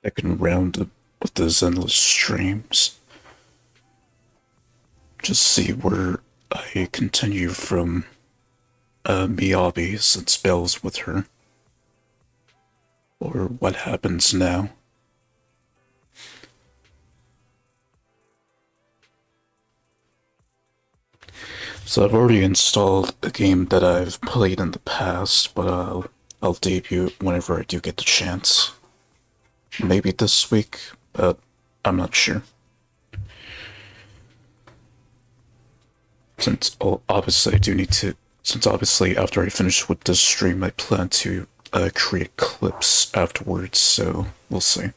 second round with those endless streams. Just see where I continue from Miyabi since Bell's with her. Or what happens now. So I've already installed a game that I've played in the past, but I'll debut it whenever I do get the chance. Maybe this week, but I'm not sure. Since obviously I do need to, since obviously after I finish with this stream, I plan to create clips afterwards, so we'll see.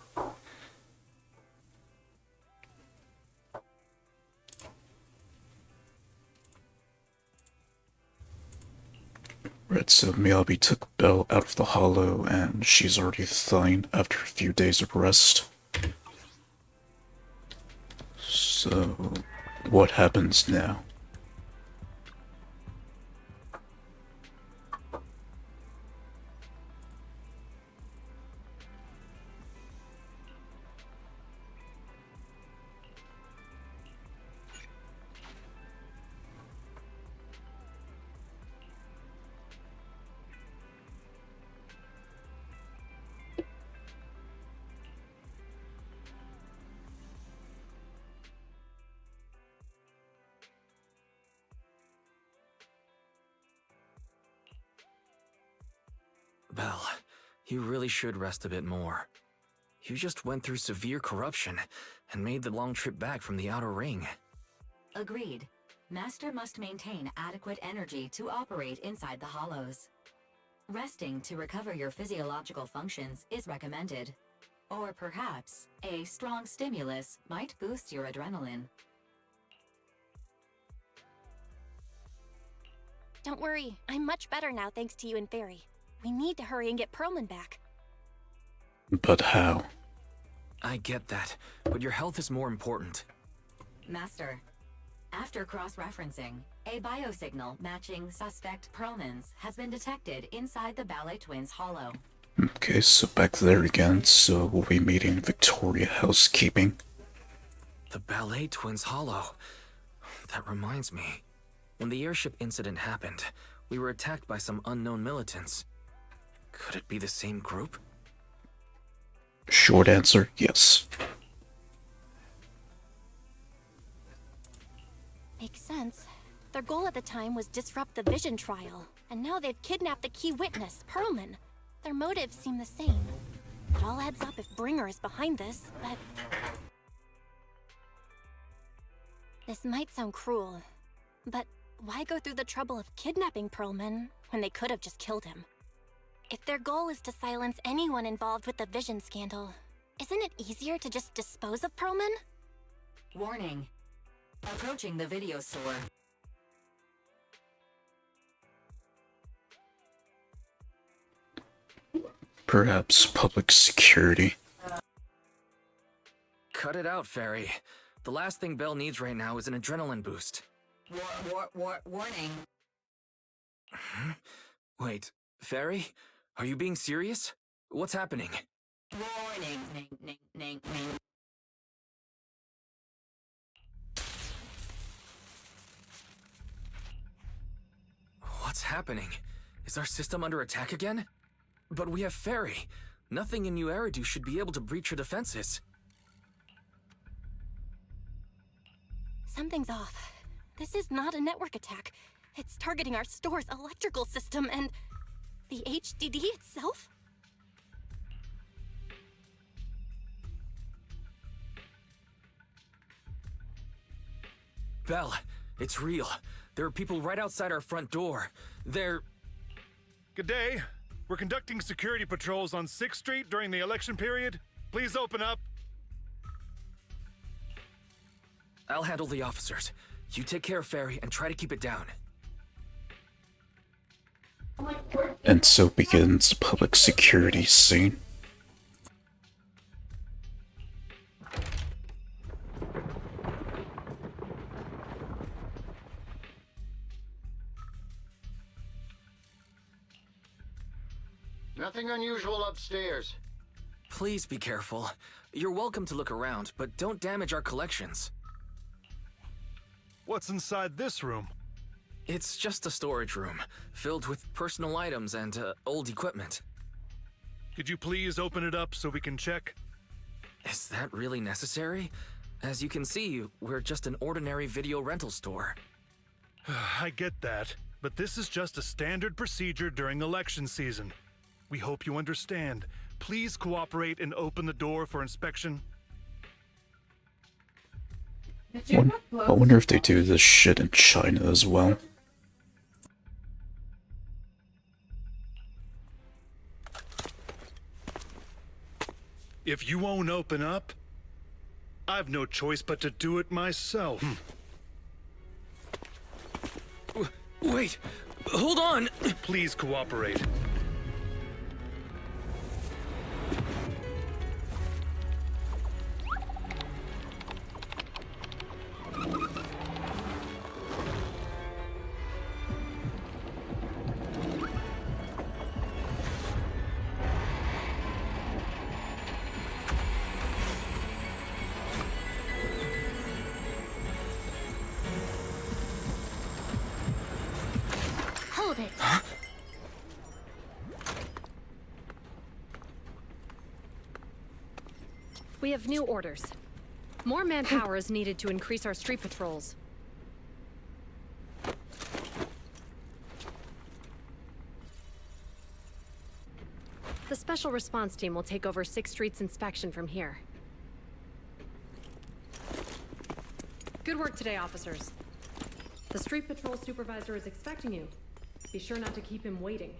Right, so Miyabi took Belle out of the hollow, and she's already fine after a few days of rest. So, what happens now? Belle, you really should rest a bit more. You just went through severe corruption and made the long trip back from the outer ring. Agreed. Master must maintain adequate energy to operate inside the hollows. Resting to recover your physiological functions is recommended. Or perhaps, a strong stimulus might boost your adrenaline. Don't worry, I'm much better now thanks to you and Fairy. We need to hurry and get Perlman back. But how? I get that, but your health is more important. Master, after cross-referencing, a biosignal matching suspect Perlman's has been detected inside the Ballet Twins hollow. Okay, so back there again, so we'll be meeting Victoria Housekeeping. The Ballet Twins hollow. That reminds me. When the airship incident happened, we were attacked by some unknown militants. Could it be the same group? Short answer, yes. Makes sense. Their goal at the time was disrupt the Vision trial, and now they've kidnapped the key witness, Perlman. Their motives seem the same. It all adds up if Bringer is behind this, but... This might sound cruel, but why go through the trouble of kidnapping Perlman when they could have just killed him? If their goal is to silence anyone involved with the Vision scandal, isn't it easier to just dispose of Perlman? Warning. Approaching the video store. Perhaps public security. Cut it out, Fairy. The last thing Belle needs right now is an adrenaline boost. Warning. Wait, Fairy? Are you being serious? What's happening? Warning. Ning. What's happening? Is our system under attack again? But we have Fairy. Nothing in New Eridu should be able to breach her defenses. Something's off. This is not a network attack. It's targeting our store's electrical system and... the HDD itself? Belle, it's real. There are people right outside our front door. They're... Good day. We're conducting security patrols on 6th Street during the election period. Please open up. I'll handle the officers. You take care of Fairy and try to keep it down. And so begins the public security scene. Nothing unusual upstairs. Please be careful. You're welcome to look around, but don't damage our collections. What's inside this room? It's just a storage room, filled with personal items and old equipment. Could you please open it up so we can check? Is that really necessary? As you can see, we're just an ordinary video rental store. I get that, but this is just a standard procedure during election season. We hope you understand. Please cooperate and open the door for inspection. I wonder if they do this shit in China as well. If you won't open up, I've no choice but to do it myself. Wait! Hold on! Please cooperate. Hold it. We have new orders. More manpower is needed to increase our street patrols. The Special Response Team will take over 6th Street's inspection from here. Good work today, officers. The Street Patrol Supervisor is expecting you. Be sure not to keep him waiting.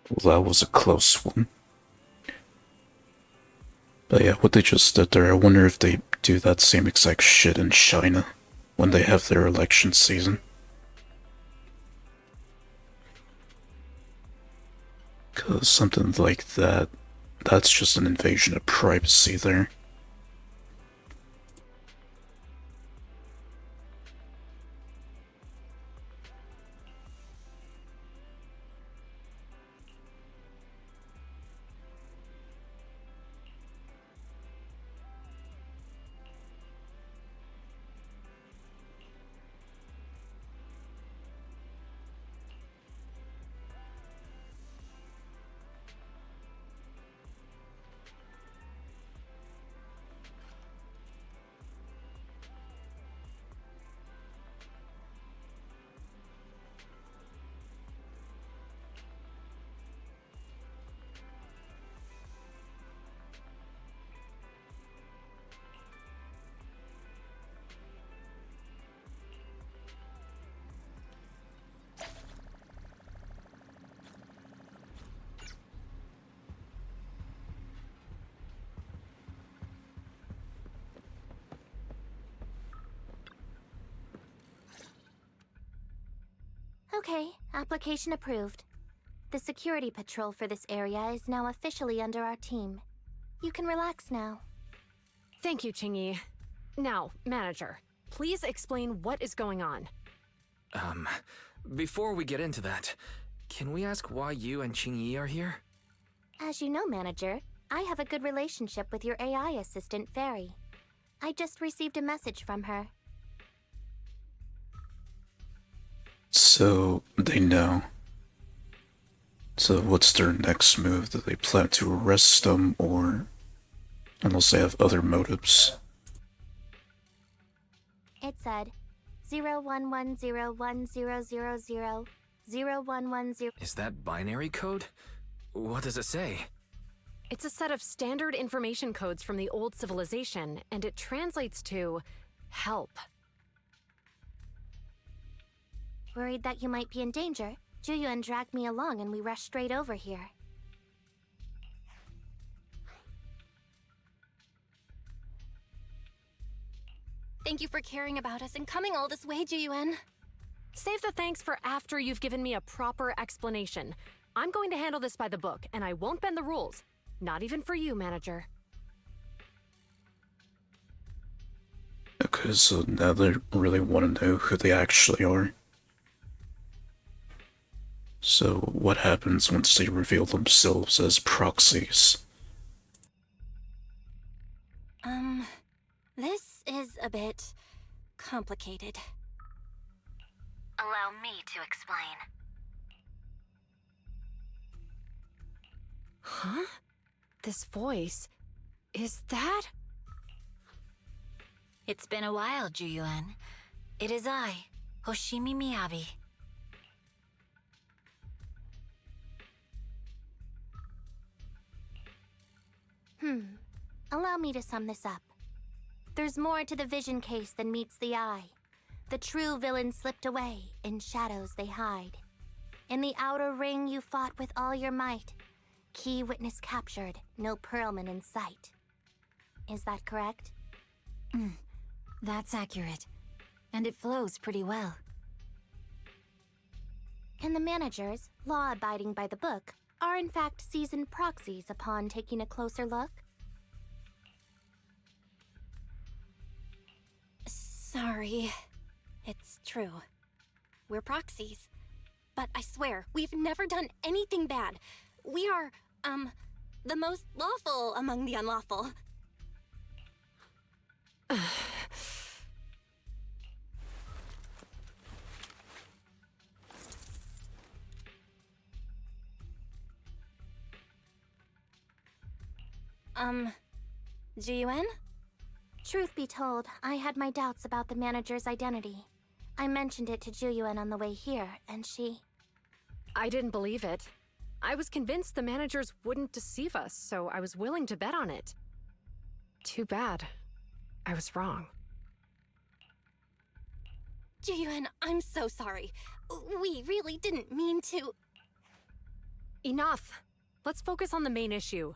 Well, that was a close one. But yeah, what they just did there, I wonder if they do that same exact shit in China when they have their election season. Cause something like that, that's just an invasion of privacy there. Okay, application approved. The security patrol for this area is now officially under our team. You can relax now. Thank you, Qingyi. Now, Manager, please explain what is going on. Before we get into that, can we ask why you and Qingyi are here? As you know, Manager, I have a good relationship with your AI assistant, Fairy. I just received a message from her. So, they know. So what's their next move? Do they plan to arrest them, or... unless they have other motives? It said 011010000110. Is that binary code? What does it say? It's a set of standard information codes from the old civilization, and it translates to help. Worried that you might be in danger, Juyuan dragged me along and we rushed straight over here. Thank you for caring about us and coming all this way, Juyuan. Save the thanks for after you've given me a proper explanation. I'm going to handle this by the book, and I won't bend the rules. Not even for you, manager. Okay, so now they really want to know who they actually are. So, what happens once they reveal themselves as proxies? This is a bit complicated. Allow me to explain. Huh? This voice... is that... It's been a while, Juyuan. It is I, Hoshimi Miyabi. Allow me to sum this up. There's more to the vision case than meets the eye. The true villain slipped away, in shadows they hide. In the outer ring you fought with all your might. Key witness captured, no Perlman in sight. Is that correct? That's accurate. And it flows pretty well. And the managers, law-abiding by the book, are in fact seasoned proxies upon taking a closer look? Sorry. It's true. We're proxies. But I swear, we've never done anything bad. We are, the most lawful among the unlawful. Jiyuan? Truth be told, I had my doubts about the manager's identity. I mentioned it to Juyuan on the way here, and she... I didn't believe it. I was convinced the managers wouldn't deceive us, so I was willing to bet on it. Too bad. I was wrong. Jiyuan, I'm so sorry. We really didn't mean to... Enough! Let's focus on the main issue.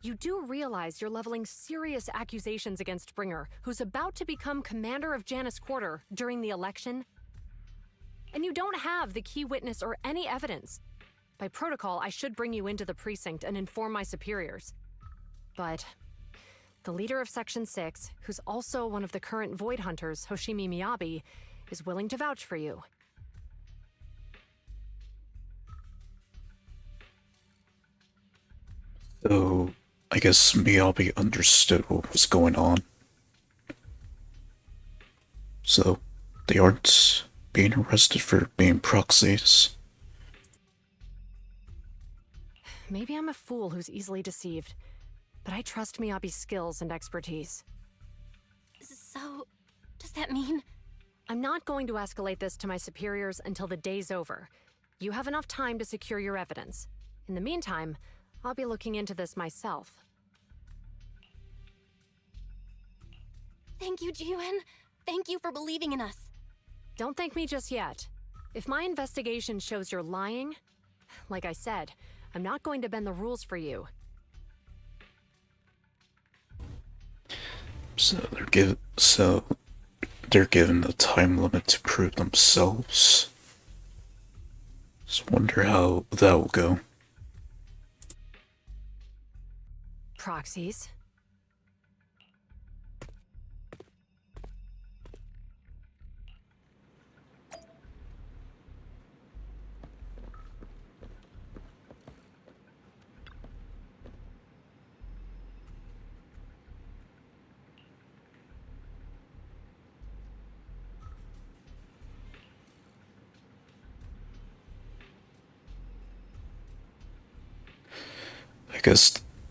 You do realize you're leveling serious accusations against Springer, who's about to become commander of Janus Quarter during the election? And you don't have the key witness or any evidence. By protocol, I should bring you into the precinct and inform my superiors. But the leader of Section 6, who's also one of the current Void Hunters, Hoshimi Miyabi, is willing to vouch for you. So, I guess Miyabi understood what was going on. So, they aren't being arrested for being proxies. Maybe I'm a fool who's easily deceived, but I trust Miyabi's skills and expertise. So, does that mean... I'm not going to escalate this to my superiors until the day's over. You have enough time to secure your evidence. In the meantime, I'll be looking into this myself. Thank you, Jiyuan. Thank you for believing in us. Don't thank me just yet. If my investigation shows you're lying, like I said, I'm not going to bend the rules for you. So they're given a time limit to prove themselves. Just wonder how that will go. Proxies.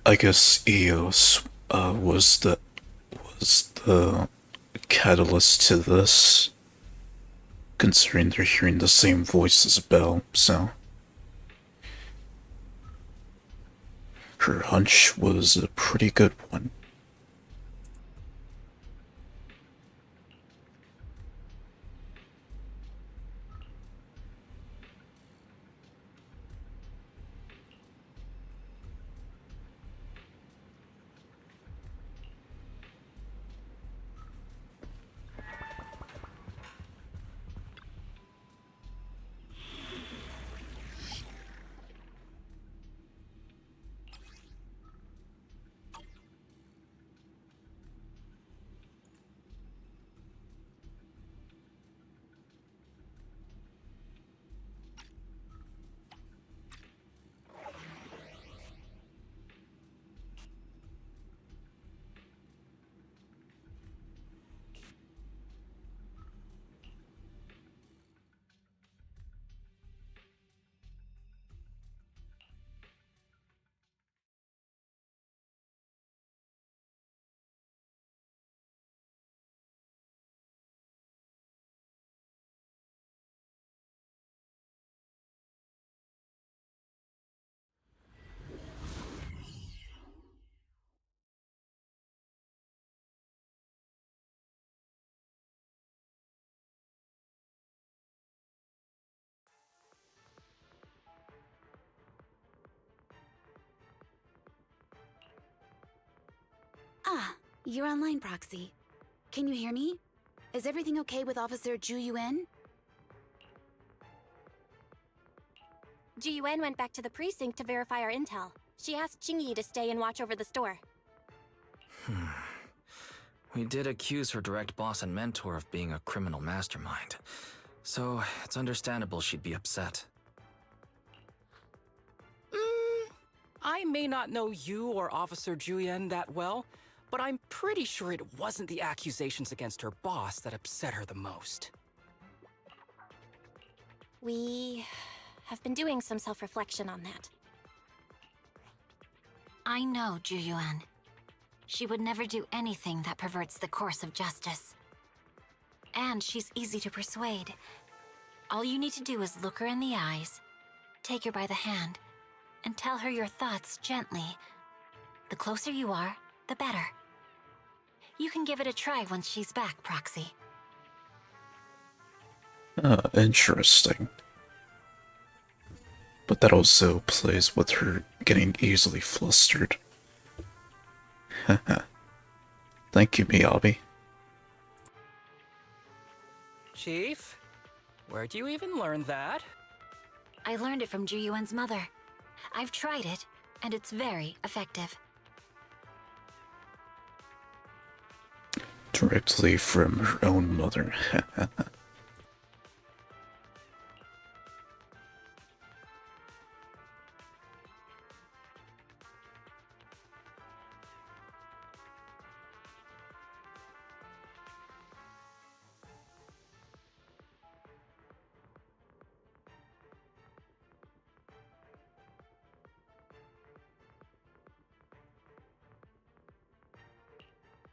I guess EOS was the catalyst to this, considering they're hearing the same voice as Belle, so her hunch was a pretty good one. Ah, you're online, Proxy. Can you hear me? Is everything okay with Officer Ju Yuen? Ji Yuan went back to the precinct to verify our intel. She asked Qingyi to stay and watch over the store. We did accuse her direct boss and mentor of being a criminal mastermind, so it's understandable she'd be upset. I may not know you or Officer Julian that well, but I'm pretty sure it wasn't the accusations against her boss that upset her the most. We have been doing some self-reflection on that. I know Ju Yuan. She would never do anything that perverts the course of justice. And she's easy to persuade. All you need to do is look her in the eyes, take her by the hand, and tell her your thoughts gently. The closer you are, the better. You can give it a try once she's back, Proxy. Interesting. But that also plays with her getting easily flustered. Haha. Thank you, Miyabi. Chief? Where'd you even learn that? I learned it from Ju Yuan's mother. I've tried it, and it's very effective. Directly from her own mother.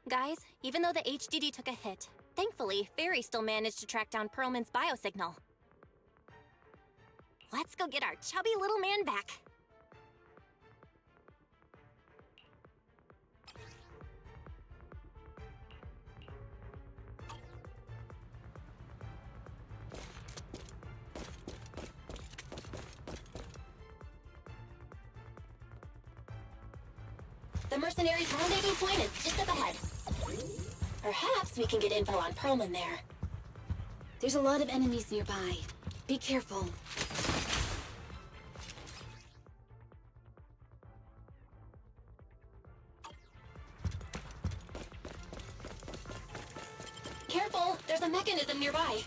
Guys, even though the HDD took a hit, thankfully, Fairy still managed to track down Perlman's biosignal. Let's go get our chubby little man back. The mercenaries' rendezvous point is just up ahead. Perhaps we can get info on Perlman there. There's a lot of enemies nearby. Be careful. Careful! There's a mechanism nearby.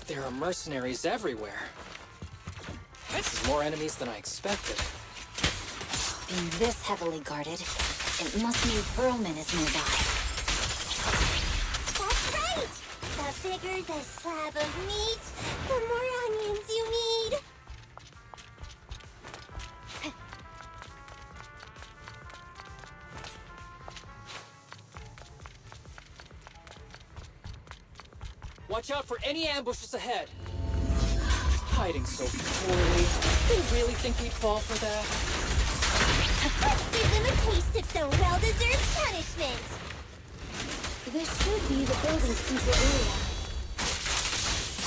There are mercenaries everywhere. This is more enemies than I expected. Being this heavily guarded, it must mean Perlman is nearby. That's right! The bigger the slab of meat, the more onions you need. Watch out for any ambushes ahead. Hiding so poorly. They really think we'd fall for that? Let's give them a taste of some well-deserved punishment. This should be the building's central area.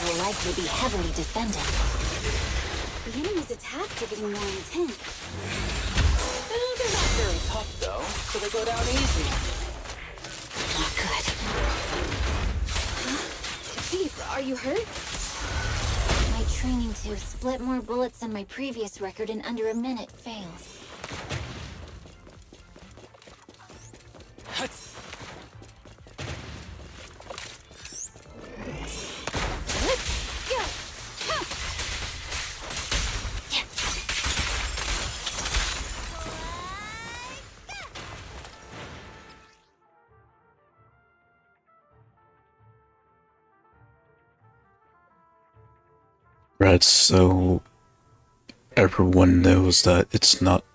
Will likely be heavily defended. The enemy's attacks are getting more intense. They're not very tough, though, so they go down easy. Not good. Chief, are you hurt? My training to split more bullets than my previous record in under a minute failed. Right, so everyone knows that it's not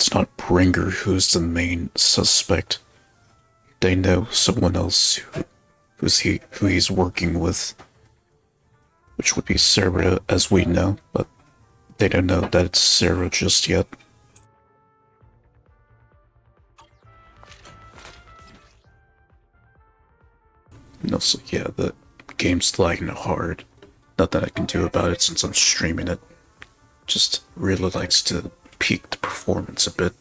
it's not Bringer who's the main suspect. They know someone else who he's working with, which would be Sarah, as we know, but they don't know that it's Sarah just yet. And also, yeah, the game's lagging hard. Nothing I can do about it since I'm streaming it. Just really likes to peak the performance a bit.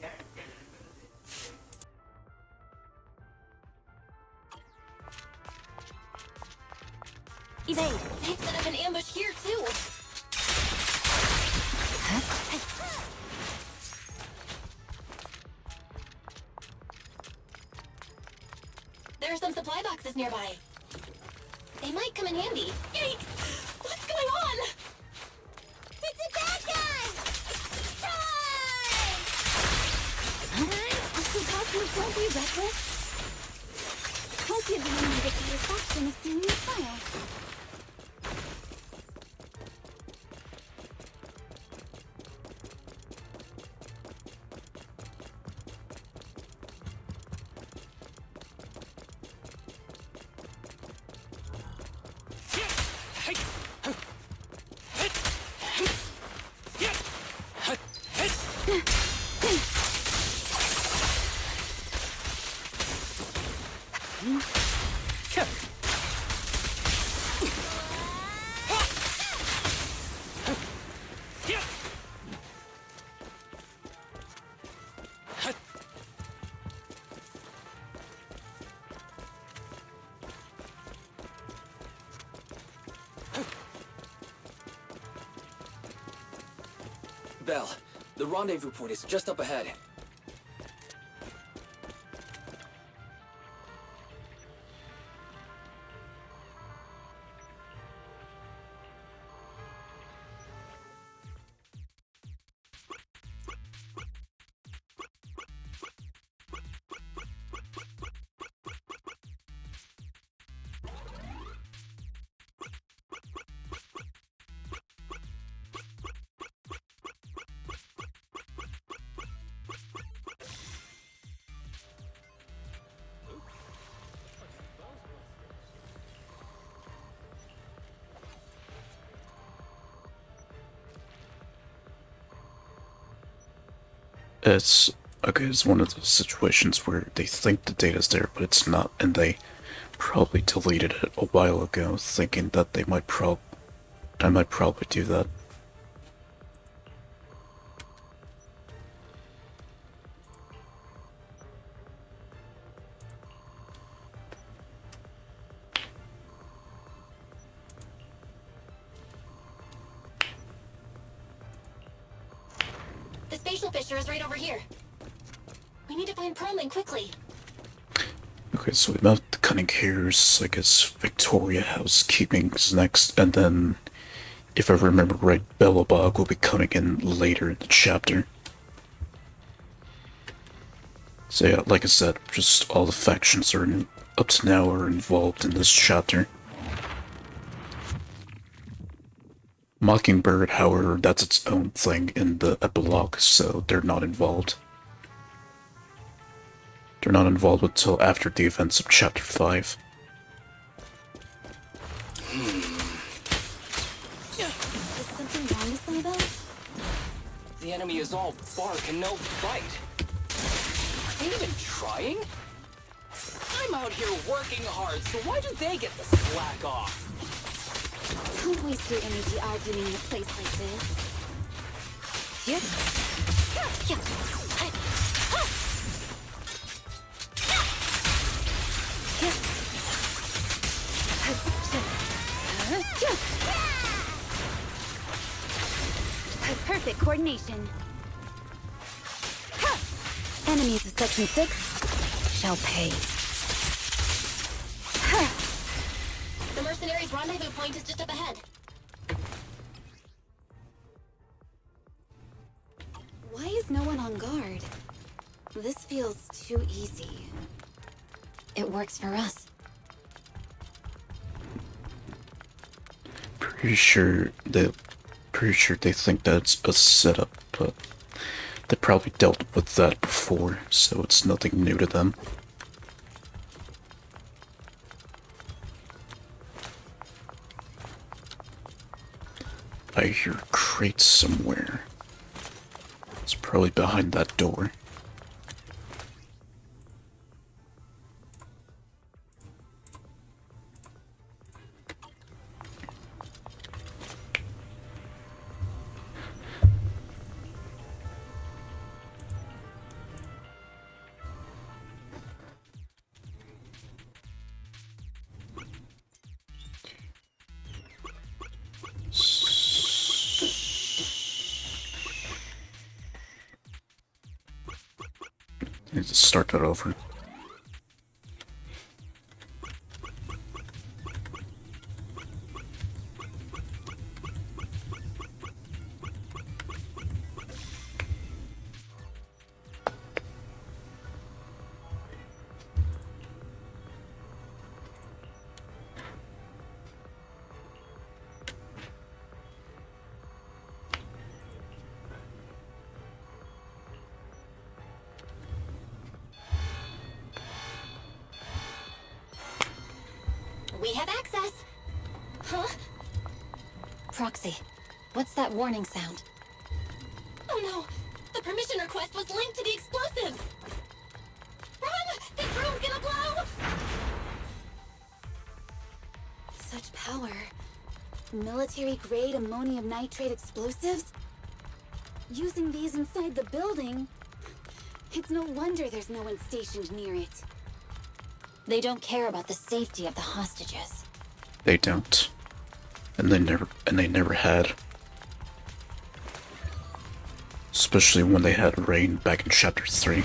Evade! They've set up an ambush here, too! There are some supply boxes nearby. They might come in handy. Yikes! What's going on? It's a bad guy! Die! So Cosmos, don't be reckless. Hope you've given me the satisfaction of seeing you smile. Belle, the rendezvous point is just up ahead. It's okay, it's one of those situations where they think the data's there, but it's not, and they probably deleted it a while ago, thinking that I might probably do that. The spatial fissure is right over here. We need to find Perlman quickly. Okay, so we met the Cunning Hares, I guess Victoria Housekeeping's next, and then, if I remember right, Bellabog will be coming in later in the chapter. So yeah, like I said, just all the factions up to now are involved in this chapter. Mockingbird, however, that's its own thing in the epilogue, so they're not involved. They're not involved until after the events of Chapter 5. Is something wrong with Sabo? The enemy is all bark and no bite. Are they even trying? I'm out here working hard, so why do they get to slack off? Don't waste your energy arguing in a place like this. Here. Perfect coordination. Enemies of Section 6 shall pay. The mercenaries' rendezvous point is just up ahead. Why is no one on guard? This feels too easy. It works for us. Pretty sure they think that's a setup, but They probably dealt with that before, so it's nothing new to them. I hear crates somewhere. It's probably behind that door. I need to start that over. We have access! Huh? Proxy, what's that warning sound? Oh no! The permission request was linked to the explosives! Run! This room's gonna blow! Such power. Military-grade ammonium nitrate explosives? Using these inside the building? It's no wonder there's no one stationed near it. They don't care about the safety of the hostages. They don't. And they never had. Especially when they had Rain back in chapter 3.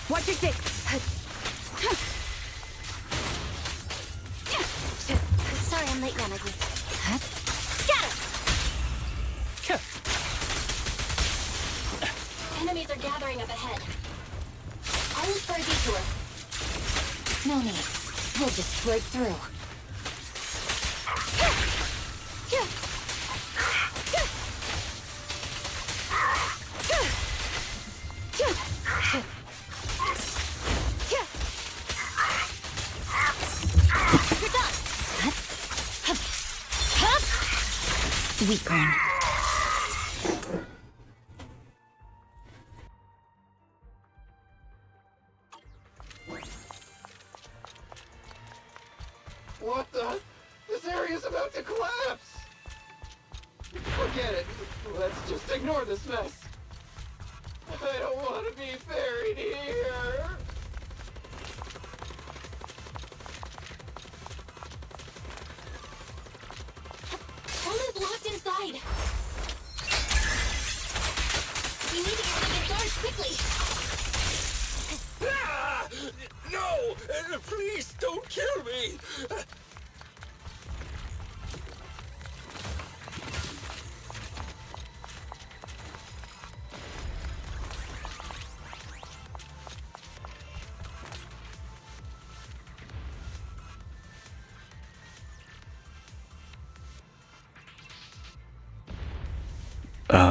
Watch your six! Sorry I'm late, Renegade. Enemies are gathering up ahead. I'll look for a detour. No need. We'll just break through. You're done. Weak one. What the? This area's about to collapse! Forget it. Let's just ignore this mess. I don't want to be buried here. Someone's locked inside. We need to get rid of these guards quickly. Ah! No! Please don't kill me!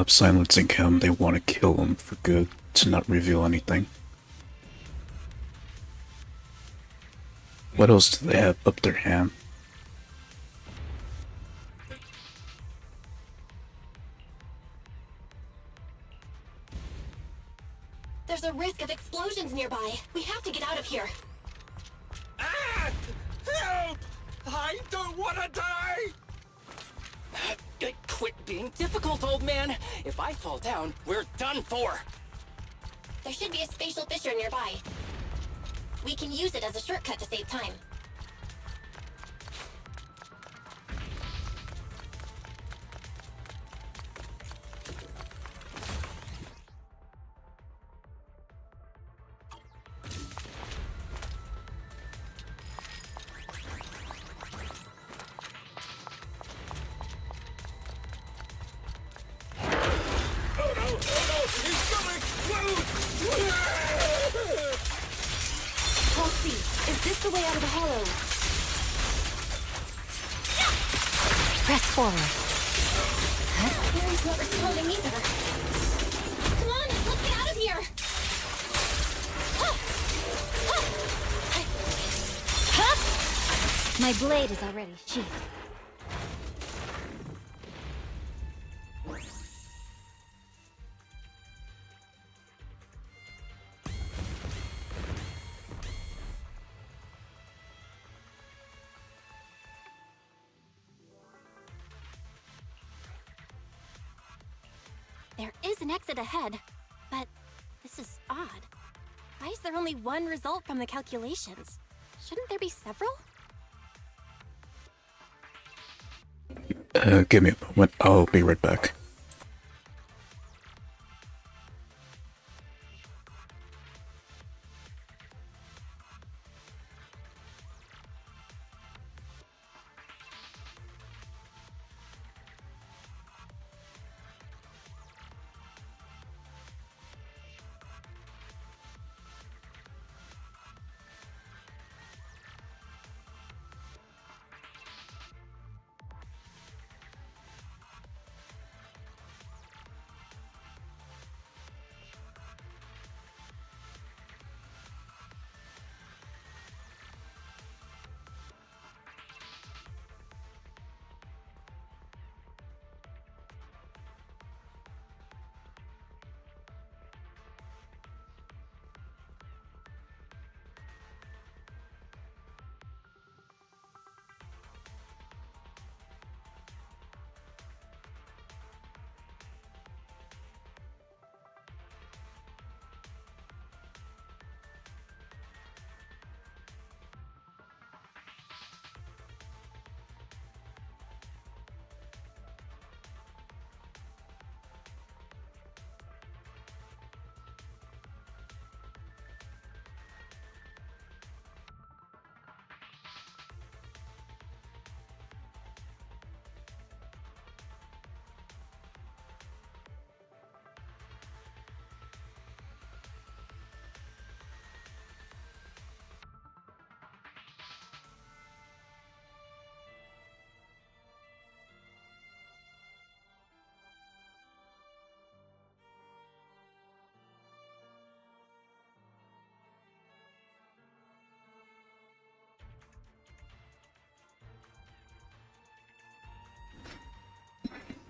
Silencing him, they want to kill him for good, to not reveal anything. What else do they have up their hand? There's a risk of explosions nearby. We have to get out of here. Ah! Help! I don't want to die! Quit being difficult, old man. If I fall down, we're done for. There should be a spatial fissure nearby. We can use it as a shortcut to save time. Proxy, is this the way out of the hollow? Press forward. Aaron's not responding either. Come on, let's get out of here! My blade is already sheathed. There is an exit ahead, but this is odd. Why is there only one result from the calculations? Shouldn't there be several? Give me a moment. I'll be right back.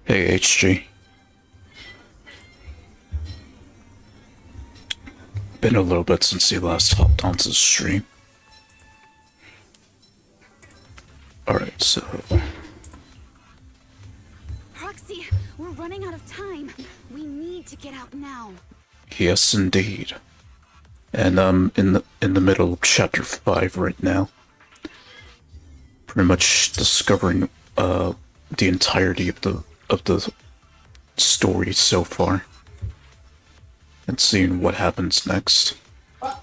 Hey, HG. Been a little bit since you last hopped onto the stream. Alright, so... Proxy, we're running out of time. We need to get out now. Yes, indeed. And I'm in the middle of chapter 5 right now. Pretty much discovering the entirety of the story so far. And seeing what happens next. I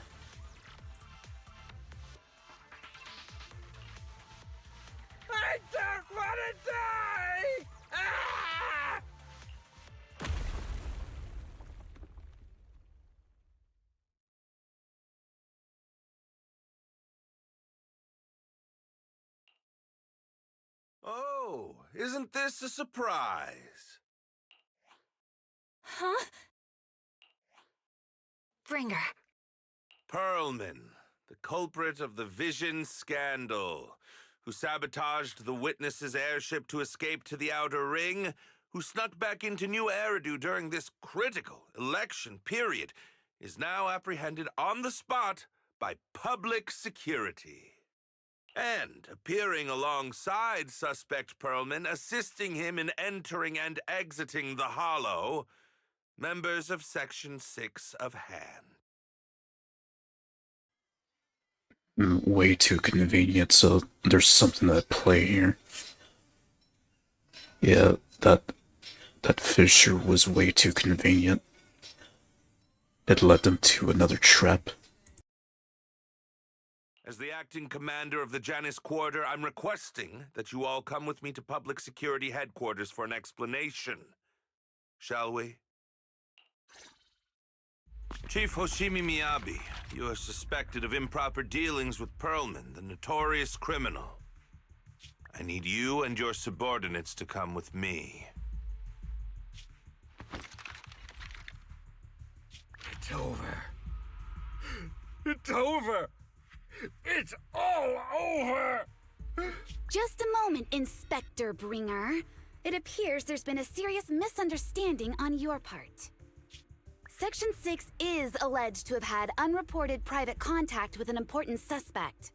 don't want to die! Ah! Oh, isn't this a surprise? Huh? Bringer. Perlman, the culprit of the Vision scandal, who sabotaged the Witness's airship to escape to the Outer Ring, who snuck back into New Eridu during this critical election period, is now apprehended on the spot by public security. And appearing alongside suspect Perlman, assisting him in entering and exiting the Hollow, members of Section 6 of Han. Way too convenient, so there's something at play here. Yeah, that fissure was way too convenient. It led them to another trap. As the acting commander of the Janus Quarter, I'm requesting that you all come with me to Public Security Headquarters for an explanation. Shall we? Chief Hoshimi Miyabi, you are suspected of improper dealings with Perlman, the notorious criminal. I need you and your subordinates to come with me. It's over. It's over! It's all over! Just a moment, Inspector Bringer. It appears there's been a serious misunderstanding on your part. Section 6 is alleged to have had unreported private contact with an important suspect.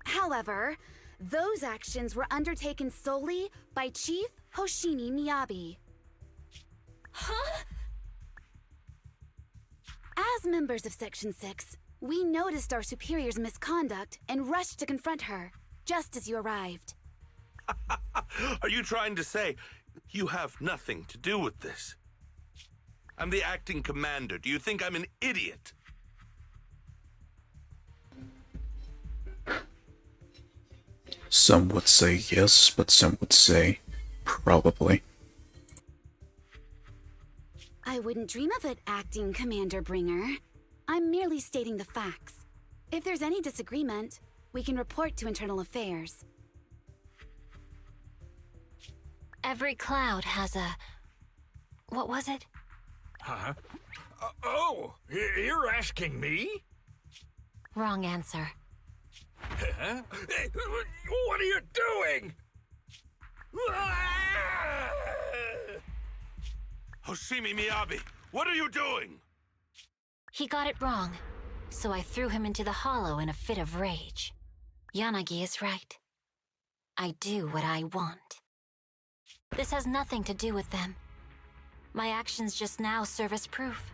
However, those actions were undertaken solely by Chief Hoshimi Miyabi. Huh? As members of Section 6, we noticed our superior's misconduct and rushed to confront her, just as you arrived. Are you trying to say you have nothing to do with this? I'm the acting commander. Do you think I'm an idiot? Some would say yes, but some would say probably. I wouldn't dream of it, Acting Commander Bringer. I'm merely stating the facts. If there's any disagreement, we can report to Internal Affairs. Every cloud has a... What was it? Huh? You're asking me? Wrong answer. Huh? What are you doing? Hoshimi Miyabi, what are you doing? He got it wrong, so I threw him into the hollow in a fit of rage. Yanagi is right. I do what I want. This has nothing to do with them. My actions just now serve as proof.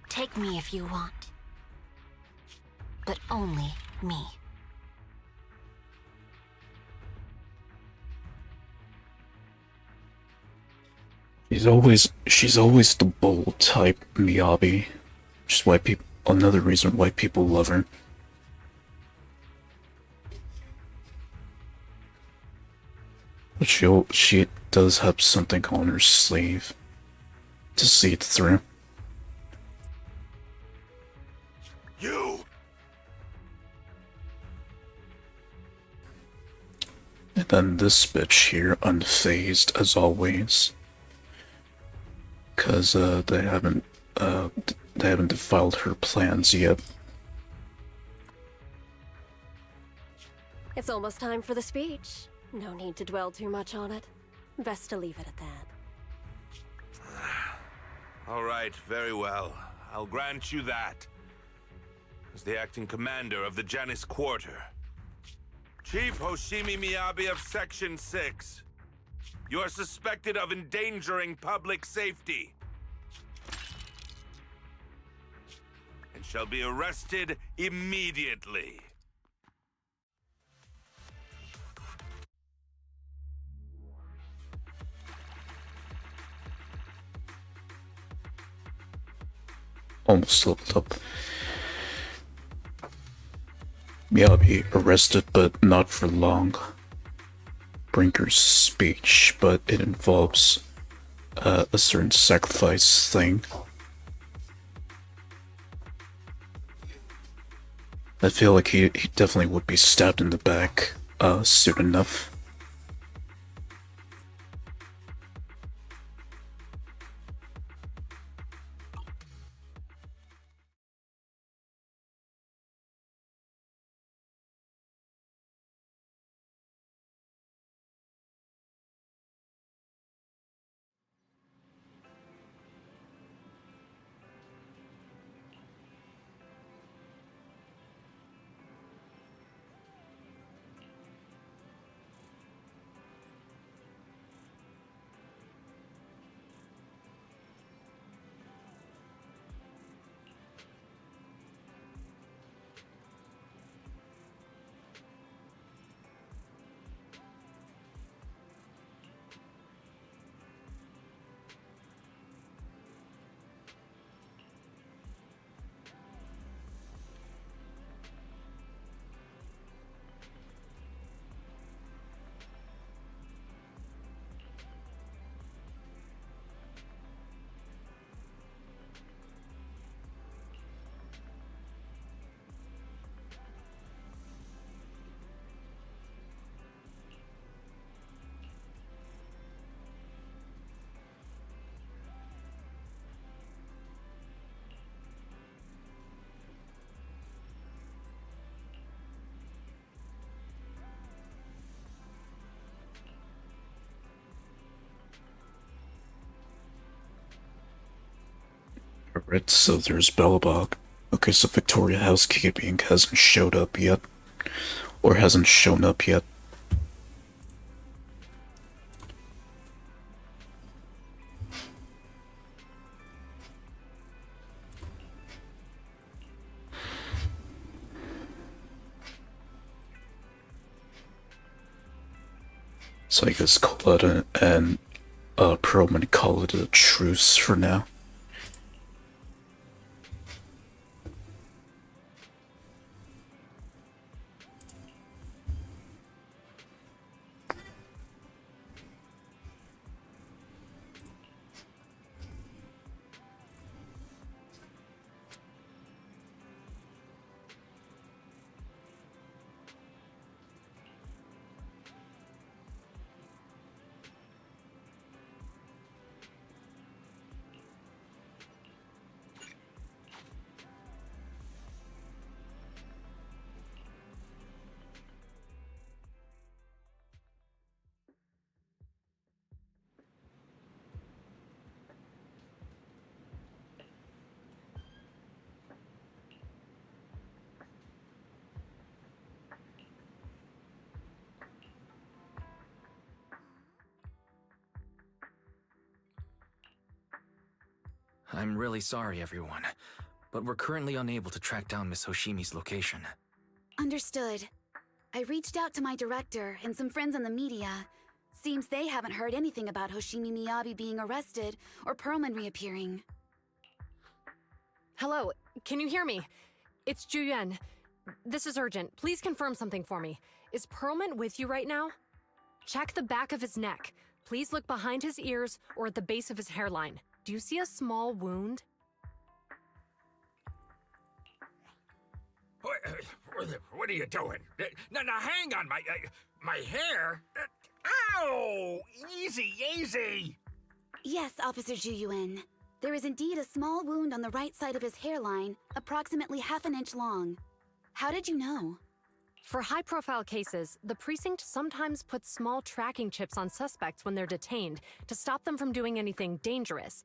Take me if you want. But only me. She's always the bold type, Miyabi. Just why people, another reason why people love her. But she does have something on her sleeve to see it through. You! And then this bitch here, unfazed as always. Cause they haven't defiled her plans yet. It's almost time for the speech. No need to dwell too much on it. Best to leave it at that. All right, very well. I'll grant you that. As the acting commander of the Janus Quarter. Chief Hoshimi Miyabi of Section 6. You are suspected of endangering public safety. And shall be arrested immediately. Almost slipped up. Miyabi arrested, but not for long. Brinker's speech, but it involves a certain sacrifice thing. I feel like he definitely would be stabbed in the back soon enough. Right, so there's Belobog. Okay, so Victoria Housekeeping hasn't showed up yet. Or hasn't shown up yet. So I guess Coletta and Perlman call it a truce for now. I'm really sorry, everyone, but we're currently unable to track down Miss Hoshimi's location. Understood. I reached out to my director and some friends in the media. Seems they haven't heard anything about Hoshimi Miyabi being arrested or Perlman reappearing. Hello, can you hear me? It's Juyen. This is urgent. Please confirm something for me. Is Perlman with you right now? Check the back of his neck. Please look behind his ears or at the base of his hairline. Do you see a small wound? What are you doing? Now hang on, my hair? Ow! Easy, easy! Yes, Officer Juyuan. There is indeed a small wound on the right side of his hairline, approximately half an inch long. How did you know? For high-profile cases, the precinct sometimes puts small tracking chips on suspects when they're detained to stop them from doing anything dangerous.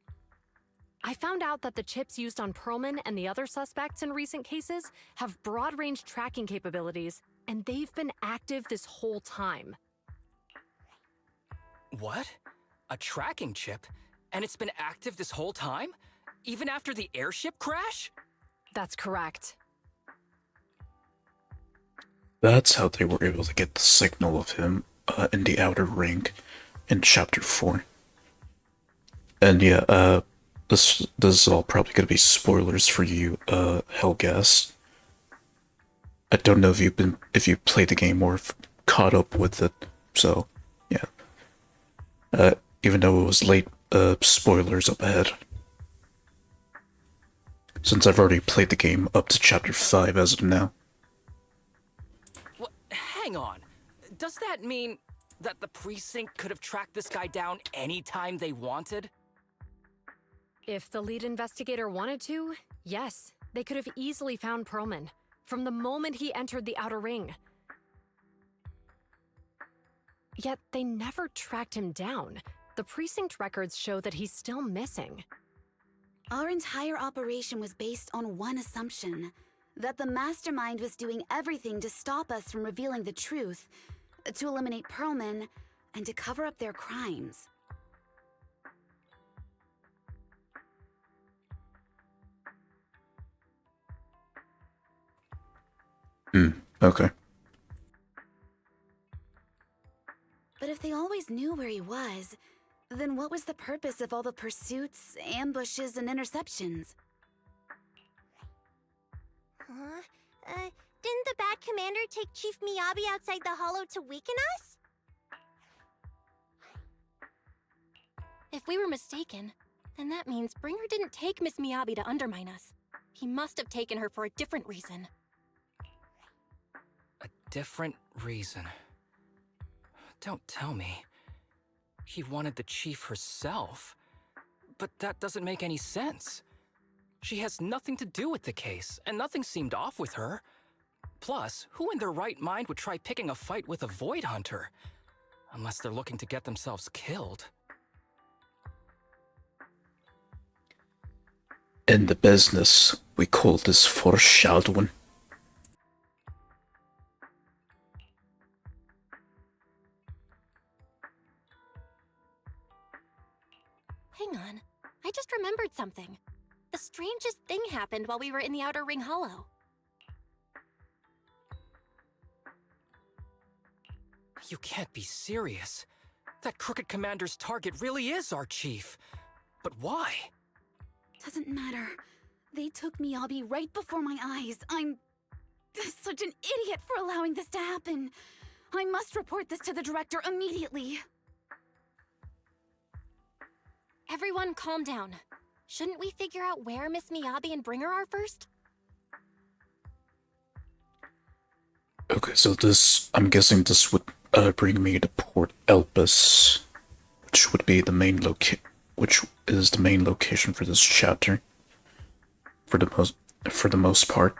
I found out that the chips used on Perlman and the other suspects in recent cases have broad-range tracking capabilities, and they've been active this whole time. What? A tracking chip? And it's been active this whole time? Even after the airship crash? That's correct. That's how they were able to get the signal of him in the outer ring in Chapter 4. And yeah, this is all probably gonna be spoilers for you, Hellgas. I don't know if you played the game or caught up with it, so yeah. Even though it was late, spoilers up ahead. Since I've already played the game up to Chapter 5 as of now. What? Hang on. Does that mean that the precinct could have tracked this guy down anytime they wanted? If the lead investigator wanted to, yes, they could have easily found Perlman from the moment he entered the outer ring. Yet they never tracked him down. The precinct records show that he's still missing. Our entire operation was based on one assumption, that the mastermind was doing everything to stop us from revealing the truth, to eliminate Perlman, and to cover up their crimes. Okay. But if they always knew where he was, then what was the purpose of all the pursuits, ambushes, and interceptions? Huh? Didn't the Bad Commander take Chief Miyabi outside the Hollow to weaken us? If we were mistaken, then that means Bringer didn't take Miss Miyabi to undermine us. He must have taken her for a different reason. A different reason? Don't tell me. He wanted the chief herself. But that doesn't make any sense. She has nothing to do with the case, and nothing seemed off with her. Plus, who in their right mind would try picking a fight with a Void Hunter? Unless they're looking to get themselves killed. In the business, we call this foreshadowing. Hang on. I just remembered something. The strangest thing happened while we were in the Outer Ring Hollow. You can't be serious. That crooked commander's target really is our chief. But why? Doesn't matter. They took Miyabi right before my eyes. I'm such an idiot for allowing this to happen. I must report this to the director immediately. Everyone calm down. Shouldn't we figure out where Miss Miyabi and Bringer are first? Okay, so this, I'm guessing this would bring me to Port Elpis, which would be the main which is the main location for this chapter. For the most part.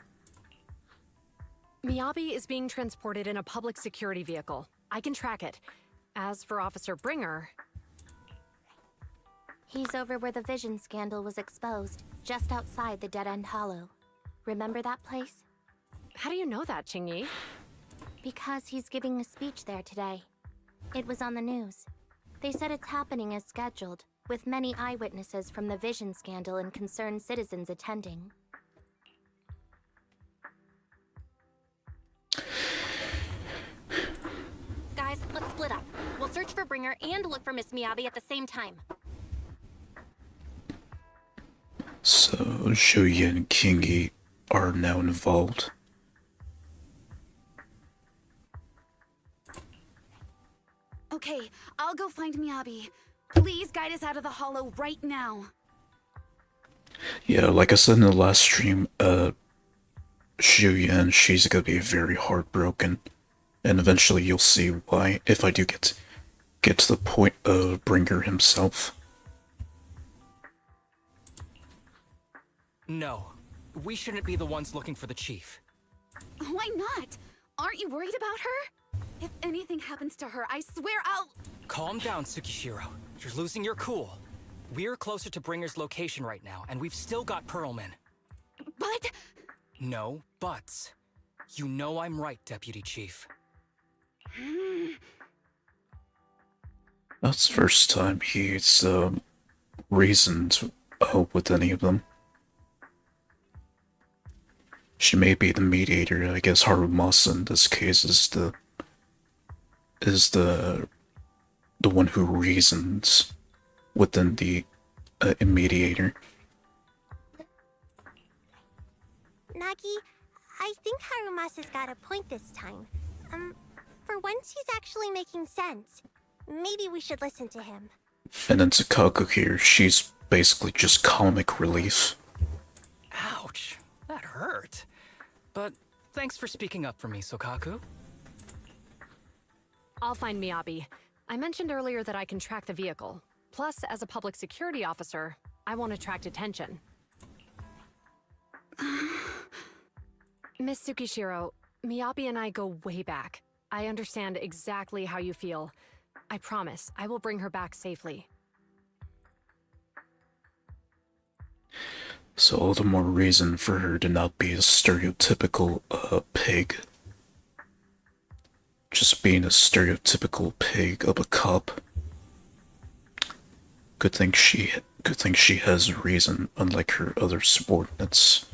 Miyabi is being transported in a public security vehicle. I can track it. As for Officer Bringer... He's over where the vision scandal was exposed, just outside the Dead End Hollow. Remember that place? How do you know that, Qingyi? Because he's giving a speech there today. It was on the news. They said it's happening as scheduled, with many eyewitnesses from the vision scandal and concerned citizens attending. Guys, let's split up. We'll search for Bringer and look for Miss Miyabi at the same time. So, Zhouyi and Qingyi are now involved. Okay, I'll go find Miyabi. Please guide us out of the hollow right now. Yeah, like I said in the last stream, Zhouyi and she's gonna be very heartbroken. And eventually you'll see why, if I do get to the point of Bringer himself. No, we shouldn't be the ones looking for the chief. Why not? Aren't you worried about her? If anything happens to her, I swear I'll... Calm down, Tsukishiro. You're losing your cool. We're closer to Bringer's location right now, and we've still got Pearlman. But... No buts. You know I'm right, Deputy Chief. That's the first time he's reasoned to hope with any of them. She may be the mediator. I guess Harumasa in this case is the one who reasons within the mediator. Nagi, I think Harumasa's got a point this time. For once he's actually making sense. Maybe we should listen to him. And then Tsukaku here, she's basically just comic relief. Ouch, that hurt. But thanks for speaking up for me, Sokaku. I'll find Miyabi. I mentioned earlier that I can track the vehicle. Plus, as a public security officer, I won't attract attention. Miss Tsukishiro, Miyabi and I go way back. I understand exactly how you feel. I promise, I will bring her back safely. So all the more reason for her to not be a stereotypical pig. Just being a stereotypical pig of a cop. Good thing she has reason, unlike her other subordinates.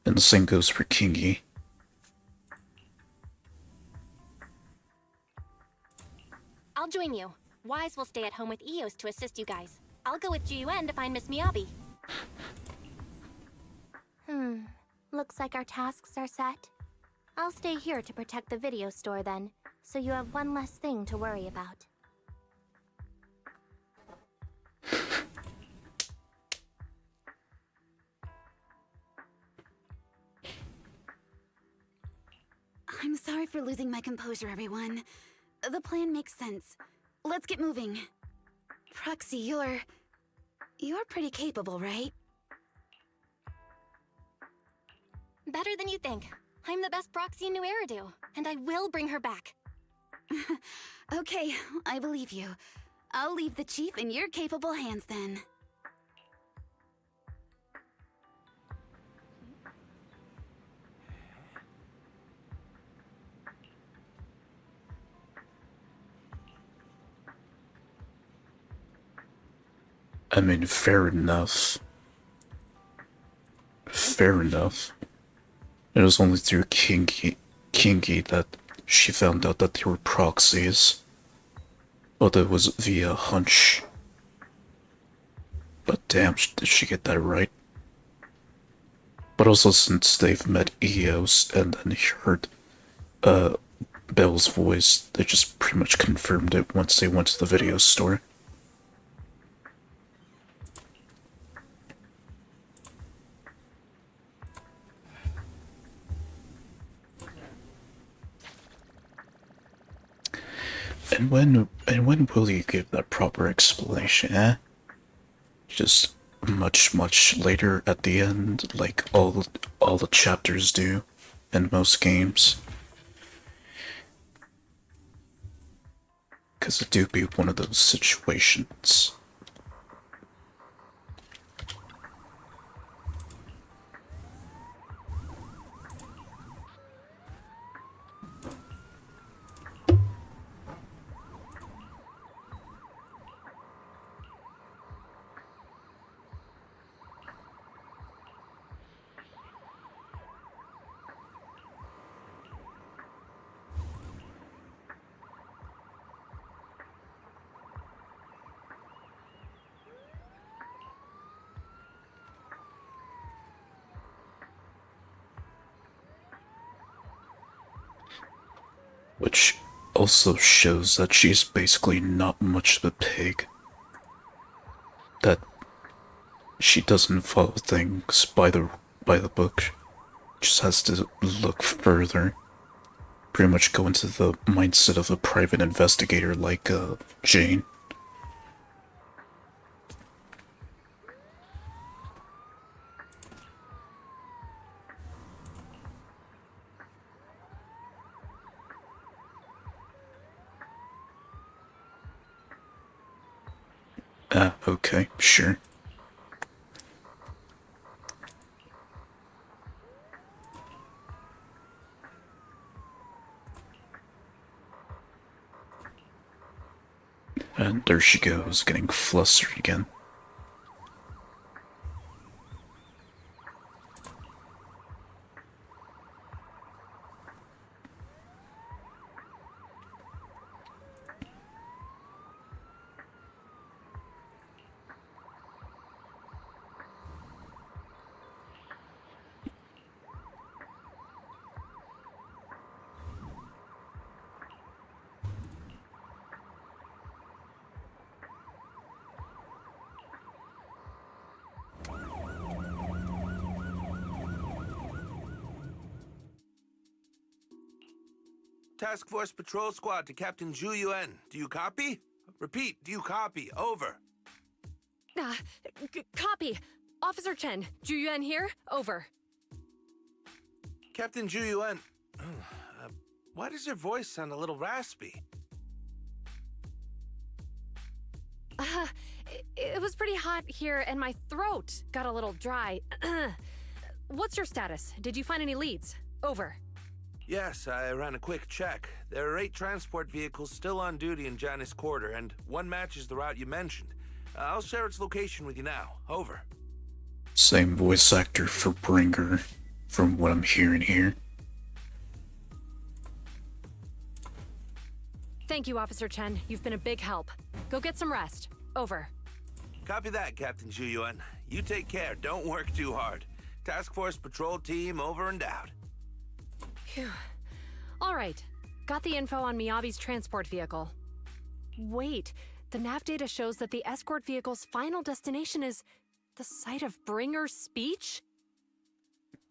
And the same goes for Qingyi. I'll join you. Wise will stay at home with Eos to assist you guys. I'll go with Jiyuan to find Miss Miyabi. Looks like our tasks are set. I'll stay here to protect the video store then, so you have one less thing to worry about. I'm sorry for losing my composure, everyone. The plan makes sense. Let's get moving. Proxy, you're pretty capable, right? Better than you think. I'm the best proxy in New Eridu, and I will bring her back. Okay, I believe you. I'll leave the chief in your capable hands then. I mean, fair enough. Fair enough. It was only through Kingi that she found out that they were proxies. Although it was via hunch. But damn, did she get that right? But also since they've met Eos and then heard Belle's voice, they just pretty much confirmed it once they went to the video store. And when will you give that proper explanation, eh? Just much later at the end, like all the chapters do in most games. Cause it do be one of those situations. Which also shows that she's basically not much of a pig. That she doesn't follow things by the book. Just has to look further. Pretty much go into the mindset of a private investigator like Jane. Okay, sure. And there she goes, getting flustered again. Task Force Patrol Squad to Captain Zhu Yuan. Do you copy? Repeat, do you copy? Over. Copy. Officer Chen, Zhu Yuan here. Over. Captain Zhu Yuan, why does your voice sound a little raspy? It was pretty hot here and my throat got a little dry. What's your status? Did you find any leads? Over. Yes, I ran a quick check. There are 8 transport vehicles still on duty in Janus Quarter, and one matches the route you mentioned. I'll share its location with you now. Over. Same voice actor for Bringer, from what I'm hearing here. Thank you, Officer Chen. You've been a big help. Go get some rest. Over. Copy that, Captain Zhu Yuan. You take care. Don't work too hard. Task Force Patrol Team over and out. Phew. All right. Got the info on Miyabi's transport vehicle. Wait, the nav data shows that the escort vehicle's final destination is the site of Bringer's speech?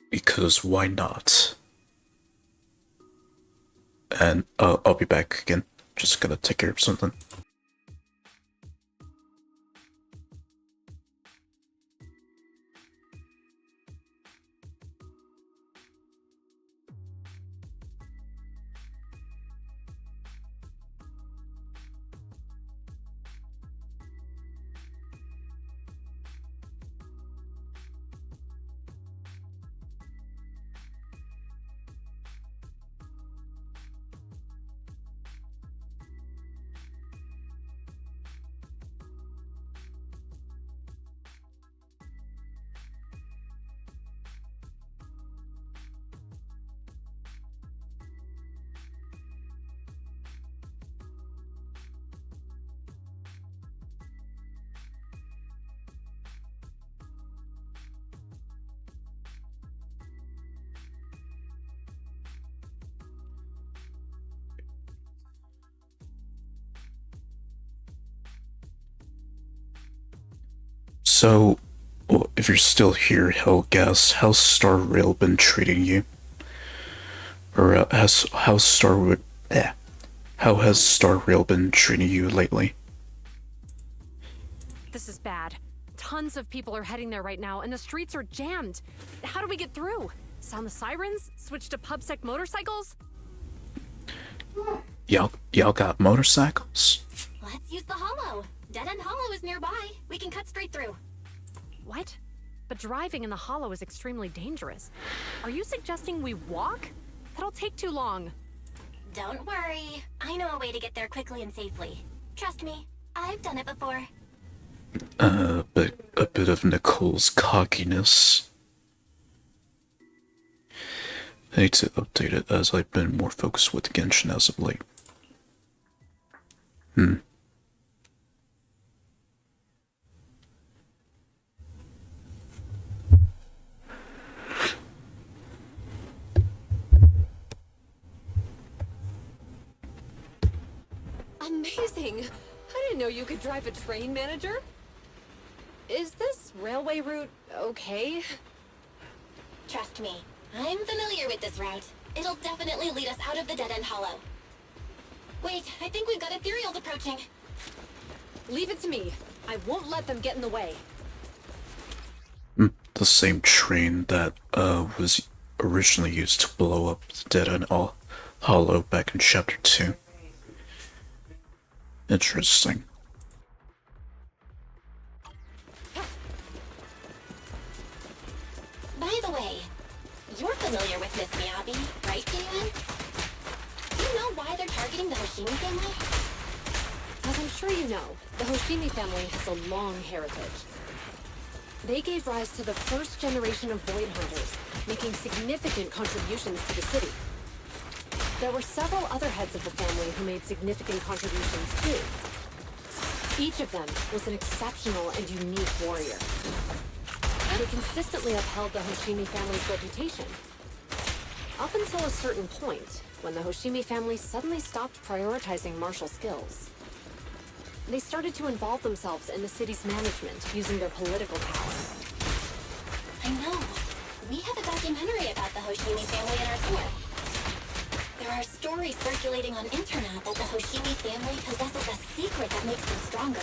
Because why not? And I'll be back again. Just gonna take care of something. So, well, if you're still here, hell guess, how's Star Rail been treating you? Or how has Star Rail been treating you lately? This is bad. Tons of people are heading there right now, and the streets are jammed. How do we get through? Sound the sirens? Switch to PubSec motorcycles? Y'all got motorcycles? Let's use the hollow. Dead End Hollow is nearby. We can cut straight through. What? But driving in the hollow is extremely dangerous. Are you suggesting we walk? That'll take too long. Don't worry. I know a way to get there quickly and safely. Trust me, I've done it before. But a bit of Nicole's cockiness. I need to update it as I've been more focused with Genshin as of late. Amazing! I didn't know you could drive a train, manager. Is this railway route okay? Trust me, I'm familiar with this route. It'll definitely lead us out of the Dead End Hollow. Wait, I think we've got ethereals approaching. Leave it to me. I won't let them get in the way. The same train that was originally used to blow up the Dead End Hollow back in Chapter 2. Interesting. By the way, you're familiar with Miss Miyabi, right, Jayun? Do you know why they're targeting the Hoshimi family? As I'm sure you know, the Hoshimi family has a long heritage. They gave rise to the first generation of Void Hunters, making significant contributions to the city. There were several other heads of the family who made significant contributions too. Each of them was an exceptional and unique warrior. They consistently upheld the Hoshimi family's reputation. Up until a certain point, when the Hoshimi family suddenly stopped prioritizing martial skills. They started to involve themselves in the city's management using their political power. I know. We have a documentary about the Hoshimi family in our tour. There are stories circulating on internet that the Hoshimi family possesses a secret that makes them stronger.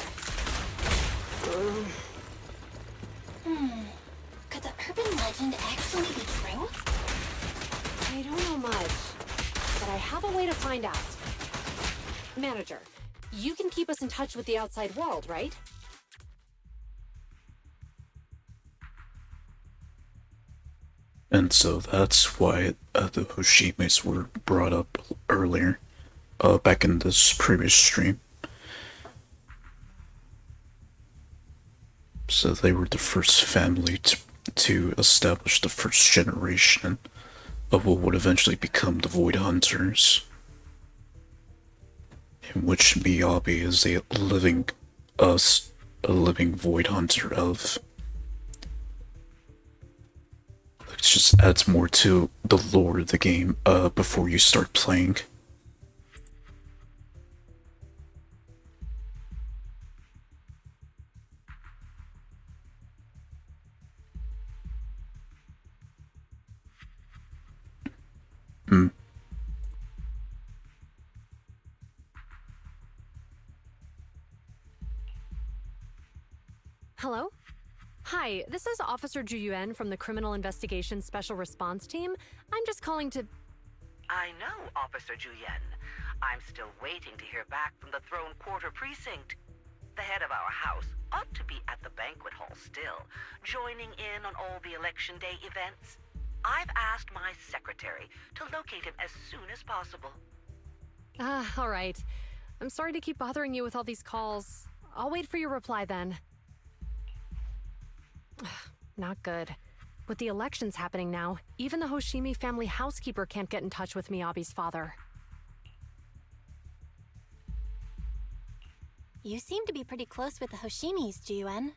Could the urban legend actually be true? I don't know much, but I have a way to find out. Manager, you can keep us in touch with the outside world, right? And so that's why the Hoshimis were brought up earlier, back in this previous stream. So they were the first family to establish the first generation of what would eventually become the Void Hunters, in which Miyabi is a living Void Hunter of. It just adds more to the lore of the game before you start playing. Hello? Hi, this is Officer Juyuan from the Criminal Investigation Special Response Team. I'm just calling to... I know, Officer Juyen. I'm still waiting to hear back from the Throne Quarter Precinct. The head of our house ought to be at the banquet hall still, joining in on all the Election Day events. I've asked my secretary to locate him as soon as possible. All right. I'm sorry to keep bothering you with all these calls. I'll wait for your reply then. Not good. With the elections happening now, even the Hoshimi family housekeeper can't get in touch with Miyabi's father. You seem to be pretty close with the Hoshimis, Jiyuan.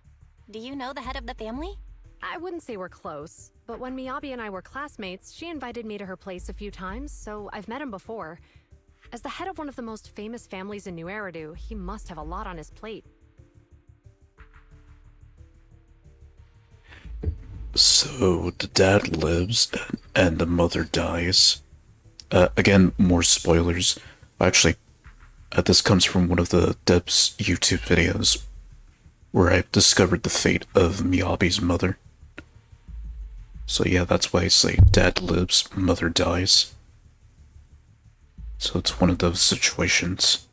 Do you know the head of the family? I wouldn't say we're close, but when Miyabi and I were classmates, she invited me to her place a few times, so I've met him before. As the head of one of the most famous families in New Eridu, he must have a lot on his plate. So the dad lives and the mother dies. Again, more spoilers. Actually, this comes from one of the Deb's YouTube videos where I discovered the fate of Miyabi's mother. So yeah, that's why I say dad lives, mother dies. So it's one of those situations.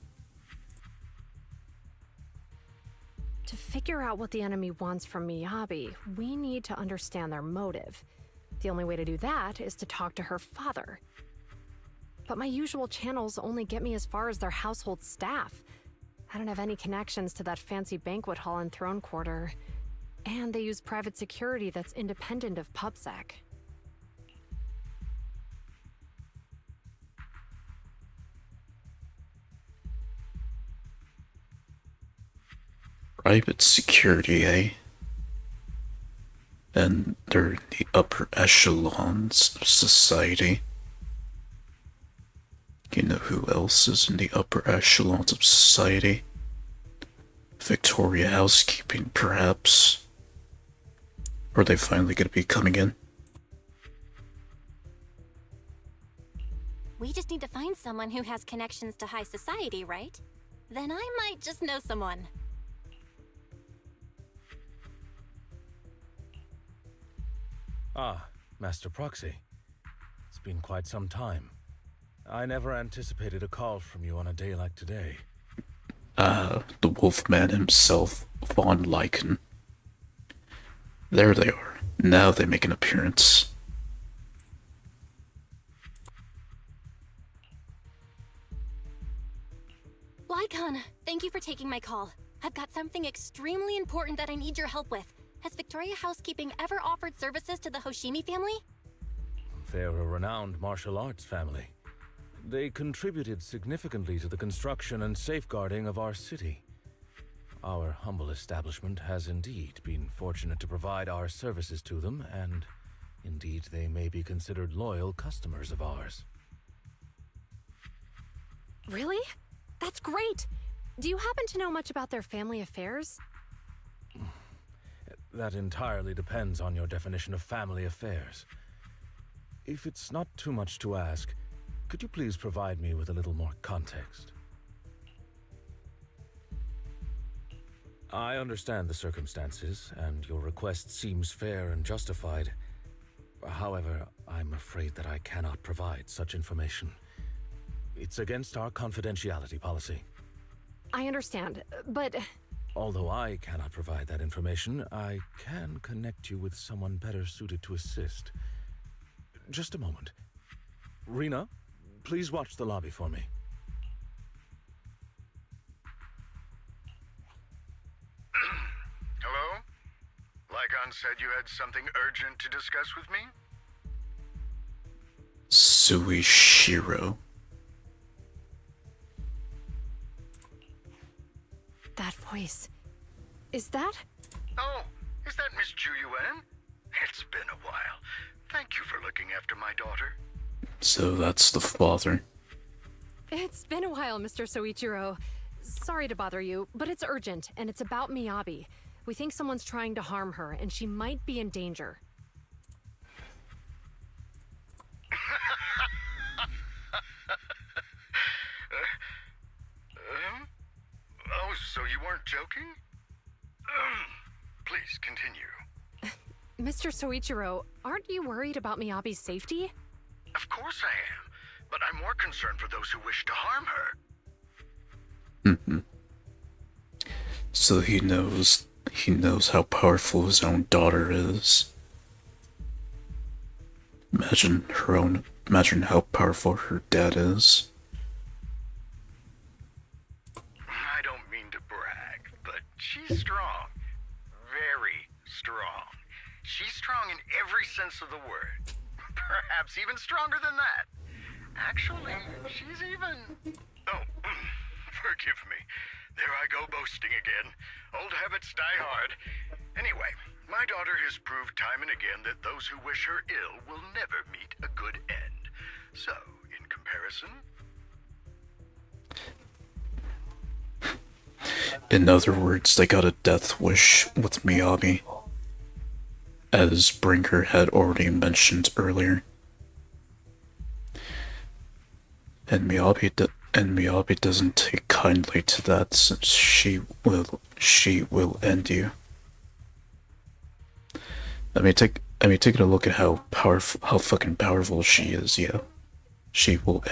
To figure out what the enemy wants from Miyabi, we need to understand their motive. The only way to do that is to talk to her father. But my usual channels only get me as far as their household staff. I don't have any connections to that fancy banquet hall and throne quarter. And they use private security that's independent of PubSec. Private security, eh? And they're the upper echelons of society. You know who else is in the upper echelons of society? Victoria Housekeeping, perhaps? Are they finally gonna be coming in? We just need to find someone who has connections to high society, right? Then I might just know someone. Ah, Master Proxy. It's been quite some time. I never anticipated a call from you on a day like today. The Wolfman himself, Von Lycan. There they are. Now they make an appearance. Lycon, thank you for taking my call. I've got something extremely important that I need your help with. Has Victoria Housekeeping ever offered services to the Hoshimi family? They're a renowned martial arts family. They contributed significantly to the construction and safeguarding of our city. Our humble establishment has indeed been fortunate to provide our services to them, and indeed they may be considered loyal customers of ours. Really? That's great! Do you happen to know much about their family affairs? That entirely depends on your definition of family affairs. If it's not too much to ask, could you please provide me with a little more context? I understand the circumstances, and your request seems fair and justified. However, I'm afraid that I cannot provide such information. It's against our confidentiality policy. I understand, but... Although I cannot provide that information, I can connect you with someone better suited to assist. Just a moment. Rena, please watch the lobby for me. Hello? Lycon said you had something urgent to discuss with me? Suishiro. That voice... Is that? Oh, is that Miss Juyuan? It's been a while. Thank you for looking after my daughter. So that's the father. It's been a while, Mr. Soichiro. Sorry to bother you, but it's urgent, and it's about Miyabi. We think someone's trying to harm her, and she might be in danger. Oh, so you weren't joking? Please, continue. Mr. Soichiro, aren't you worried about Miyabi's safety? Of course I am, but I'm more concerned for those who wish to harm her. So he knows how powerful his own daughter is. Imagine how powerful her dad is. I don't mean to brag, but she's strong. Very strong. She's strong in every sense of the word. Perhaps even stronger than that. Actually, she's even... Oh, forgive me. There I go boasting again. Old habits die hard. Anyway, my daughter has proved time and again that those who wish her ill will never meet a good end. So, in comparison... In other words, they got a death wish with Miyabi. as Brinker had already mentioned earlier. And Miyabi doesn't take kindly to that, since she will end you. Taking a look at how fucking powerful she is, yeah. She will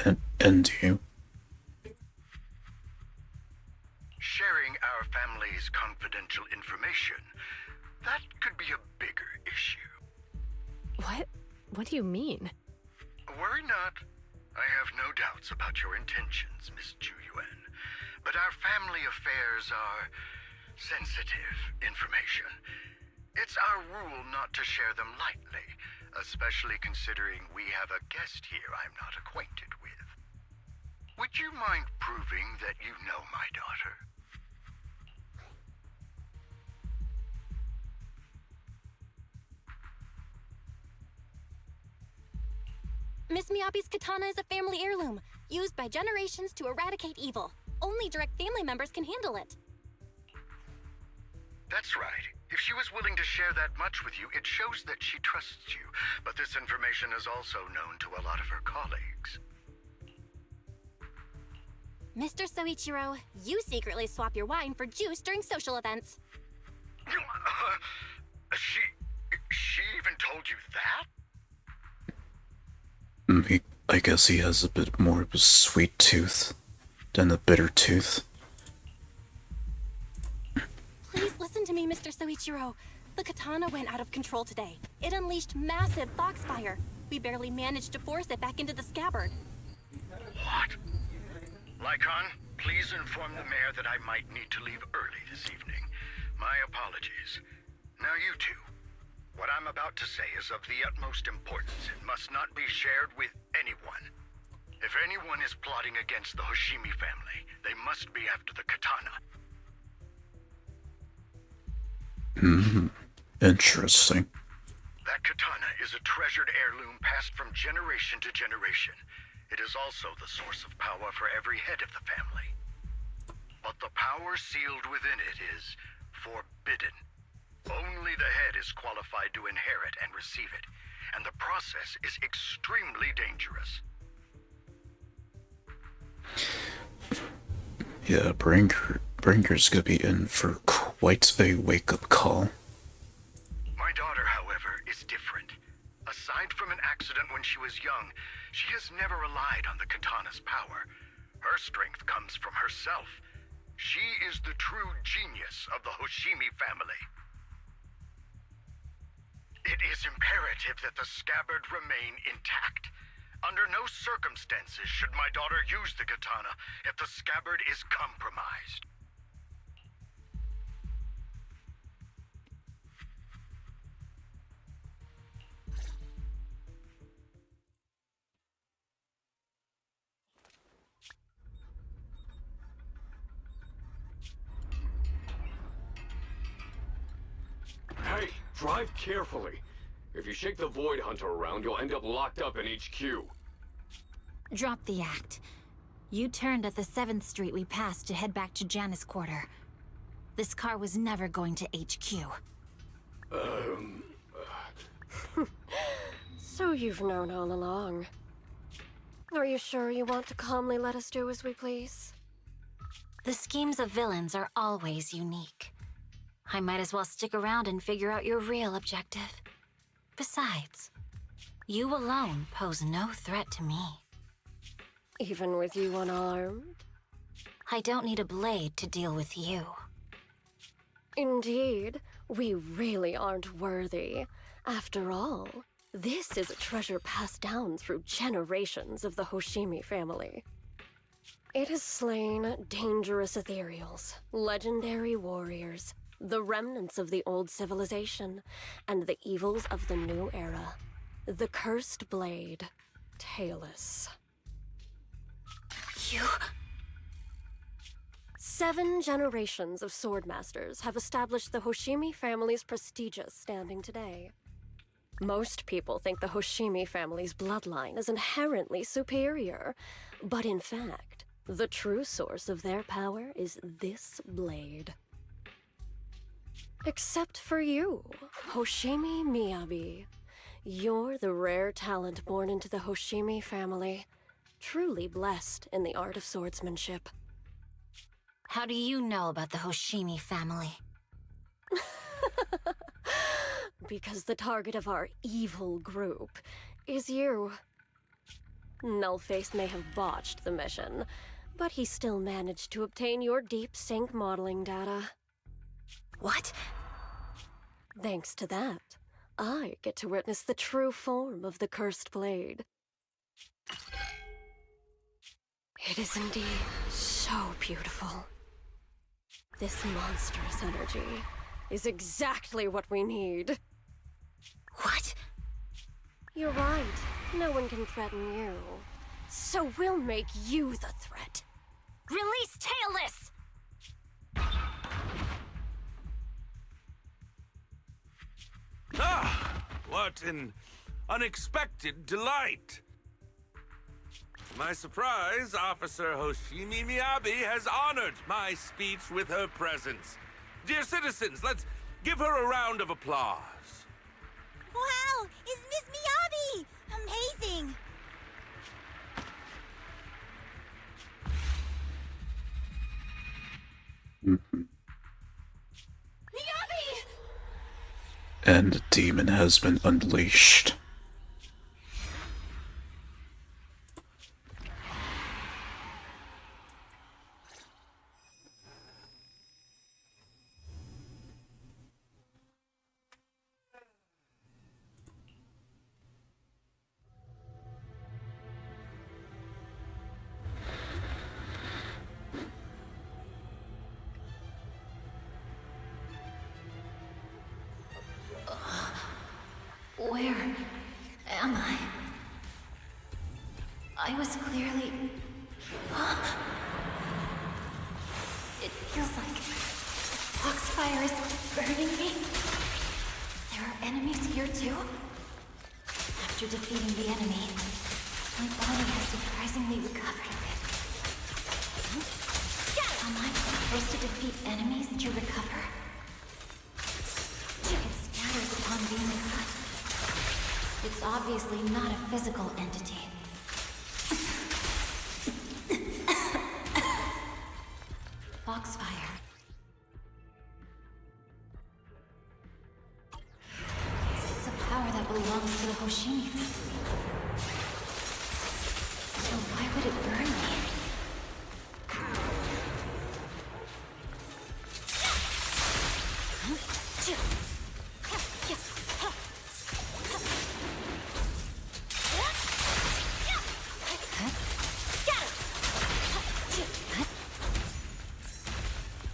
end you. Sharing our family's confidential information, that could be a bigger issue. What? What do you mean? Worry not. I have no doubts about your intentions, Miss Ju Yuan. But our family affairs are sensitive information. It's our rule not to share them lightly, especially considering we have a guest here I'm not acquainted with. Would you mind proving that you know my daughter? Miss Miyabi's katana is a family heirloom, used by generations to eradicate evil. Only direct family members can handle it. That's right. If she was willing to share that much with you, it shows that she trusts you. But this information is also known to a lot of her colleagues. Mr. Soichiro, you secretly swap your wine for juice during social events. She even told you that? I guess he has a bit more of a sweet tooth than a bitter tooth. Please listen to me, Mr. Soichiro. The katana went out of control today. It unleashed massive foxfire. We barely managed to force it back into the scabbard. What? Lycon, please inform the mayor that I might need to leave early this evening. My apologies. Now you two. What I'm about to say is of the utmost importance and must not be shared with anyone. If anyone is plotting against the Hoshimi family, they must be after the katana. Interesting. That katana is a treasured heirloom passed from generation to generation. It is also the source of power for every head of the family. But the power sealed within it is forbidden. Only the head is qualified to inherit and receive it, and the process is extremely dangerous. Yeah, Brinker's gonna be in for quite a wake-up call. My daughter, however, is different. Aside from an accident when she was young, she has never relied on the katana's power. Her strength comes from herself. She is the true genius of the Hoshimi family. It is imperative that the scabbard remain intact. Under no circumstances should my daughter use the katana if the scabbard is compromised. Hey, drive carefully. If you shake the Void Hunter around, you'll end up locked up in HQ. Drop the act. You turned at the 7th Street we passed to head back to Janus Quarter. This car was never going to HQ. So you've known all along. Are you sure you want to calmly let us do as we please? The schemes of villains are always unique. I might as well stick around and figure out your real objective. Besides, you alone pose no threat to me. Even with you unarmed? I don't need a blade to deal with you. Indeed, we really aren't worthy. After all, this is a treasure passed down through generations of the Hoshimi family. It has slain dangerous ethereals, legendary warriors, the remnants of the old civilization, and the evils of the new era. The cursed blade, Talus. You... 7 generations of swordmasters have established the Hoshimi family's prestigious standing today. Most people think the Hoshimi family's bloodline is inherently superior, but in fact, the true source of their power is this blade. Except for you, Hoshimi Miyabi. You're the rare talent born into the Hoshimi family. Truly blessed in the art of swordsmanship. How do you know about the Hoshimi family? Because the target of our evil group is you. Nullface may have botched the mission, but he still managed to obtain your deep sync modeling data. What? Thanks to that, I get to witness the true form of the cursed blade. It is indeed so beautiful. This monstrous energy is exactly what we need. What? You're right. No one can threaten you. So we'll make you the threat. Release Tailless! Ah, what an unexpected delight. To my surprise, Officer Hoshimi Miyabi has honored my speech with her presence. Dear citizens, let's give her a round of applause. Wow! Is Miss Miyabi! Amazing! Miyabi! And the demon has been unleashed. Where am I? I was clearly... It feels like Foxfire is burning me. There are enemies here too? After defeating the enemy, my body has surprisingly recovered a bit. Am I supposed to defeat enemies to recover? It scatters upon being cut. It's obviously not a physical entity. Foxfire. It's a power that belongs to the Hoshimi family. So why would it burn me?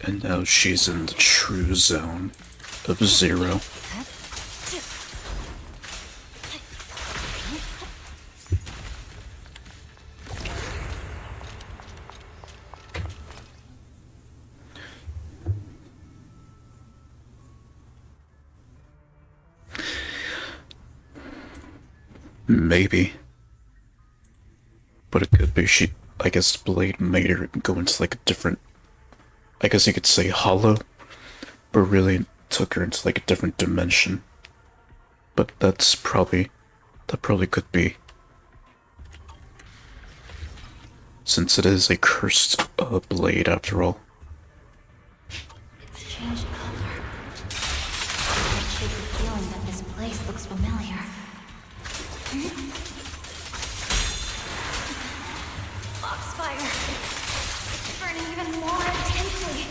And now she's in the true zone of zero. Maybe. But it could be I guess the blade made her go into like a different, I guess you could say hollow, but really it took her into like a different dimension. But that probably could be. Since it is a cursed blade after all. It's changed color. I shake the feeling that this place looks familiar. Foxfire! It's burning even more intensely.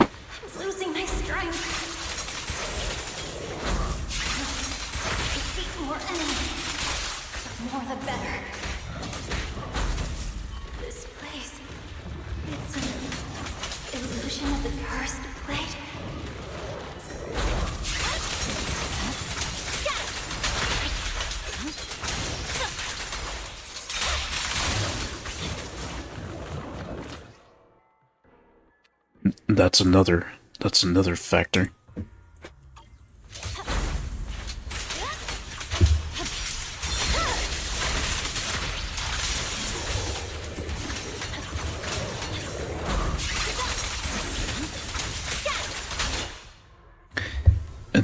I'm losing my strength. Defeat more enemies. The more the better. This place, it's an illusion of the cursed blade. That's another factor.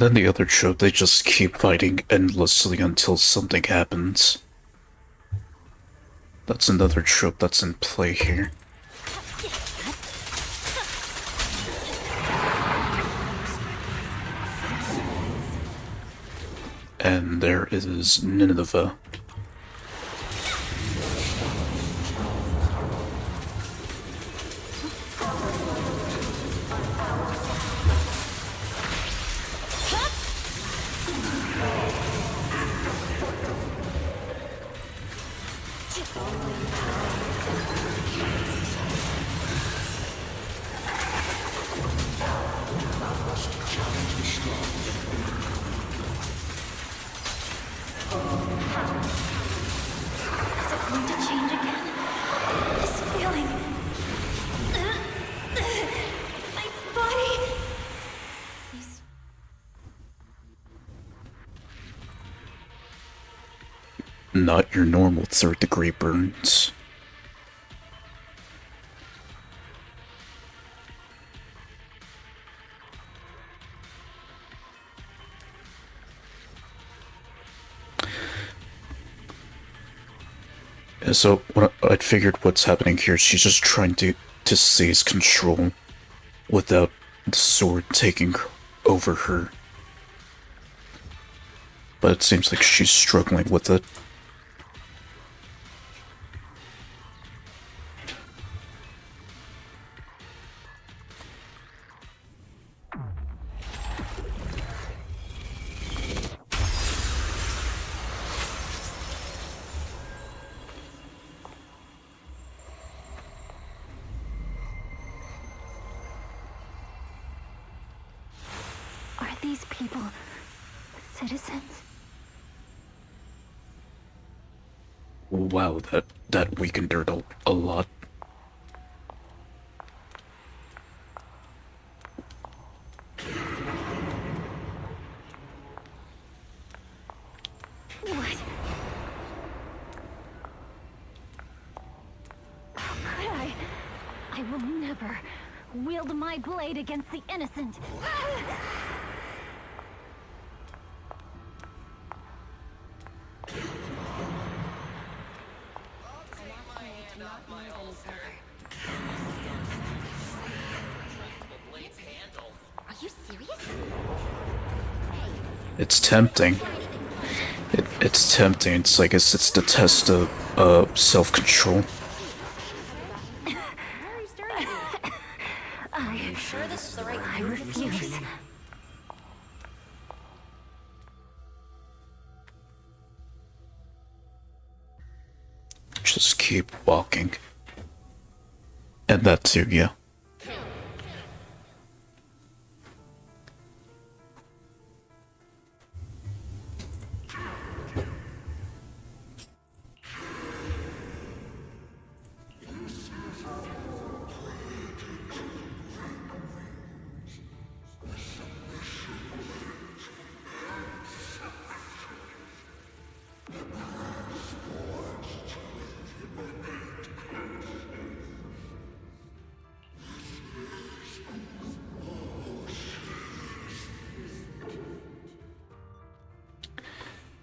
then the other trope, they just keep fighting endlessly until something happens. That's another trope that's in play here. And there is Nineveh. Is it going to change again? This feeling. My body. Please. Not your normal third-degree burns. So what I'd figured what's happening here, she's just trying to seize control without the sword taking over her. But it seems like she's struggling with it. Are these people citizens? Wow, that weakened her a lot. What? How could I? I will never wield my blade against the innocent. Are you serious? It's tempting. It's tempting. It's like it's the test of self-control. Are you sure this is the right I refuse. Just keep walking. And that too, yeah.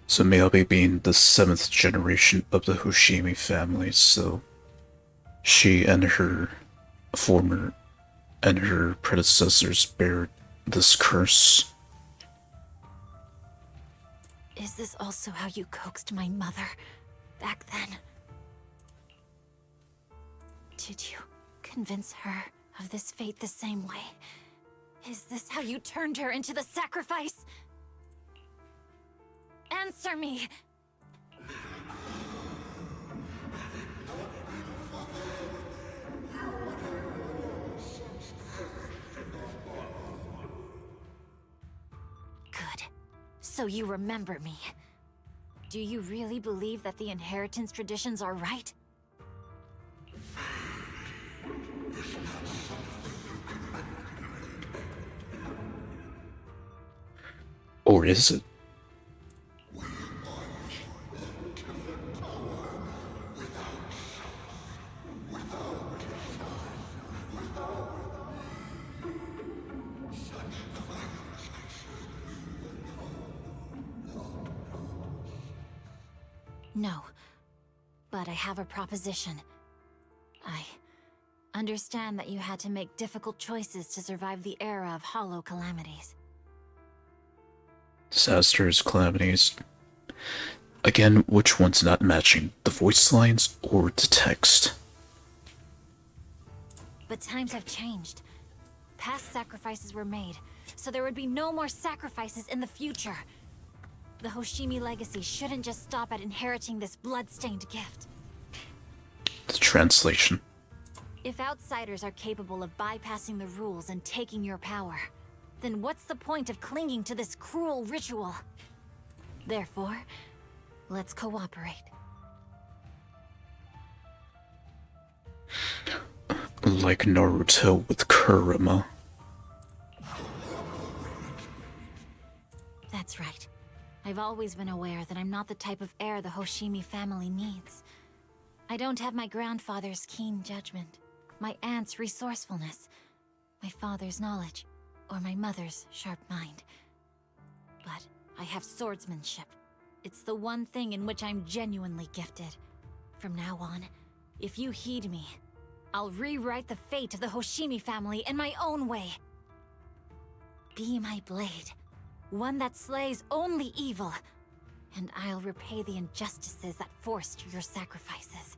So Miyabi being the 7th generation of the Hoshimi family, so she and her predecessors bear this curse. Is this also how you coaxed my mother back then? Did you convince her of this fate the same way? Is this how you turned her into the sacrifice? Answer me! Good. So you remember me. Do you really believe that the inheritance traditions are right? Or is it? No. But I have a proposition. I understand that you had to make difficult choices to survive the era of hollow calamities. Disasters, calamities. Again, which one's not matching? The voice lines or the text? But times have changed. Past sacrifices were made, so there would be no more sacrifices in the future. The Hoshimi legacy shouldn't just stop at inheriting this blood-stained gift. The translation. If outsiders are capable of bypassing the rules and taking your power, then what's the point of clinging to this cruel ritual? Therefore, let's cooperate. Like Naruto with Kurama. That's right. I've always been aware that I'm not the type of heir the Hoshimi family needs. I don't have my grandfather's keen judgment, my aunt's resourcefulness, my father's knowledge, or my mother's sharp mind. But I have swordsmanship. It's the one thing in which I'm genuinely gifted. From now on, if you heed me, I'll rewrite the fate of the Hoshimi family in my own way. Be my blade, one that slays only evil, and I'll repay the injustices that forced your sacrifices.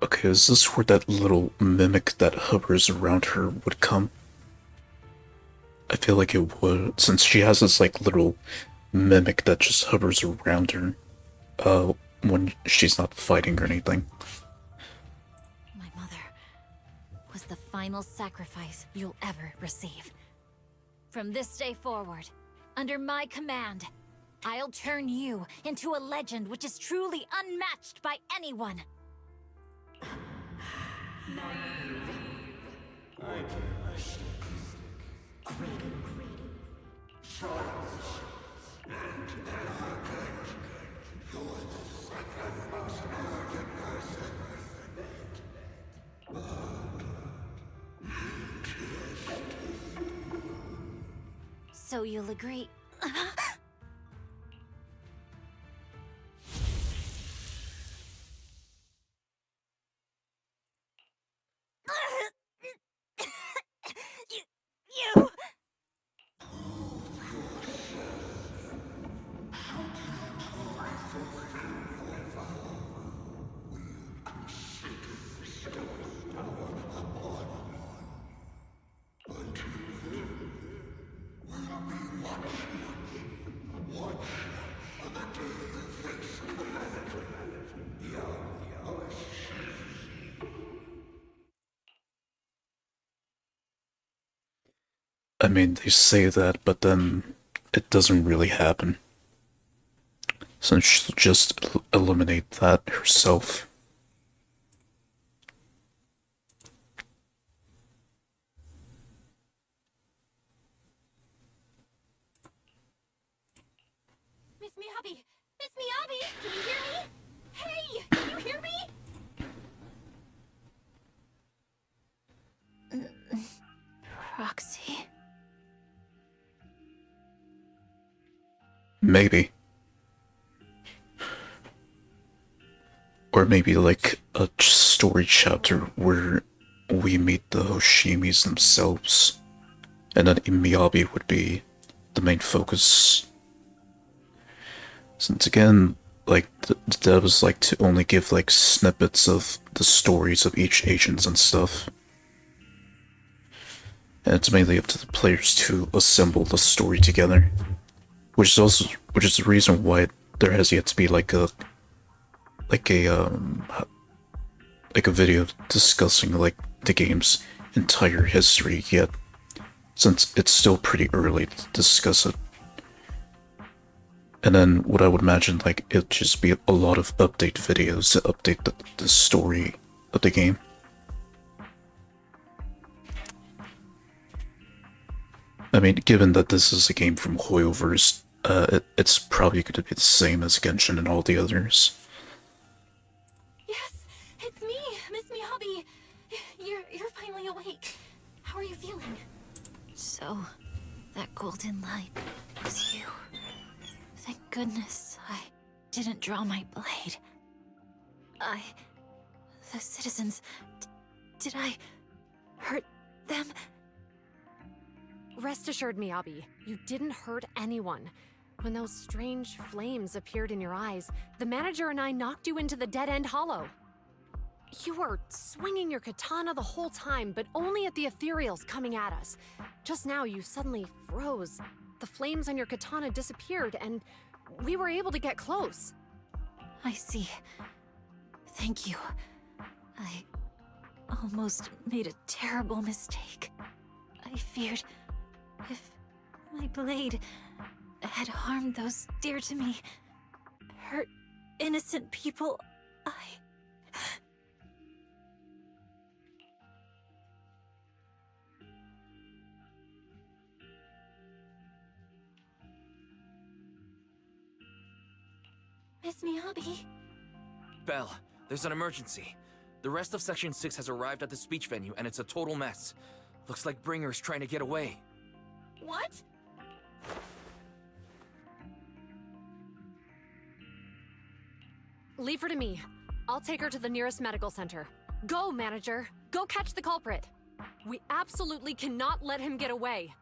Okay, is this where that little mimic that hovers around her would come? I feel like it would, since she has this like little mimic that just hovers around her when she's not fighting or anything. My mother was the final sacrifice you'll ever receive. From this day forward, under my command, I'll turn you into a legend which is truly unmatched by anyone. So you'll agree? You! I mean, they say that, but then it doesn't really happen. Since she'll just eliminate that herself. Miss Miyabi! Miss Miyabi! Can you hear me? Hey! Can you hear me? Proxy. Maybe. Or maybe like a story chapter where we meet the Hoshimis themselves, and then Miyabi would be the main focus. Since again, like, the devs like to only give like snippets of the stories of each agents and stuff. And it's mainly up to the players to assemble the story together. Which is the reason why there has yet to be like a video discussing like the game's entire history yet, since it's still pretty early to discuss it. And then what I would imagine, like, it'd just be a lot of update videos to update the story of the game. I mean, given that this is a game from Hoyoverse, it's probably going to be the same as Genshin and all the others. Yes, it's me, Miss Miyabi. You're finally awake. How are you feeling? So, that golden light was you. goodness I didn't draw my blade. The citizens... did I hurt them? Rest assured, Miyabi, you didn't hurt anyone. When those strange flames appeared in your eyes, the manager and I knocked you into the dead-end hollow. You were swinging your katana the whole time, but only at the ethereals coming at us. Just now, you suddenly froze. The flames on your katana disappeared, and we were able to get close. I see. Thank you. I almost made a terrible mistake. I feared if my blade had harmed those dear to me, hurt innocent people, Miss Miyabi? Belle, there's an emergency. The rest of Section 6 has arrived at the speech venue, and it's a total mess. Looks like Bringer's trying to get away. What? Leave her to me. I'll take her to the nearest medical center. Go, manager. Go catch the culprit. We absolutely cannot let him get away.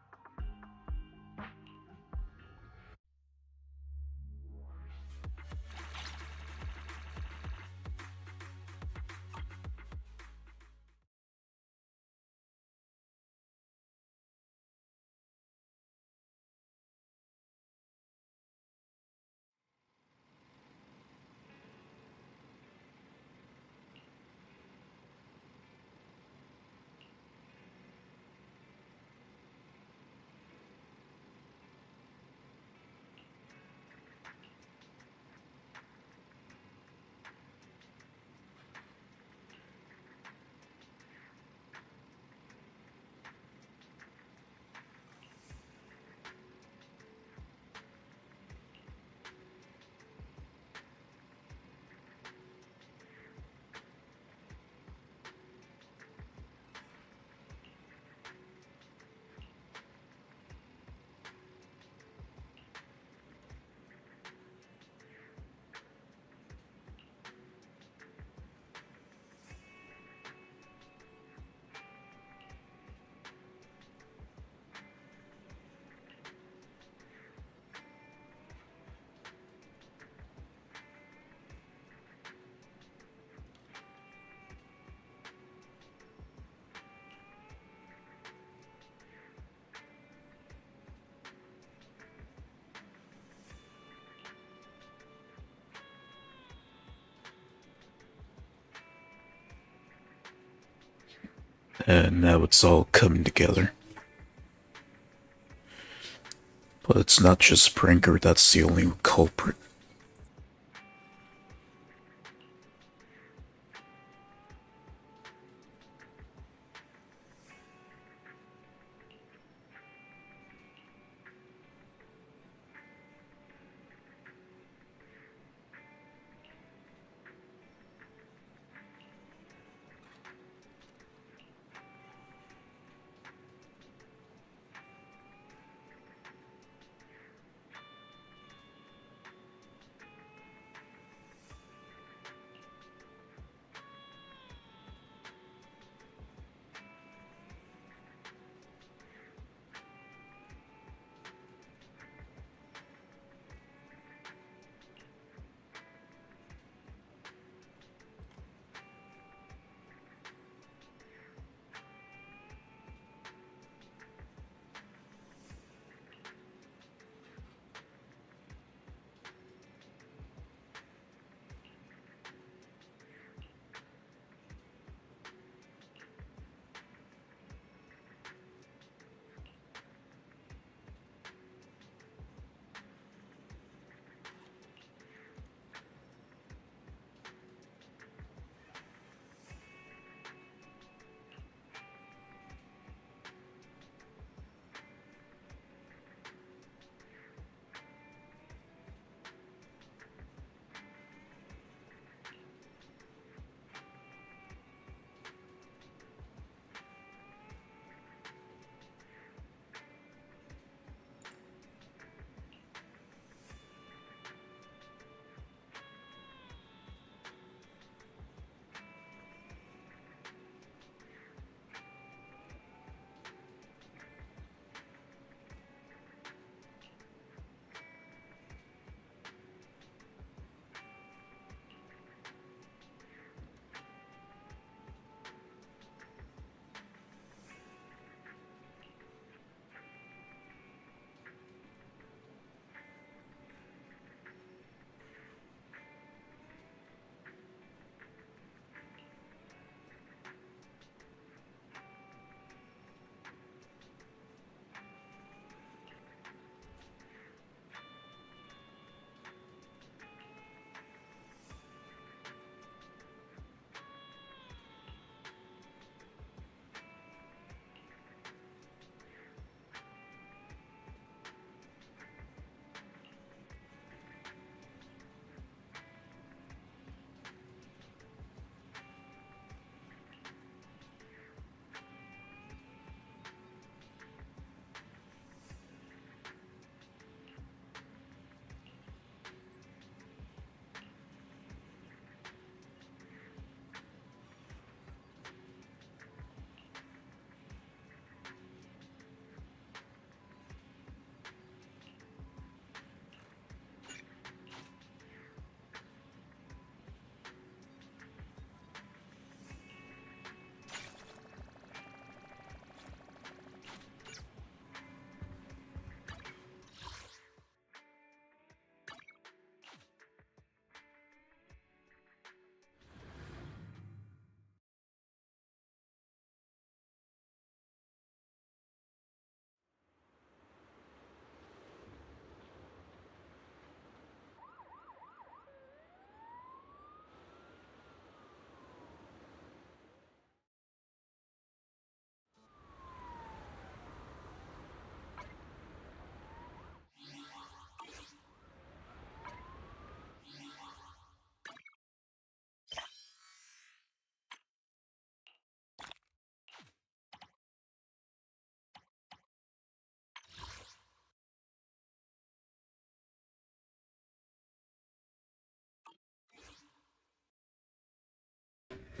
And now it's all coming together. But it's not just Springer that's the only culprit.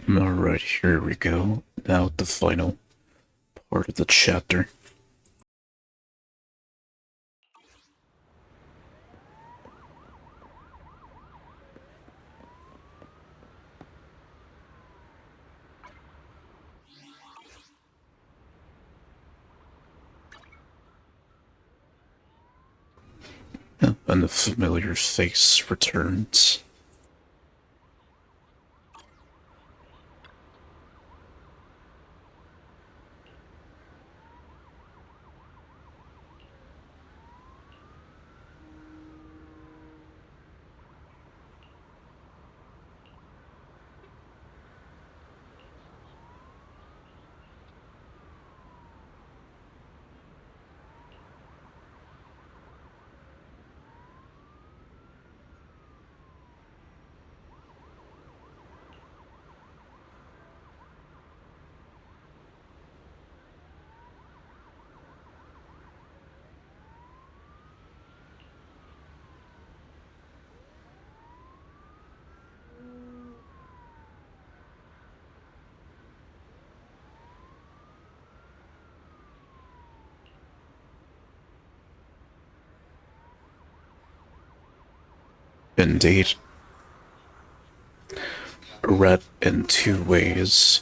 Alright, here we go. Now the final part of the chapter. And the familiar face returns. Indeed. Read in two ways.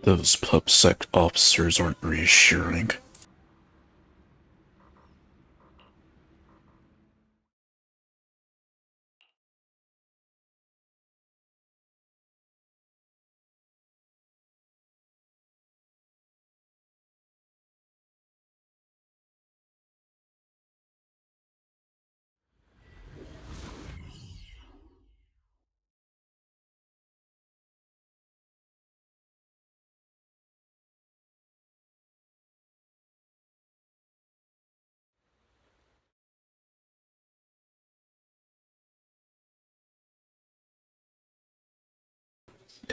Those PubSec officers aren't reassuring.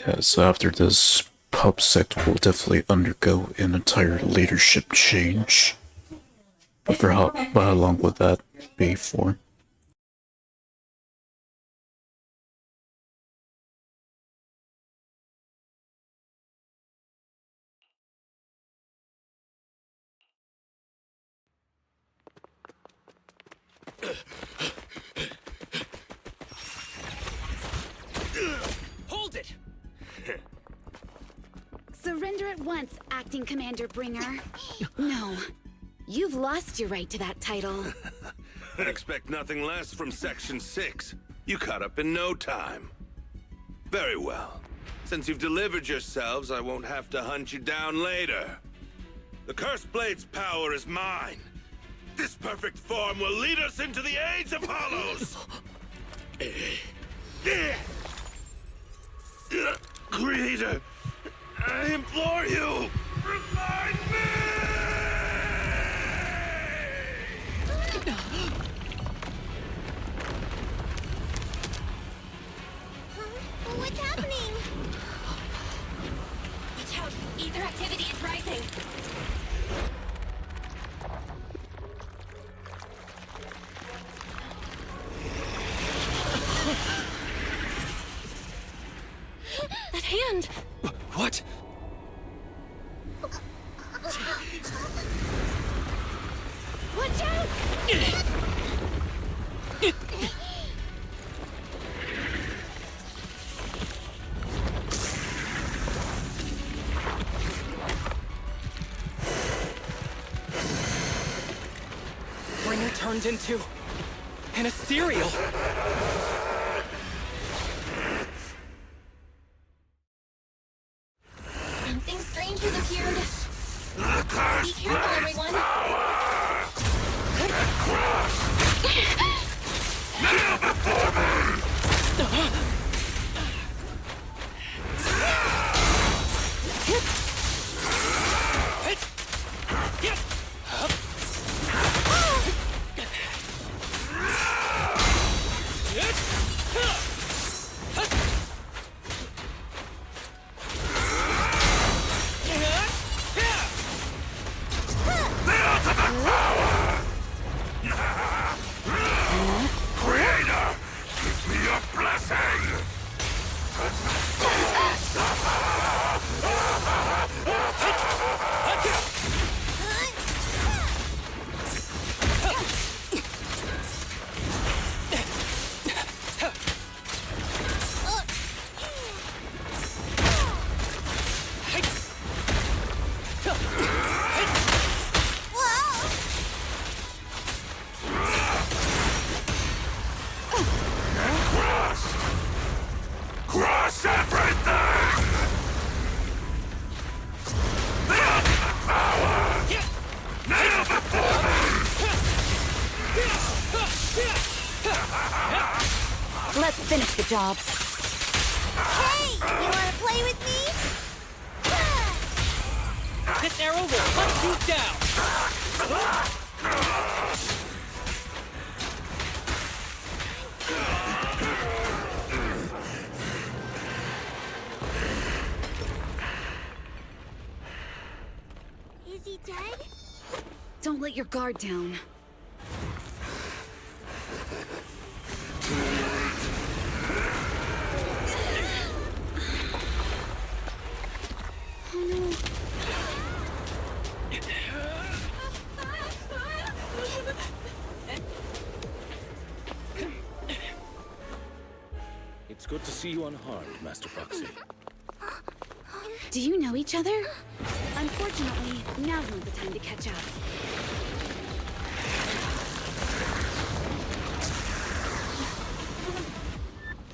Yeah, so after this, PubSec will definitely undergo an entire leadership change. But for how long would that be for? Hold it! once, Acting Commander Bringer. No, you've lost your right to that title. I'd expect nothing less from Section 6. You caught up in no time. Very well. Since you've delivered yourselves, I won't have to hunt you down later. The Cursed Blade's power is mine. This perfect form will lead us into the Age of Hollows! Creator, I implore you, remind me! What's happening? Watch out! Ether activity is rising! That hand! What? Watch out! Bringer turned into an ethereal. Something strange has appeared. Be careful, everyone. Kneel before me! Creator, give me your blessing! Crush everything! Kneel to the power! Kneel before me! Let's finish the job. Hey! You wanna play with me? This arrow will hunt you down! Is he dead? Don't let your guard down. Oh no. It's good to see you unharmed, Master Proxy. Do you know each other? Unfortunately, now's not the time to catch up.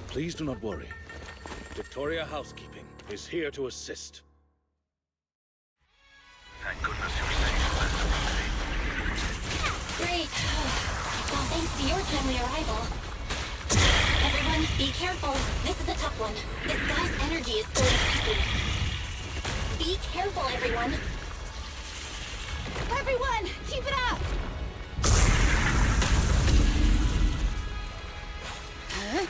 Please do not worry. Victoria Housekeeping is here to assist. Thank goodness you're safe, Master Proxy. Great. Well, thanks to your timely arrival. Everyone, be careful. This is a tough one. This guy's energy is still increasing. Be careful, everyone. Everyone, keep it up! Huh?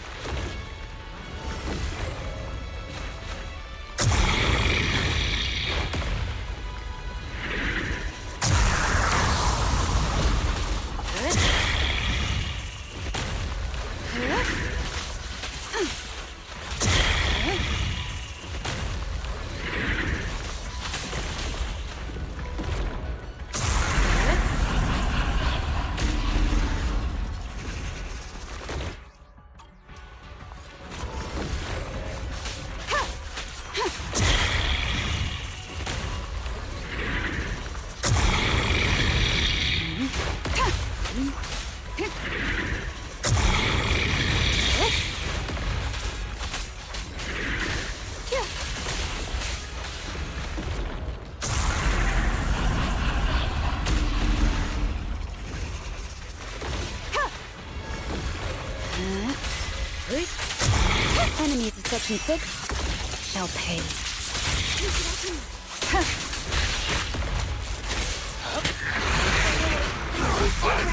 Section 6 shall pay.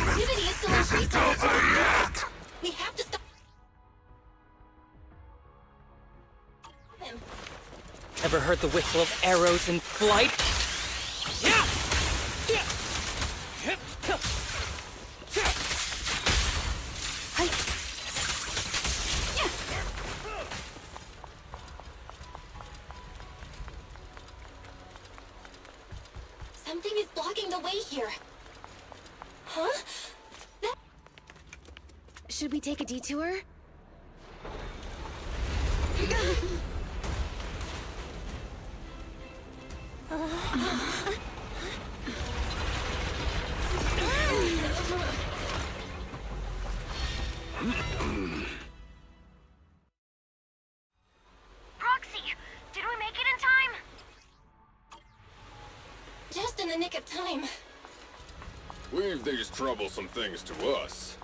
Activity is still increasing. We have to stop him. Ever heard the whistle of arrows in flight? Something is blocking the way here. Huh? Should we take a detour? Proxy, did we make it in time? Just in the nick of time. Leave these troublesome things to us.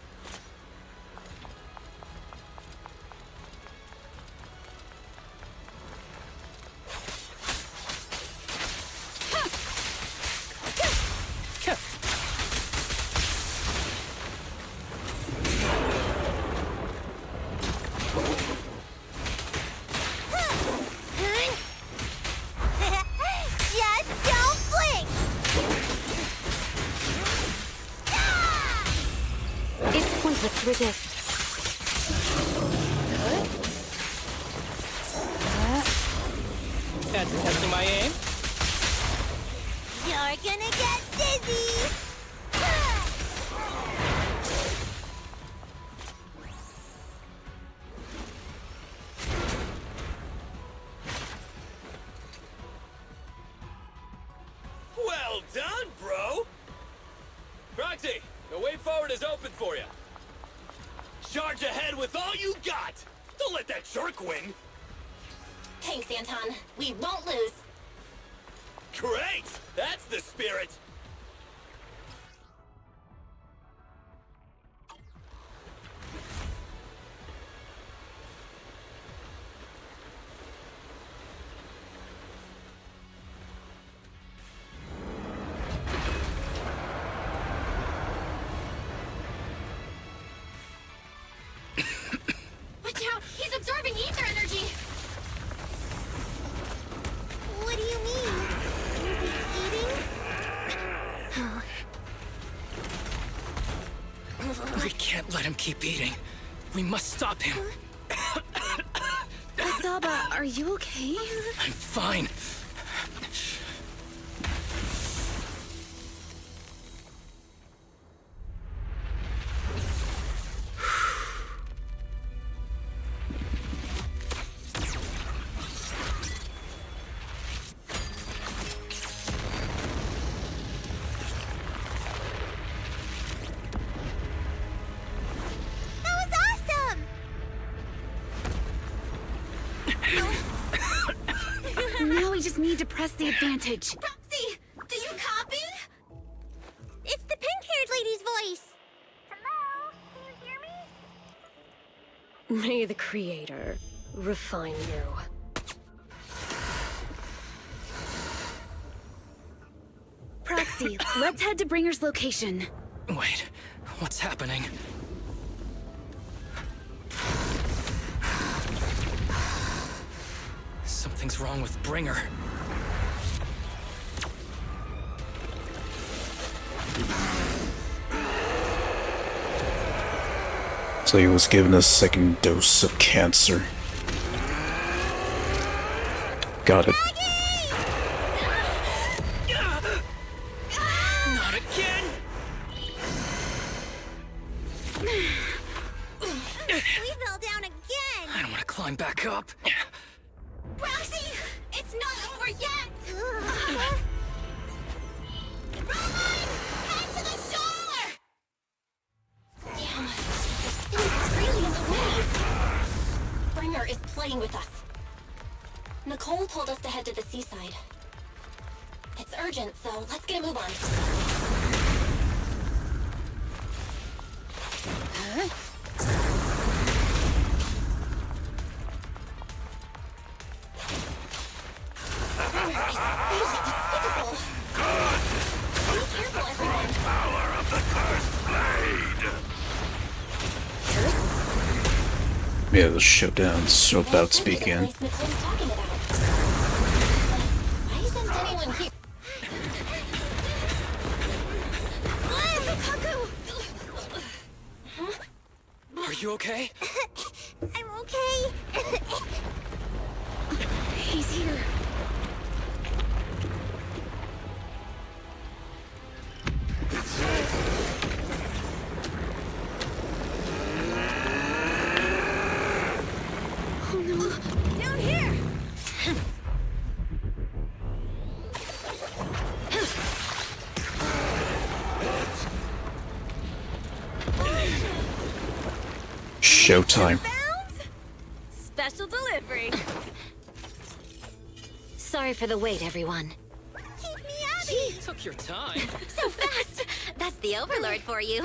Just don't blink! It's pointless to resist. That's testing my aim. You're gonna get dizzy! Well done, bro! Proxy, the way forward is open for you. Charge ahead with all you got! Don't let that jerk win! Thanks, Anton. We won't lose. Great! That's the spirit! Watch out! He's absorbing ether energy! What do you mean? Is he eating? We can't let him keep eating. We must stop him. Asaba, are you okay? I'm fine. That was awesome! Now we just need to press the advantage. Proxy, do you copy? It's the pink-haired lady's voice! Hello? Can you hear me? May the Creator refine you. Proxy, let's head to Bringer's location. Wait, what's happening? Something's wrong with Bringer. So he was given a second dose of cancer. Got it. Not again! We fell down again! I don't want to climb back up. Proxy! It's not over yet! Roman! Head to the shore! Damn. This thing is really in the way. Bringer is playing with us. Nicole told us to head to the seaside. It's urgent, so let's get a move on. Yeah, the showdown's about to begin. Nicole's talking about. Why isn't anyone here? Are you okay? I'm okay. He's here. Oh no! Down here! Showtime. Special delivery. Sorry for the wait, everyone. Keep me Abby! Took your time. So fast! That's the Overlord for you.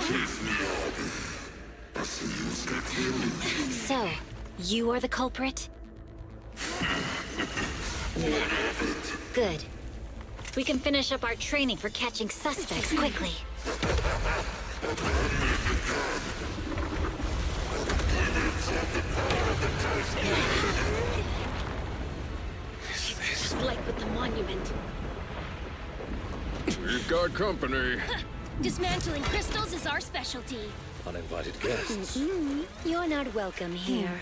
So, you are the culprit? Good. We can finish up our training for catching suspects quickly. Just like with the monument. We've got company. Dismantling crystals is our specialty. Uninvited guests. You're not welcome here.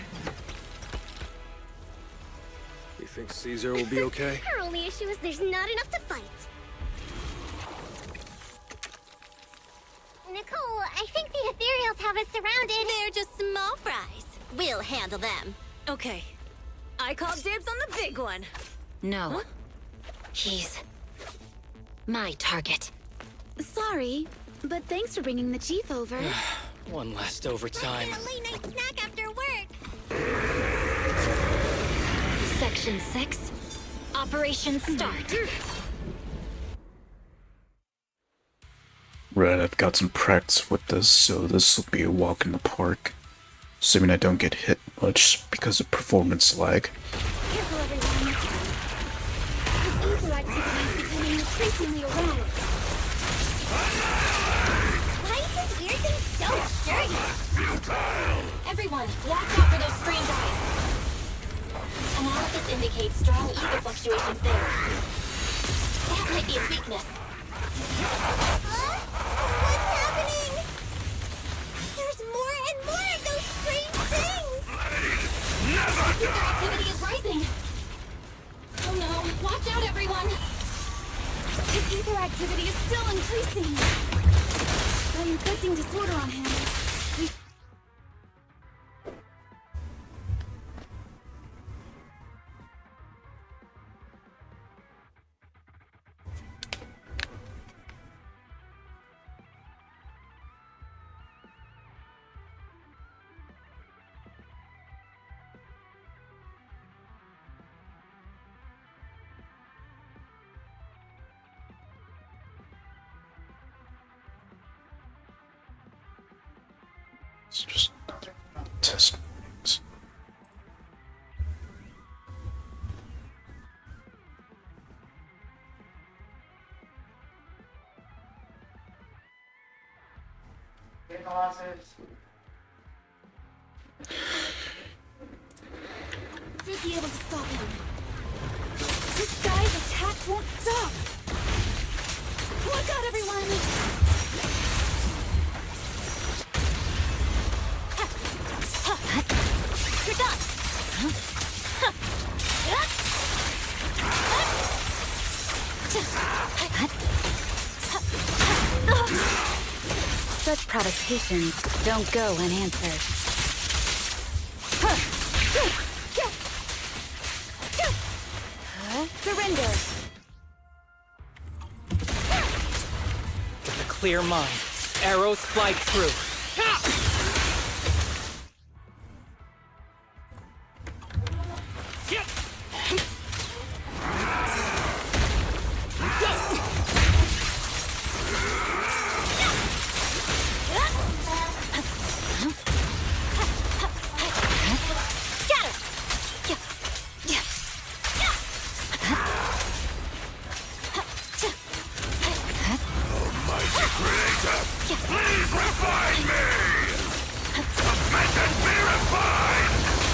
You think Caesar will be okay? Our only issue is there's not enough to fight. Nicole, I think the ethereals have us surrounded. They're just small fries. We'll handle them. Okay. I call dibs on the big one. No. Huh? He's my target. Sorry, but thanks for bringing the chief over. One last overtime. A late night snack after work. Section 6. Operation start. Right, I've got some practice with this, so this will be a walk in the park. Assuming I don't get hit much because of performance lag. Careful, everyone. This ether activity is becoming increasingly erratic. Why is this weird thing so sturdy? Everyone, watch out for those strange eyes. Analysis indicates strong ether fluctuations there. That might be its weakness. What's happening? There's more and more of those strange things! Ether activity is rising! Oh no, watch out everyone! His ether activity is still increasing. I'm inflicting disorder on him. It's just another test. Should be able to stop him. This guy's attack won't stop. Look out, everyone! You're done! Such provocations don't go unanswered. Surrender! With a clear mind, arrows fly through. Please refine me! Submit and be refined!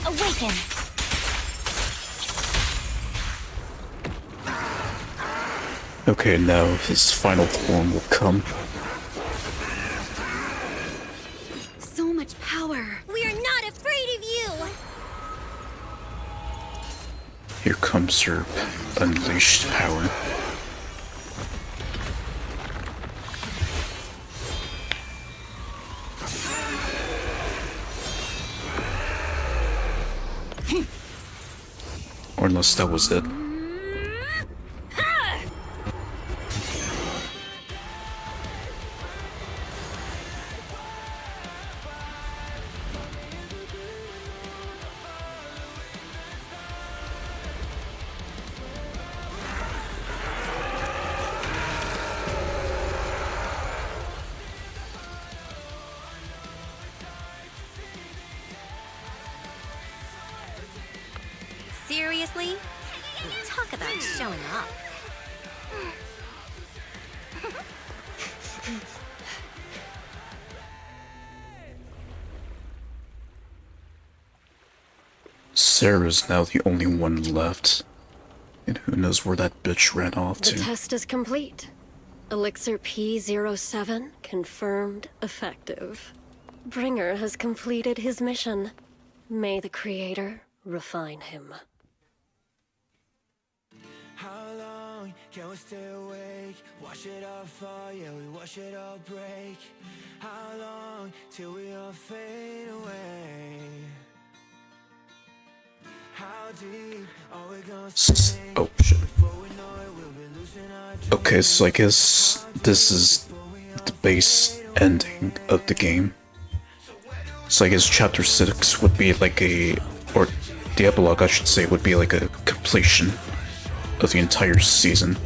Awaken! Okay, now his final form will come. So much power. We are not afraid of you! Here comes her unleashed power. Or unless that was it. Seriously? Talk about showing off. Sarah's now the only one left. And who knows where that bitch ran off The to. test is complete. Elixir P07 confirmed effective. Bringer has completed his mission. May the Creator refine him. How long can we stay awake? Wash it all fall, yeah, we wash it all break. How long till we all fade away? How deep are we gonna stay? Oh shit. Okay, so I guess this is the base ending of the game. So I guess chapter 6 would be like or the epilogue I should say, would be like a completion of the entire season.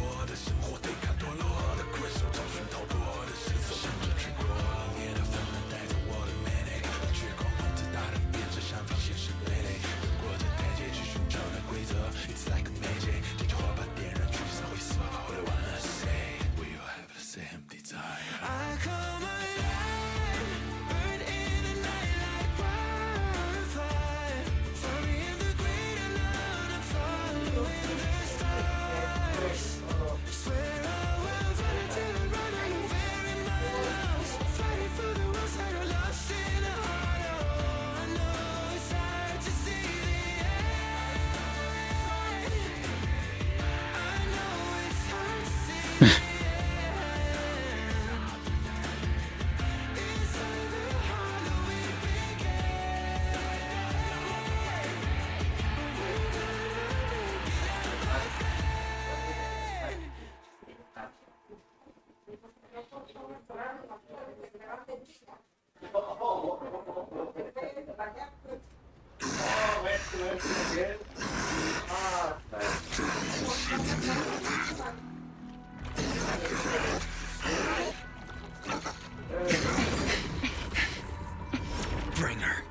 Bringer.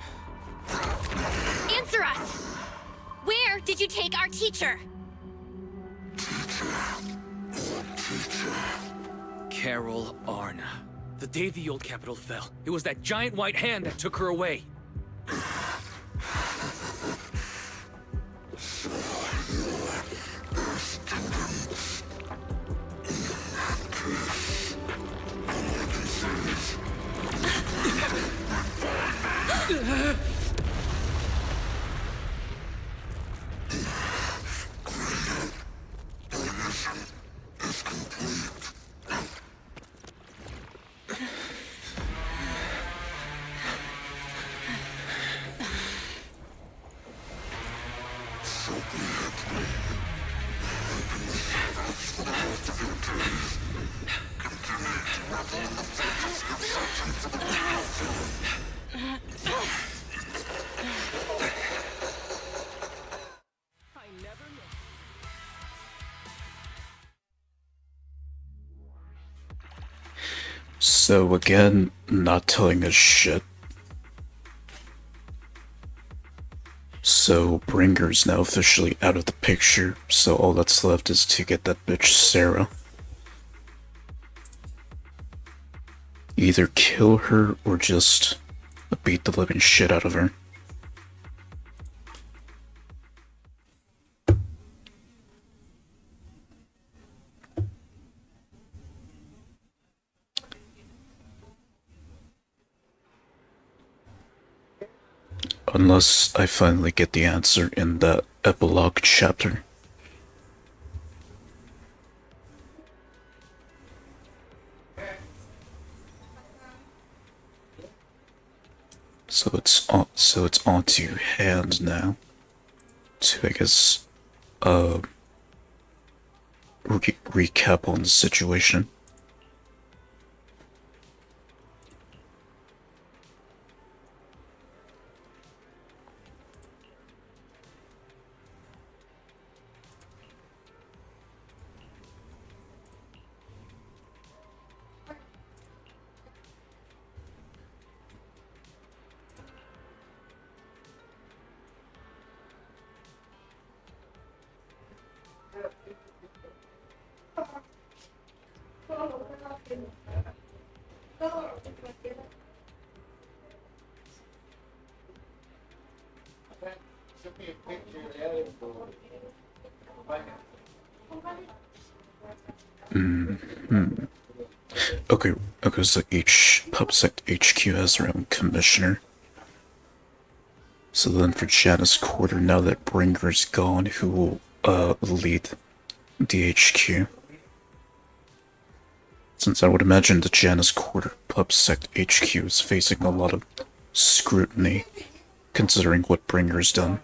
Answer us! Where did you take our teacher? Carol Arna. The day the old capital fell, it was that giant white hand that took her away. So again, not telling us shit. So Bringer's now officially out of the picture, so all that's left is to get that bitch Sarah. Either kill her or just beat the living shit out of her. Unless I finally get the answer in that epilogue chapter. So it's on to hand now. To, I guess, recap on the situation. Okay, so each PubSec HQ has their own commissioner. So then for Janus Quarter, now that Bringer's gone, who will lead the HQ? Since I would imagine the Janus Quarter PubSec HQ is facing a lot of scrutiny, considering what Bringer's done.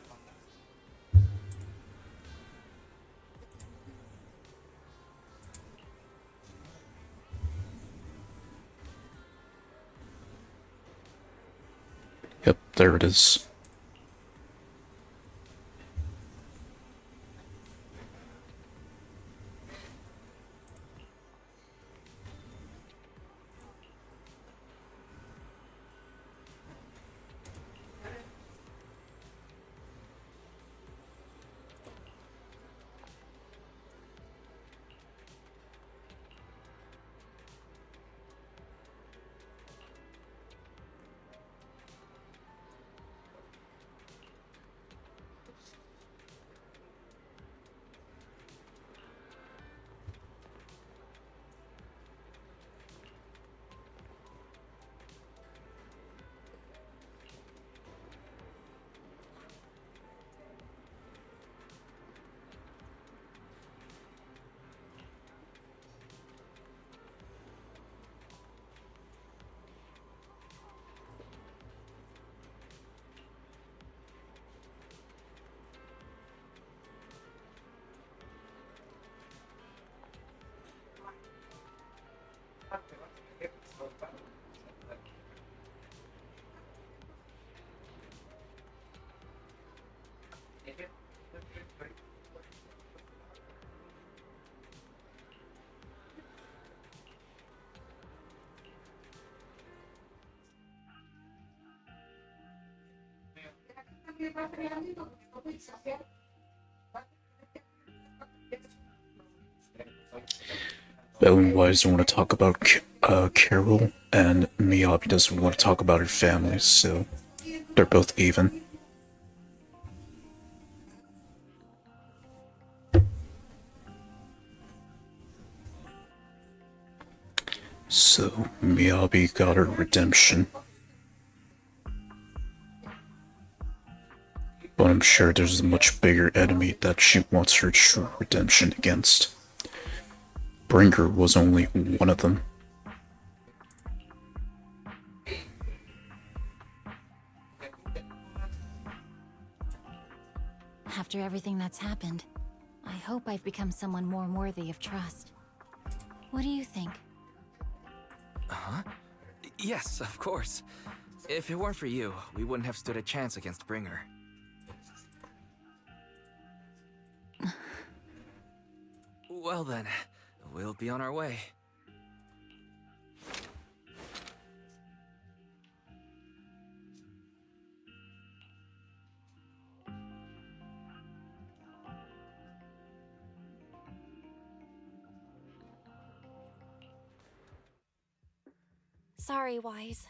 Yep, there it is. Ellen-wise don't want to talk about Carol, and Miyabi doesn't want to talk about her family, so they're both even. So Miyabi got her redemption. But I'm sure there's a much bigger enemy that she wants her true redemption against. Bringer was only one of them. After everything that's happened, I hope I've become someone more worthy of trust. What do you think? Huh? Yes, of course. If it weren't for you, we wouldn't have stood a chance against Bringer. Well then, we'll be on our way. Sorry, Wise.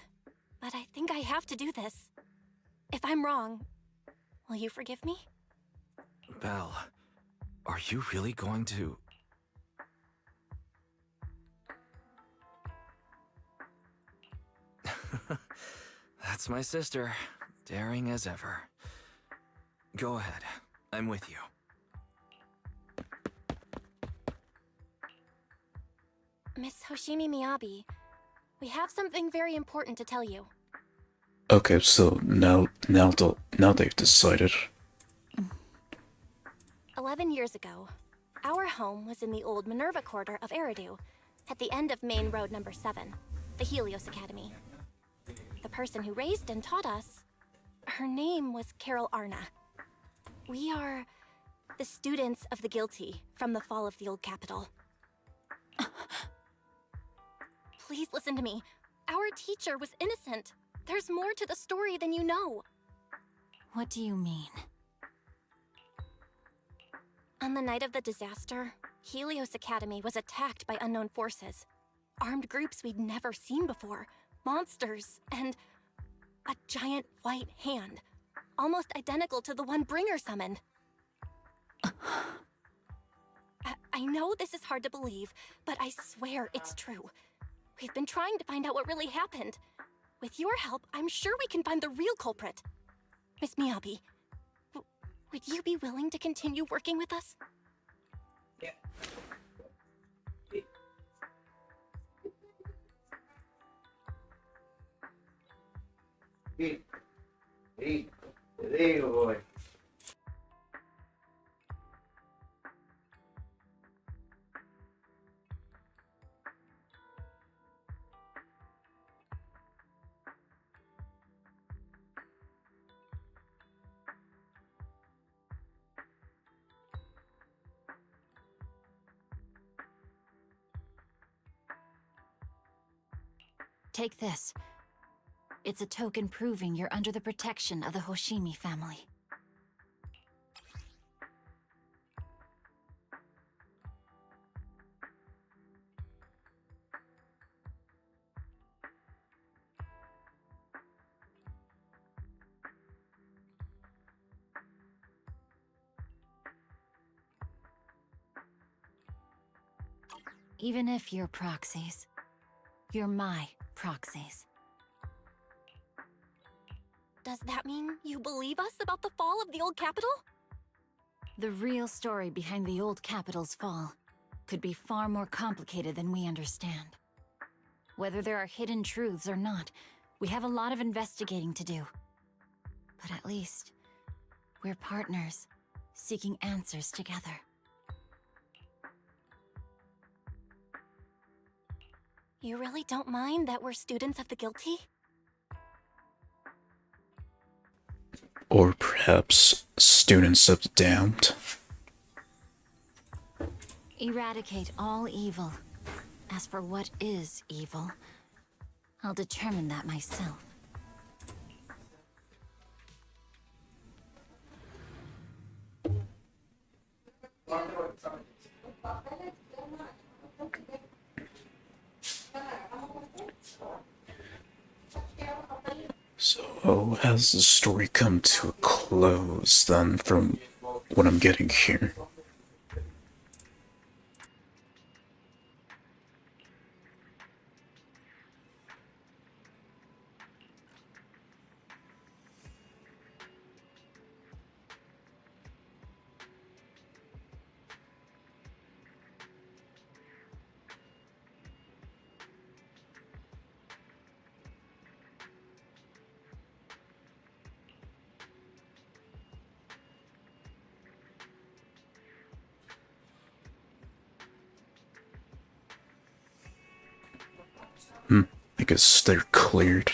but I think I have to do this. If I'm wrong, will you forgive me? Belle, are you really going to... That's my sister, daring as ever. Go ahead, I'm with you. Miss Hoshimi Miyabi, we have something very important to tell you. Okay, so now they've decided. 11 years ago, our home was in the old Minerva quarter of Eridu, at the end of Main Road number 7, the Helios Academy. The person who raised and taught us, her name was Carol Arna. We are the students of the guilty from the fall of the old capital. Please listen to me. Our teacher was innocent. There's more to the story than you know. What do you mean? On the night of the disaster, Helios Academy was attacked by unknown forces. Armed groups we'd never seen before. Monsters, and a giant white hand, almost identical to the one Bringer summoned. I know this is hard to believe, but I swear it's true. We've been trying to find out what really happened. With your help, I'm sure we can find the real culprit. Miss Miyabi, would you be willing to continue working with us? There you go, boy. Take this. It's a token proving you're under the protection of the Hoshimi family. Even if you're proxies, you're my proxies. Does that mean you believe us about the fall of the old capital? The real story behind the old capital's fall could be far more complicated than we understand. Whether there are hidden truths or not, we have a lot of investigating to do. But at least, we're partners, seeking answers together. You really don't mind that we're students of the guilty? Or perhaps students of the damned. Eradicate all evil. As for what is evil, I'll determine that myself. So, has the story come to a close then, from what I'm getting here? I guess they're cleared.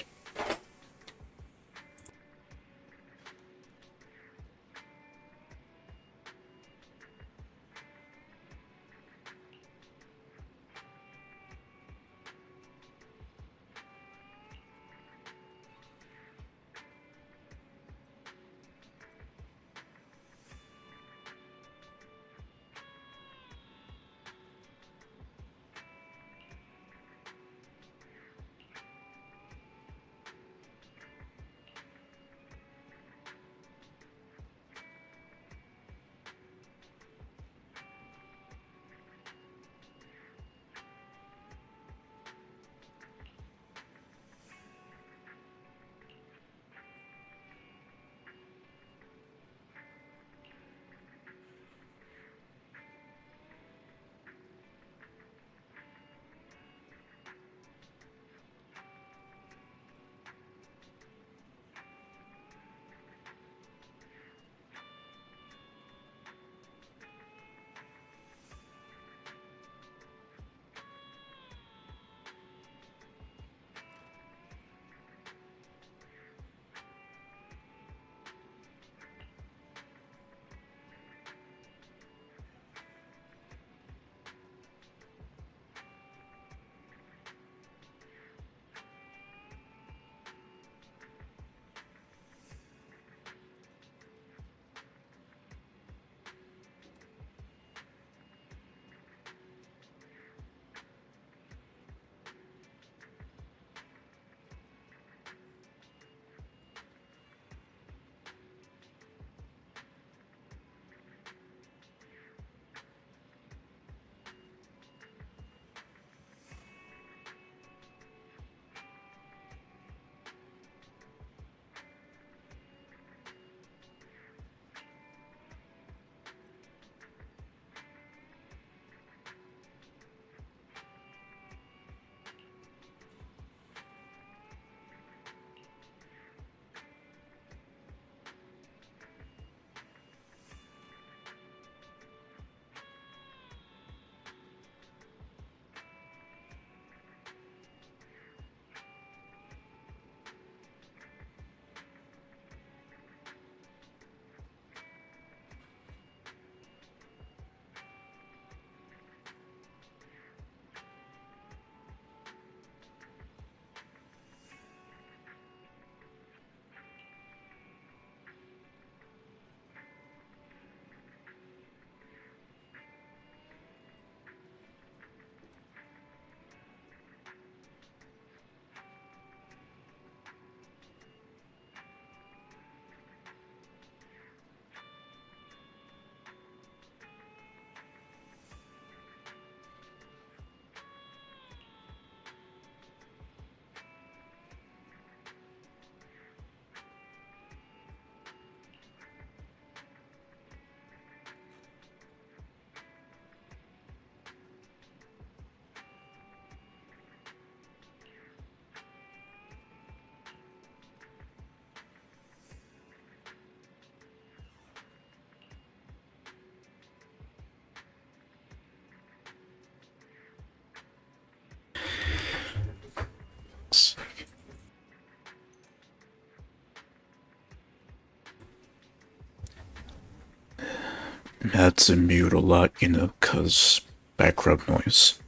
had to mute a lot, you know, cause background noise.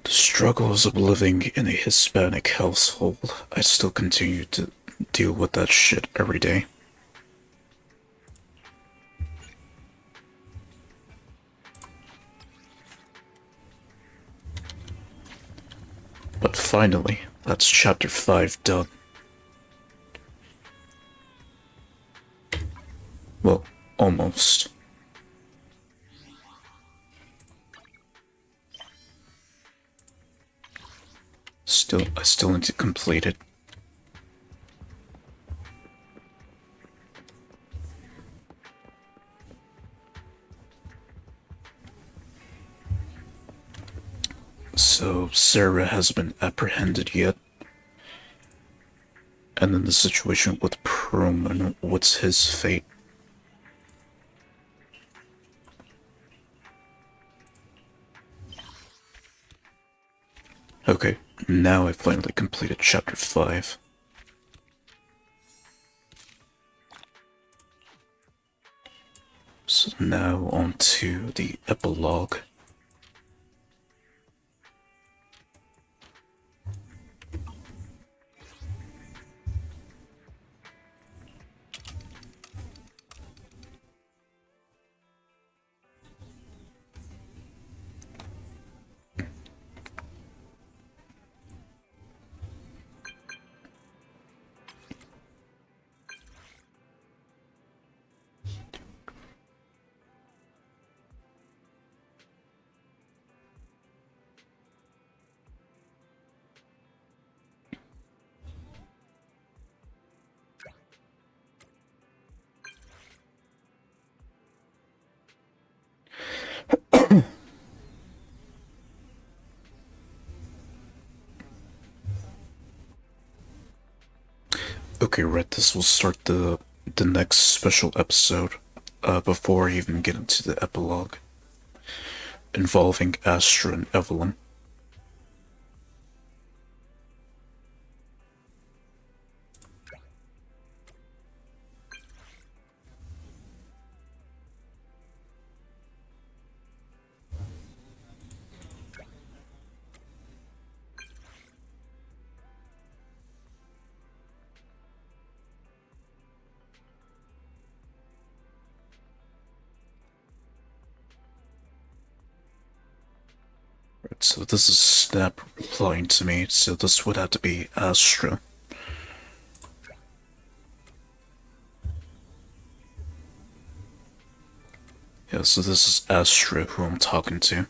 The struggles of living in a Hispanic household, I still continue to deal with that shit every day. But finally, that's chapter 5 done. Well, almost. I still need to complete it. So, Sarah hasn't been apprehended yet. And then the situation with Perlman, what's his fate? Okay, now I finally completed chapter 5. So now on to the epilogue. Okay, right, this will start the next special episode, before I even get into the epilogue, involving Astra and Evelyn. Right, so this is Snap replying to me, so this would have to be Astra. Yeah, so this is Astra who I'm talking to.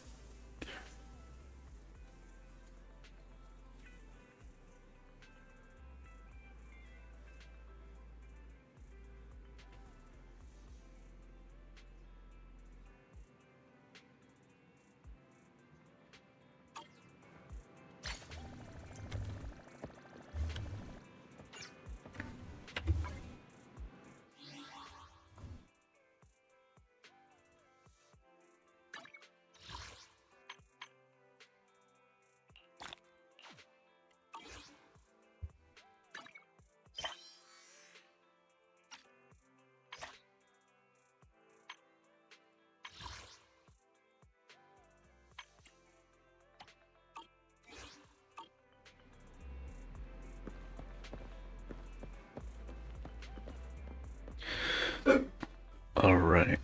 Alright.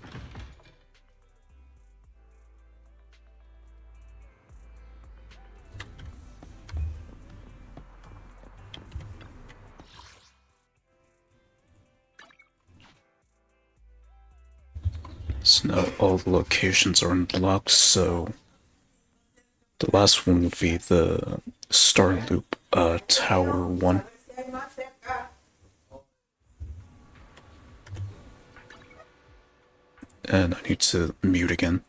So now all the locations are unlocked, so the last one would be the Star Loop, Tower 1. And I need to mute again.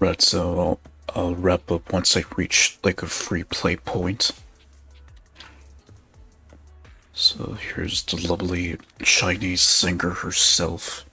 Right, so I'll wrap up once I reach like a free play point. So here's the lovely Chinese singer herself.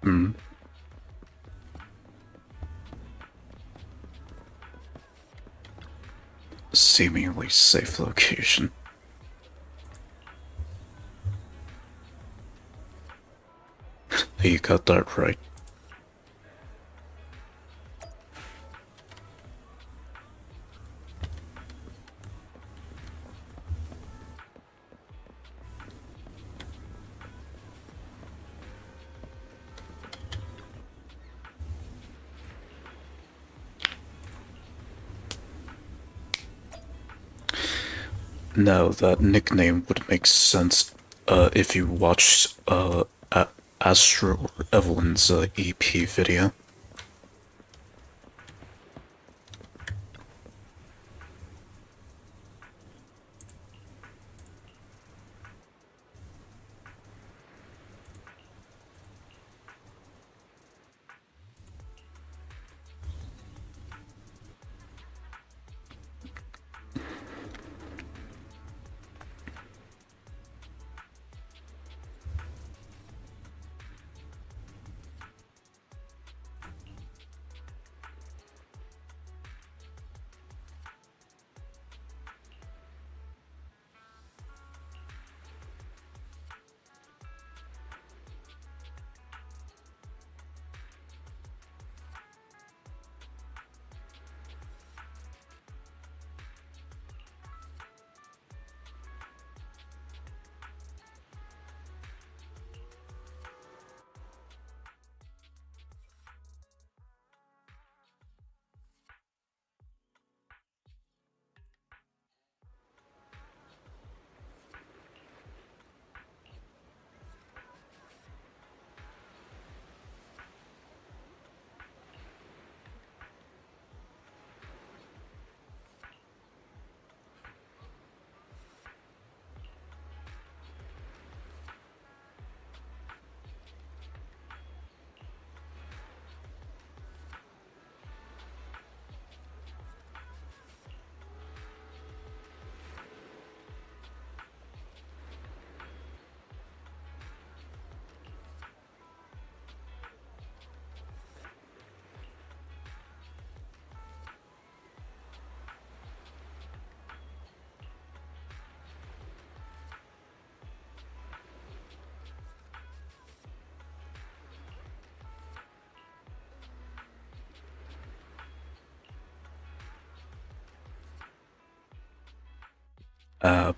Hmm. Seemingly safe location. You got that right. Now, that nickname would make sense if you watched Astra or Evelyn's EP video.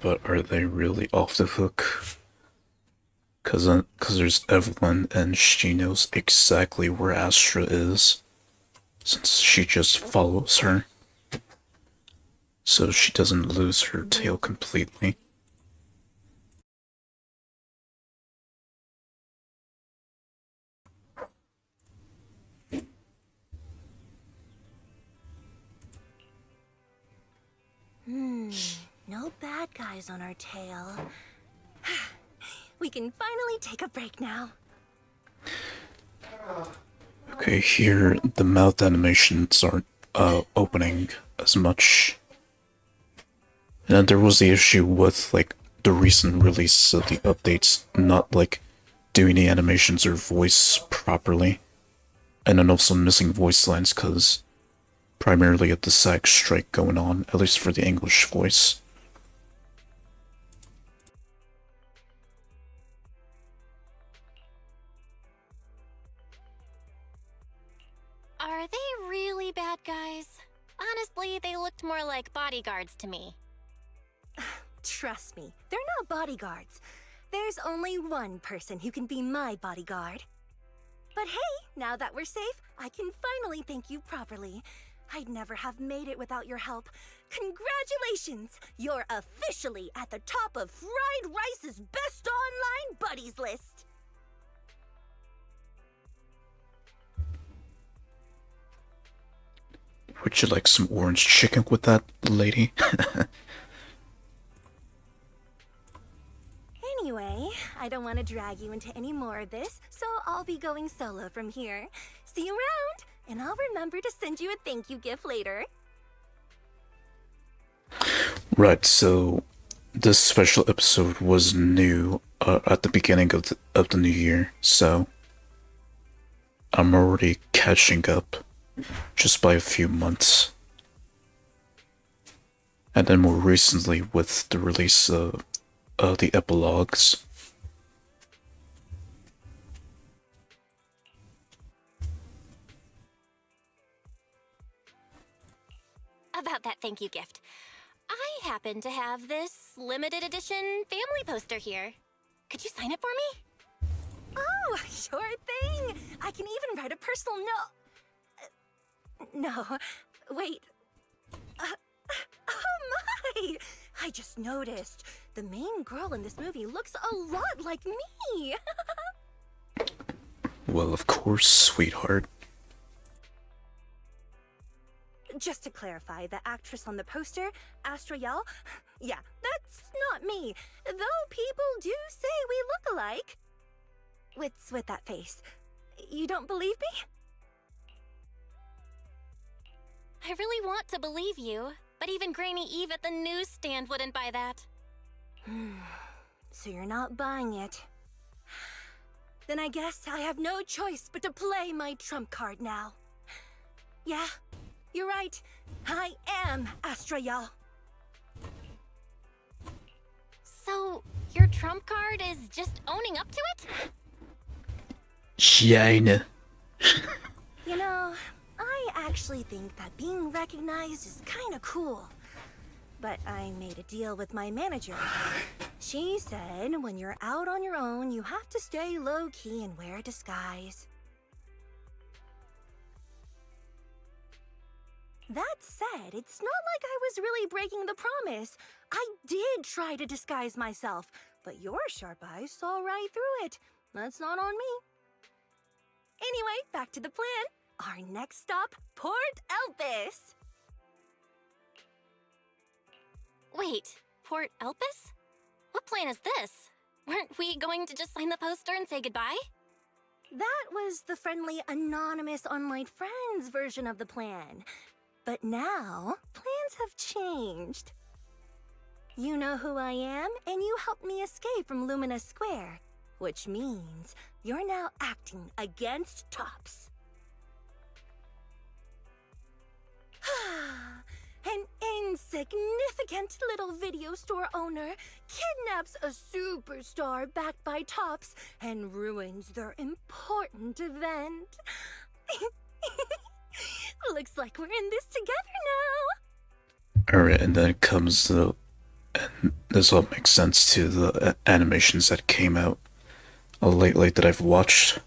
But are they really off the hook? Cause there's Evelyn and she knows exactly where Astra is, since she just follows her. So she doesn't lose her tail completely. No bad guys on our tail. We can finally take a break now. Okay, here the mouth animations aren't opening as much. And there was the issue with like the recent release of the updates not like doing the animations or voice properly. And then also missing voice lines because primarily at the SAG strike going on, at least for the English voice. Are they really bad guys? Honestly, they looked more like bodyguards to me. Trust me, they're not bodyguards. There's only one person who can be my bodyguard. But hey, now that we're safe, I can finally thank you properly. I'd never have made it without your help. Congratulations! You're officially at the top of Fried Rice's best online buddies list. Would you like some orange chicken with that, lady? Anyway, I don't want to drag you into any more of this, so I'll be going solo from here. See you around, and I'll remember to send you a thank you gift later. Right, so this special episode was new at the beginning of the new year, so I'm already catching up just by a few months. And then more recently with the release of the epilogues. About that thank you gift. I happen to have this limited edition family poster here. Could you sign it for me? Oh, sure thing! I can even write a personal note. No, wait. Oh my! I just noticed. The main girl in this movie looks a lot like me. Well, of course, sweetheart. Just to clarify, the actress on the poster, Astra Yal, yeah, that's not me. Though people do say we look alike. What's with that face? You don't believe me? I really want to believe you, but even Granny Eve at the newsstand wouldn't buy that. So you're not buying it. Then I guess I have no choice but to play my trump card now. Yeah, you're right. I am Astra Yal. So, your trump card is just owning up to it? China. You know, I actually think that being recognized is kinda cool. But I made a deal with my manager. She said when you're out on your own, you have to stay low-key and wear a disguise. That said, it's not like I was really breaking the promise. I did try to disguise myself, but your sharp eyes saw right through it. That's not on me. Anyway, back to the plan. Our next stop, Port Elpis. Wait, Port Elpis? What plan is this? Weren't we going to just sign the poster and say goodbye? That was the friendly, anonymous online friends version of the plan. But now, plans have changed. You know who I am, and you helped me escape from Lumina Square, which means you're now acting against Tops. An insignificant little video store owner kidnaps a superstar backed by Tops and ruins their important event. Looks like we're in this together now. Alright, and then comes the... And this all makes sense to the animations that came out lately that I've watched.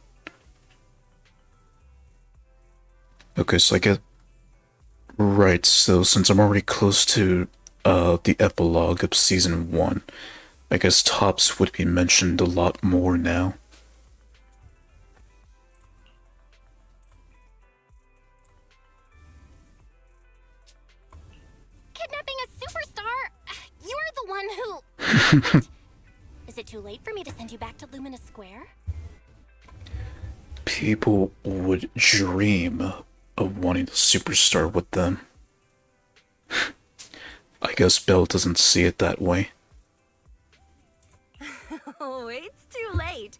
Okay, so I get... Right, so since I'm already close to the epilogue of Season 1, I guess Tops would be mentioned a lot more now. Kidnapping a superstar? You're the one who... Is it too late for me to send you back to Lumina Square? People would dream of wanting a superstar with them. I guess Belle doesn't see it that way. Oh, it's too late.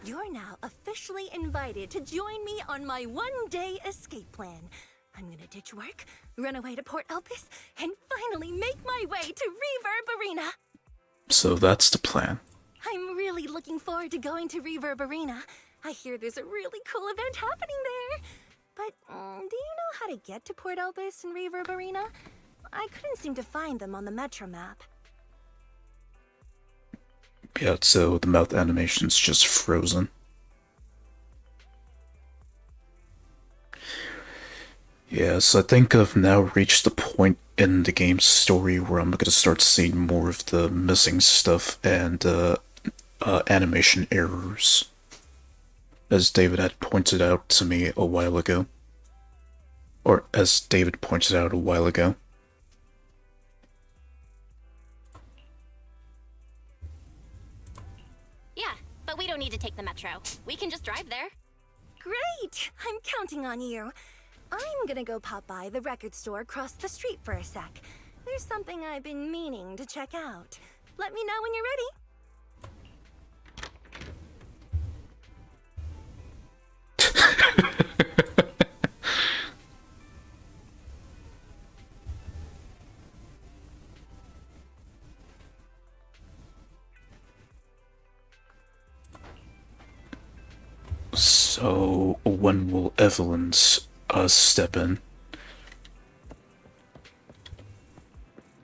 You're now officially invited to join me on my one-day escape plan. I'm gonna ditch work, run away to Port Elpis, and finally make my way to Reverb Arena. So that's the plan. I'm really looking forward to going to Reverb Arena. I hear there's a really cool event happening there. But do you know how to get to Port Elpis and Reverb Arena? I couldn't seem to find them on the Metro map. Yeah, so the mouth animation's just frozen. Yeah, so I think I've now reached the point in the game's story where I'm gonna start seeing more of the missing stuff and animation errors, as David had pointed out to me a while ago. Or as David pointed out a while ago. Yeah, but we don't need to take the metro. We can just drive there. Great! I'm counting on you. I'm gonna go pop by the record store across the street for a sec. There's something I've been meaning to check out. Let me know when you're ready. So, when will Evelyn's step in?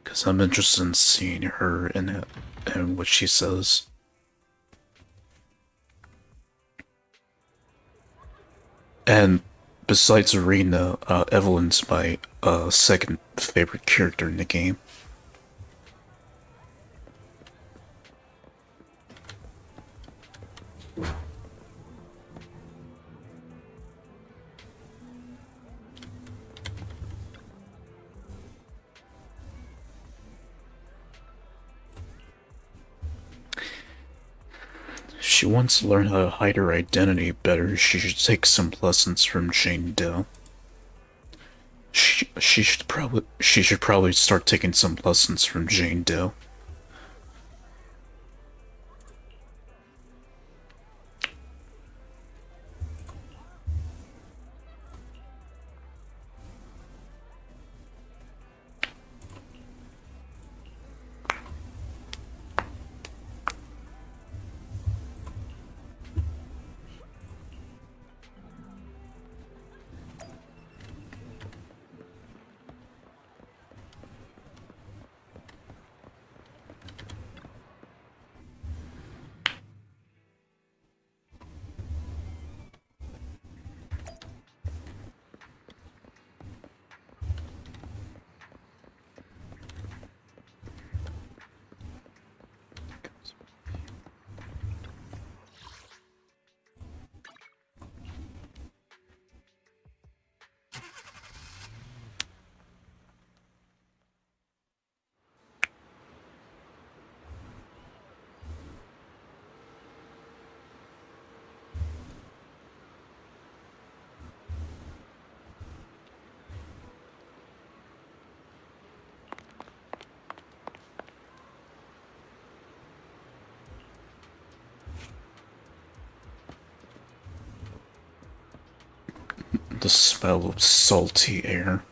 Because I'm interested in seeing her and what she says. And besides Arena, Evelyn's my second favorite character in the game. If she wants to learn how to hide her identity better, she should take some lessons from Jane Doe. She should probably start taking some lessons from Jane Doe. The smell of salty air.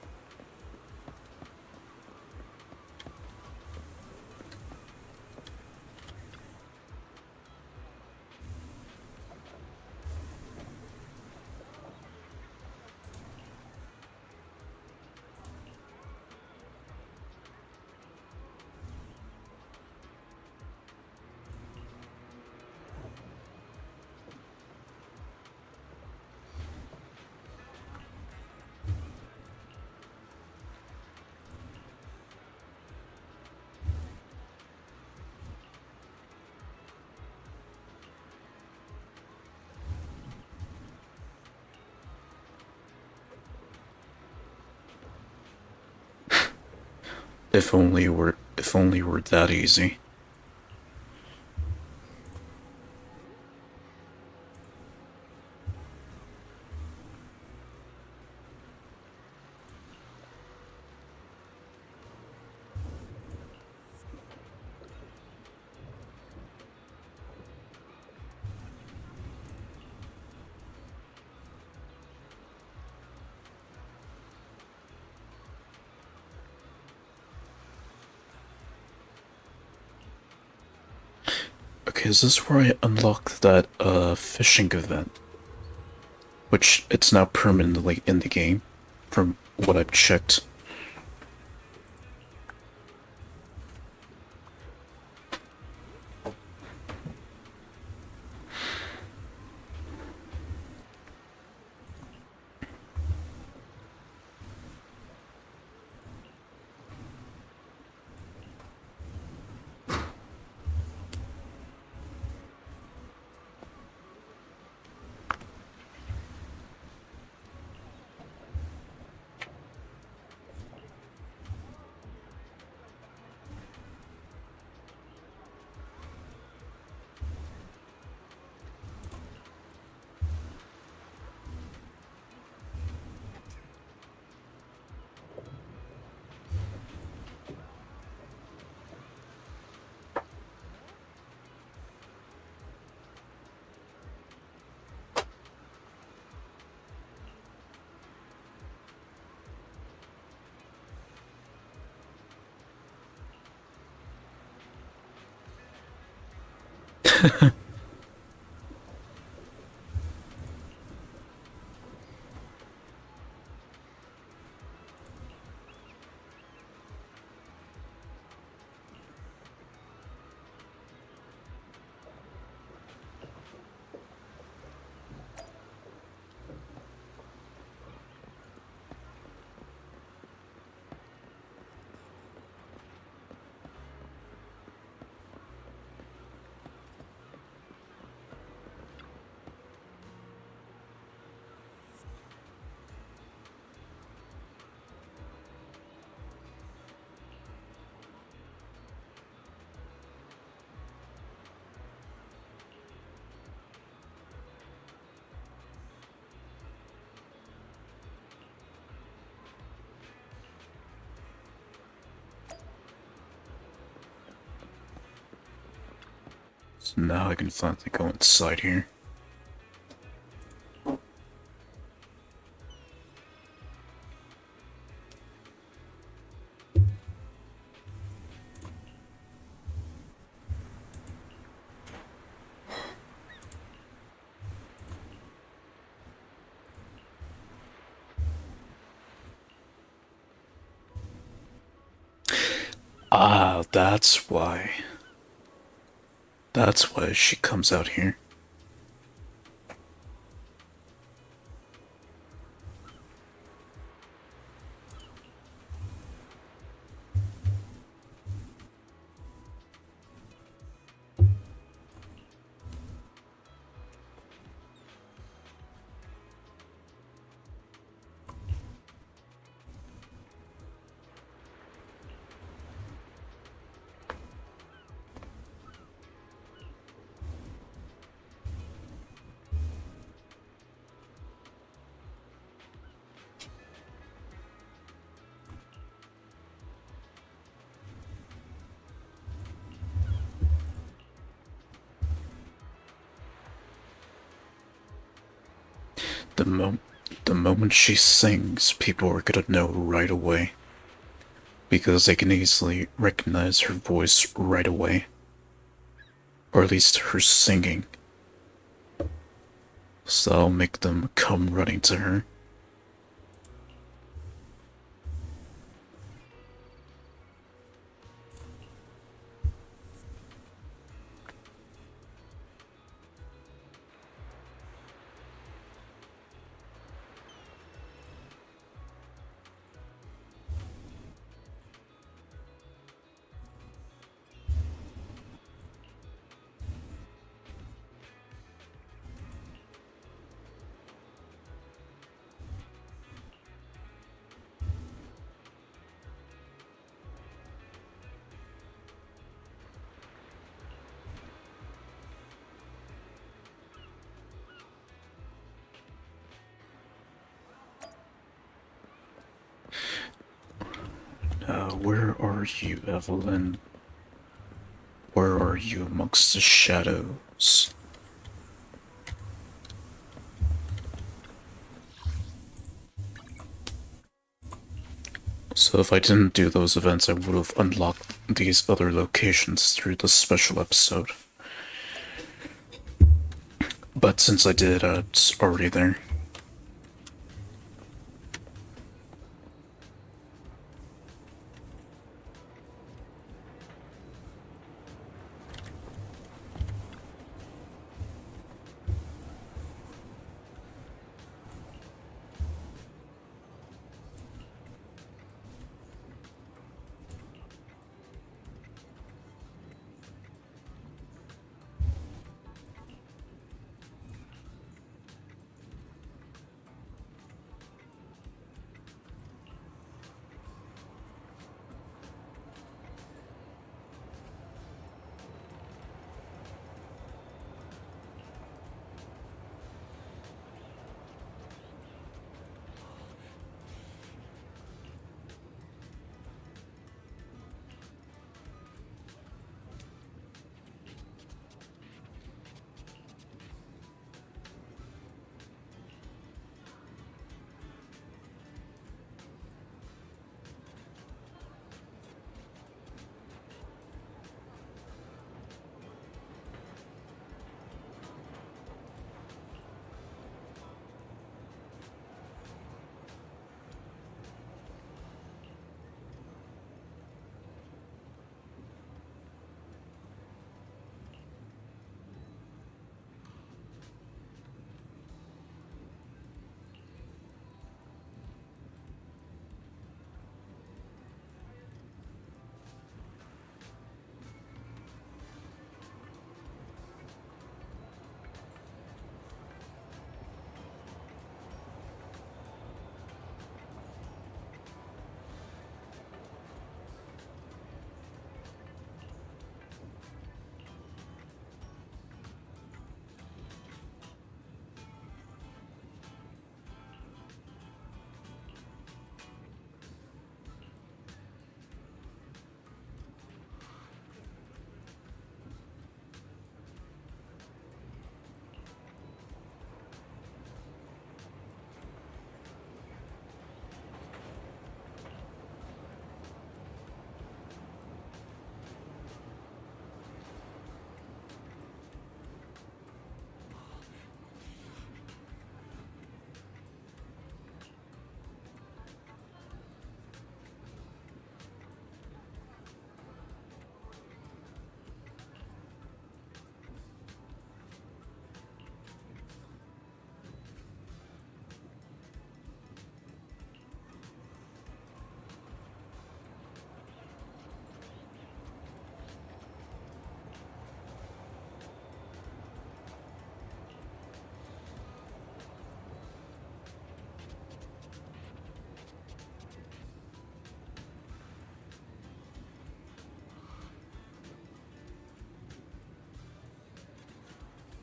If only it were that easy. Okay, is this where I unlock that fishing event? which it's now permanently in the game, from what I've checked. So now I can finally go inside here. Ah, that's why. That's why she comes out here. The moment she sings, people are gonna know right away. Because they can easily recognize her voice right away. Or at least her singing. So I'll make them come running to her. Where are you, Evelyn? Where are you amongst the shadows? So if I didn't do those events, I would have unlocked these other locations through the special episode. But since I did, it's already there.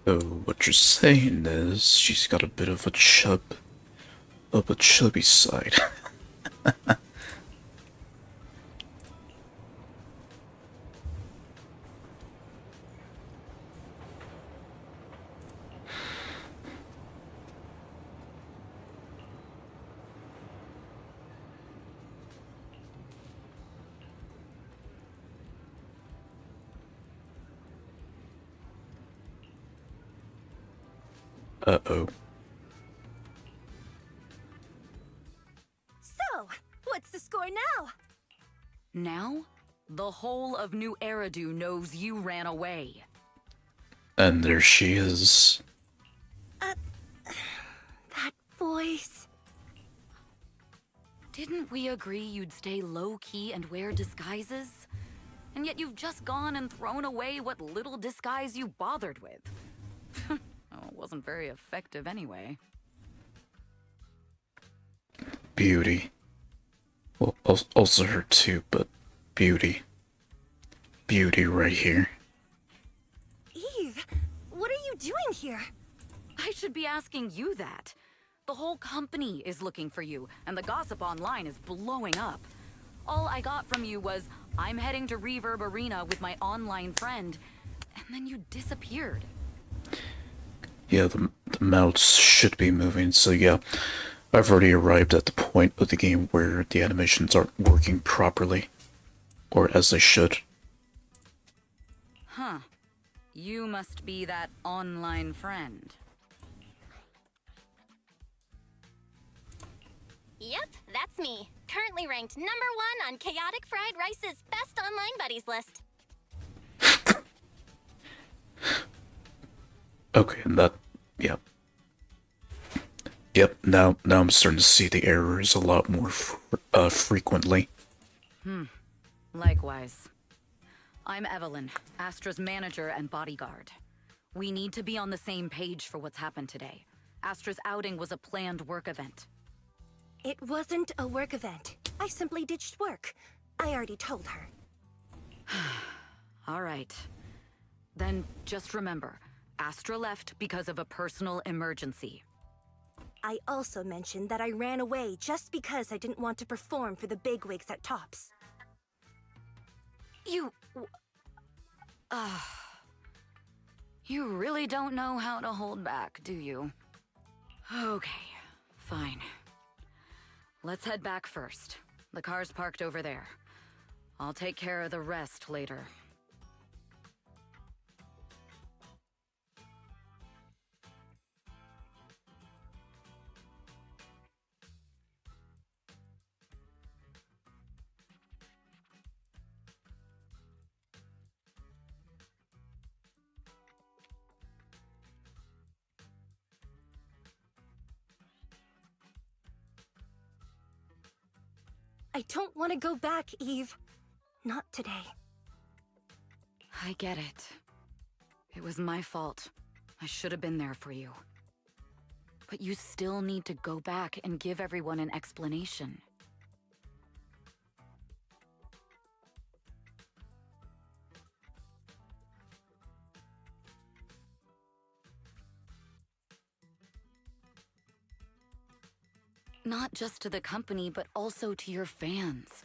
So what you're saying is she's got a bit of a chubby side. Uh-oh. So, what's the score now? Now, the whole of New Eridu knows you ran away. And there she is. That voice. Didn't we agree you'd stay low-key and wear disguises? And yet you've just gone and thrown away what little disguise you bothered with. Oh, it wasn't very effective anyway. Beauty. Well, also her too, but beauty. Beauty right here. Eve, what are you doing here? I should be asking you that. The whole company is looking for you, and the gossip online is blowing up. All I got from you was, I'm heading to Reverb Arena with my online friend, and then you disappeared. Yeah, the mouths should be moving, so yeah. I've already arrived at the point of the game where the animations aren't working properly. Or as they should. Huh. You must be that online friend. Yep, that's me. Currently ranked #1 on Chaotic Fried Rice's best online buddies list. Okay, and that, yeah. Yep, now I'm starting to see the errors a lot more frequently. Likewise. I'm Evelyn, Astra's manager and bodyguard. We need to be on the same page for what's happened today. Astra's outing was a planned work event. It wasn't a work event. I simply ditched work. I already told her. All right. Then just remember, Astra left because of a personal emergency. I also mentioned that I ran away just because I didn't want to perform for the bigwigs at Tops. You really don't know how to hold back, do you? Okay, fine. Let's head back first. The car's parked over there. I'll take care of the rest later. I don't want to go back, Eve. Not today. I get it. It was my fault. I should have been there for you. But you still need to go back and give everyone an explanation. Not just to the company, but also to your fans.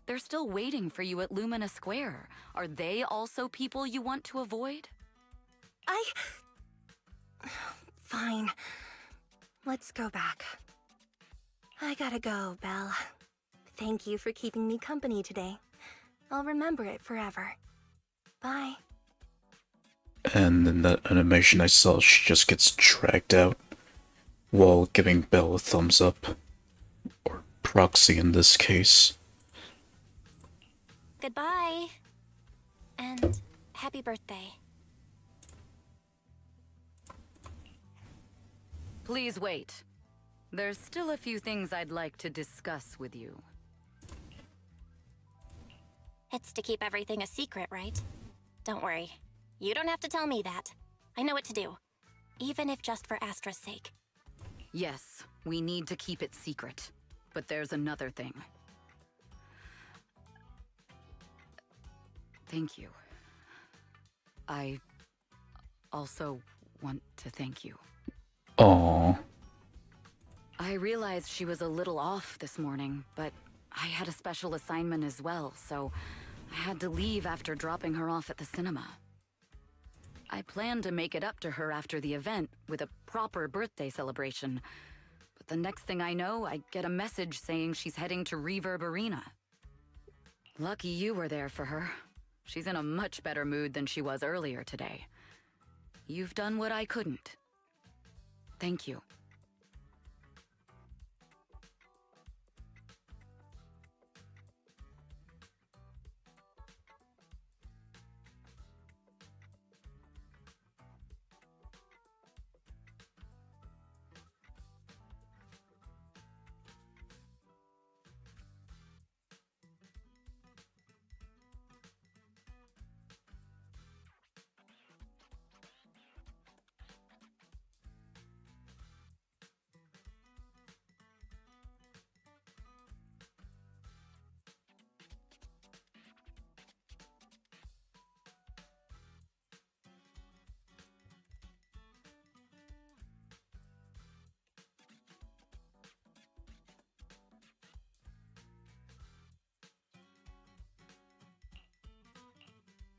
They're still waiting for you at Lumina Square. Are they also people you want to avoid? Fine. Let's go back. I gotta go, Belle. Thank you for keeping me company today. I'll remember it forever. Bye. And in that animation I saw, she just gets dragged out while giving Belle a thumbs up. Or proxy in this case. Goodbye. And happy birthday. Please wait. There's still a few things I'd like to discuss with you. It's to keep everything a secret, right? Don't worry. You don't have to tell me that. I know what to do. Even if just for Astra's sake. Yes, we need to keep it secret. But there's another thing. Thank you. I also want to thank you. Aww. I realized she was a little off this morning, but I had a special assignment as well, so I had to leave after dropping her off at the cinema. I planned to make it up to her after the event with a proper birthday celebration, but the next thing I know, I get a message saying she's heading to Reverb Arena. Lucky you were there for her. She's in a much better mood than she was earlier today. You've done what I couldn't. Thank you.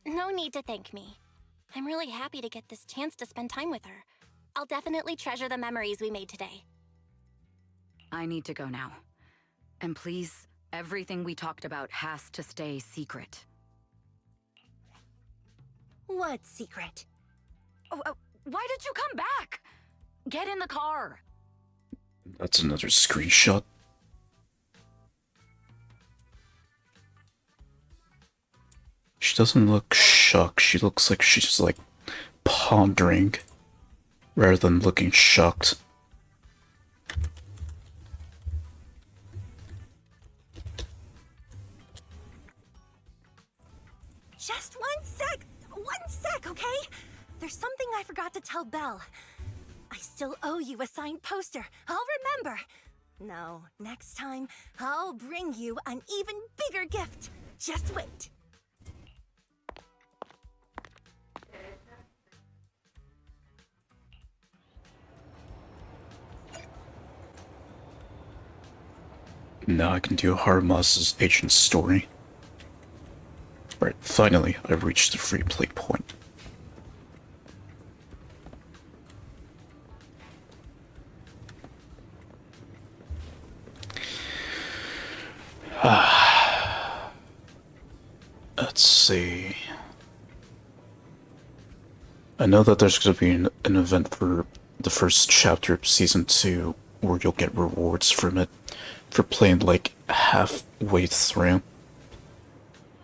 No need to thank me. I'm really happy to get this chance to spend time with her. I'll definitely treasure the memories we made today. I need to go now. And please, everything we talked about has to stay secret. What secret? Why did you come back? Get in the car. That's another screenshot. She doesn't look shocked. She looks like she's like pondering rather than looking shocked. Just one sec, okay? There's something I forgot to tell Belle. I still owe you a signed poster. I'll remember. No, next time, I'll bring you an even bigger gift. Just wait. Now I can do Harmas's agent story. Right, finally, I reached the free play point. Let's see. I know that there's going to be an event for the first chapter of Season 2 where you'll get rewards from it for playing like halfway through.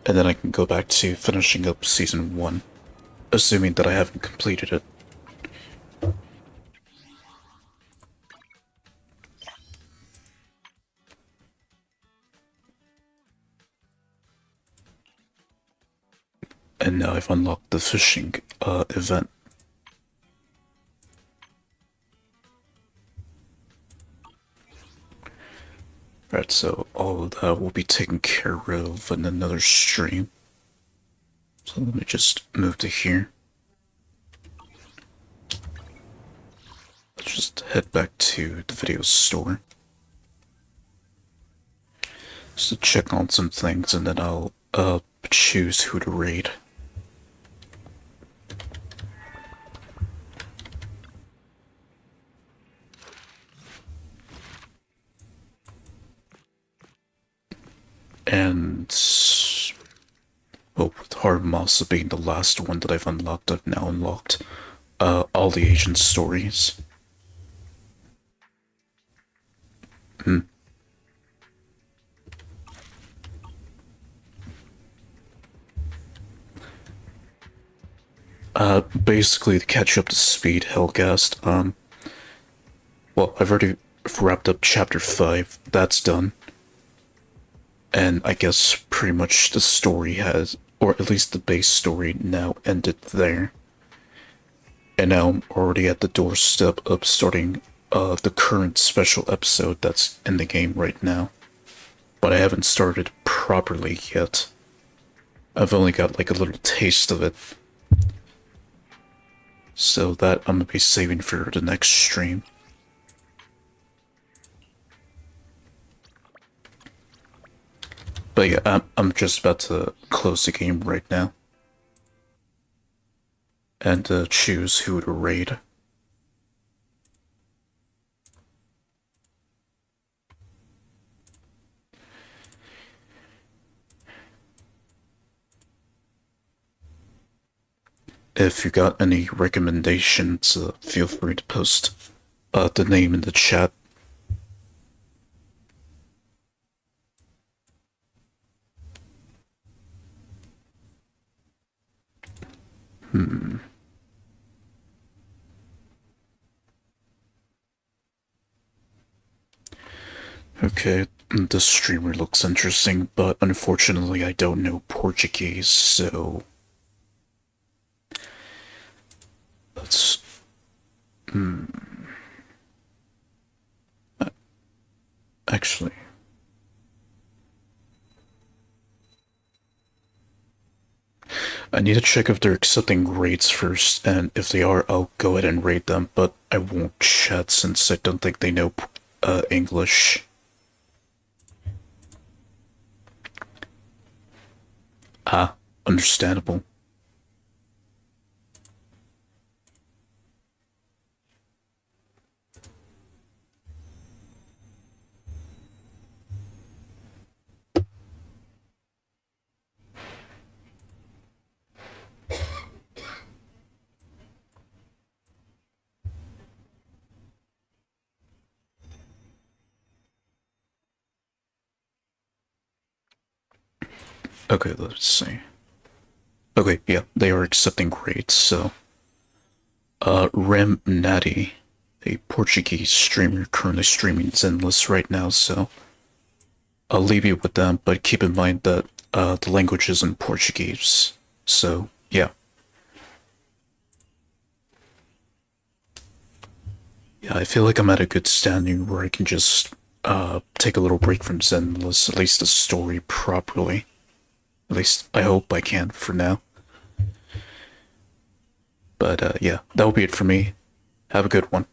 And then I can go back to finishing up Season 1, assuming that I haven't completed it. And now I've unlocked the fishing event. Right, so all of that will be taken care of in another stream. So let me just move to here. Let's just head back to the video store. Just to check on some things, and then I'll choose who to raid. And well, with Harmasa being the last one that I've unlocked, I've now unlocked all the agent stories. Basically to catch up to speed, Hellgast. Well, I've already wrapped up chapter 5. That's done. And I guess pretty much the story has, or at least the base story, now ended there. And now I'm already at the doorstep of starting the current special episode that's in the game right now. But I haven't started properly yet. I've only got like a little taste of it. So that I'm gonna be saving for the next stream. But yeah, I'm just about to close the game right now. And choose who to raid. If you got any recommendations, feel free to post the name in the chat. Okay, this streamer looks interesting, but unfortunately I don't know Portuguese, so... Let's... Actually... I need to check if they're accepting raids first, and if they are, I'll go ahead and raid them, but I won't chat since I don't think they know English. Ah, understandable. Okay, let's see. Okay, yeah, they are accepting grades, so... Rem Natty, a Portuguese streamer currently streaming Zenless right now, so... I'll leave you with them, but keep in mind that the language is in Portuguese, so yeah. Yeah, I feel like I'm at a good standing where I can just take a little break from Zenless, at least the story properly. At least I hope I can for now. But yeah, that'll be it for me. Have a good one.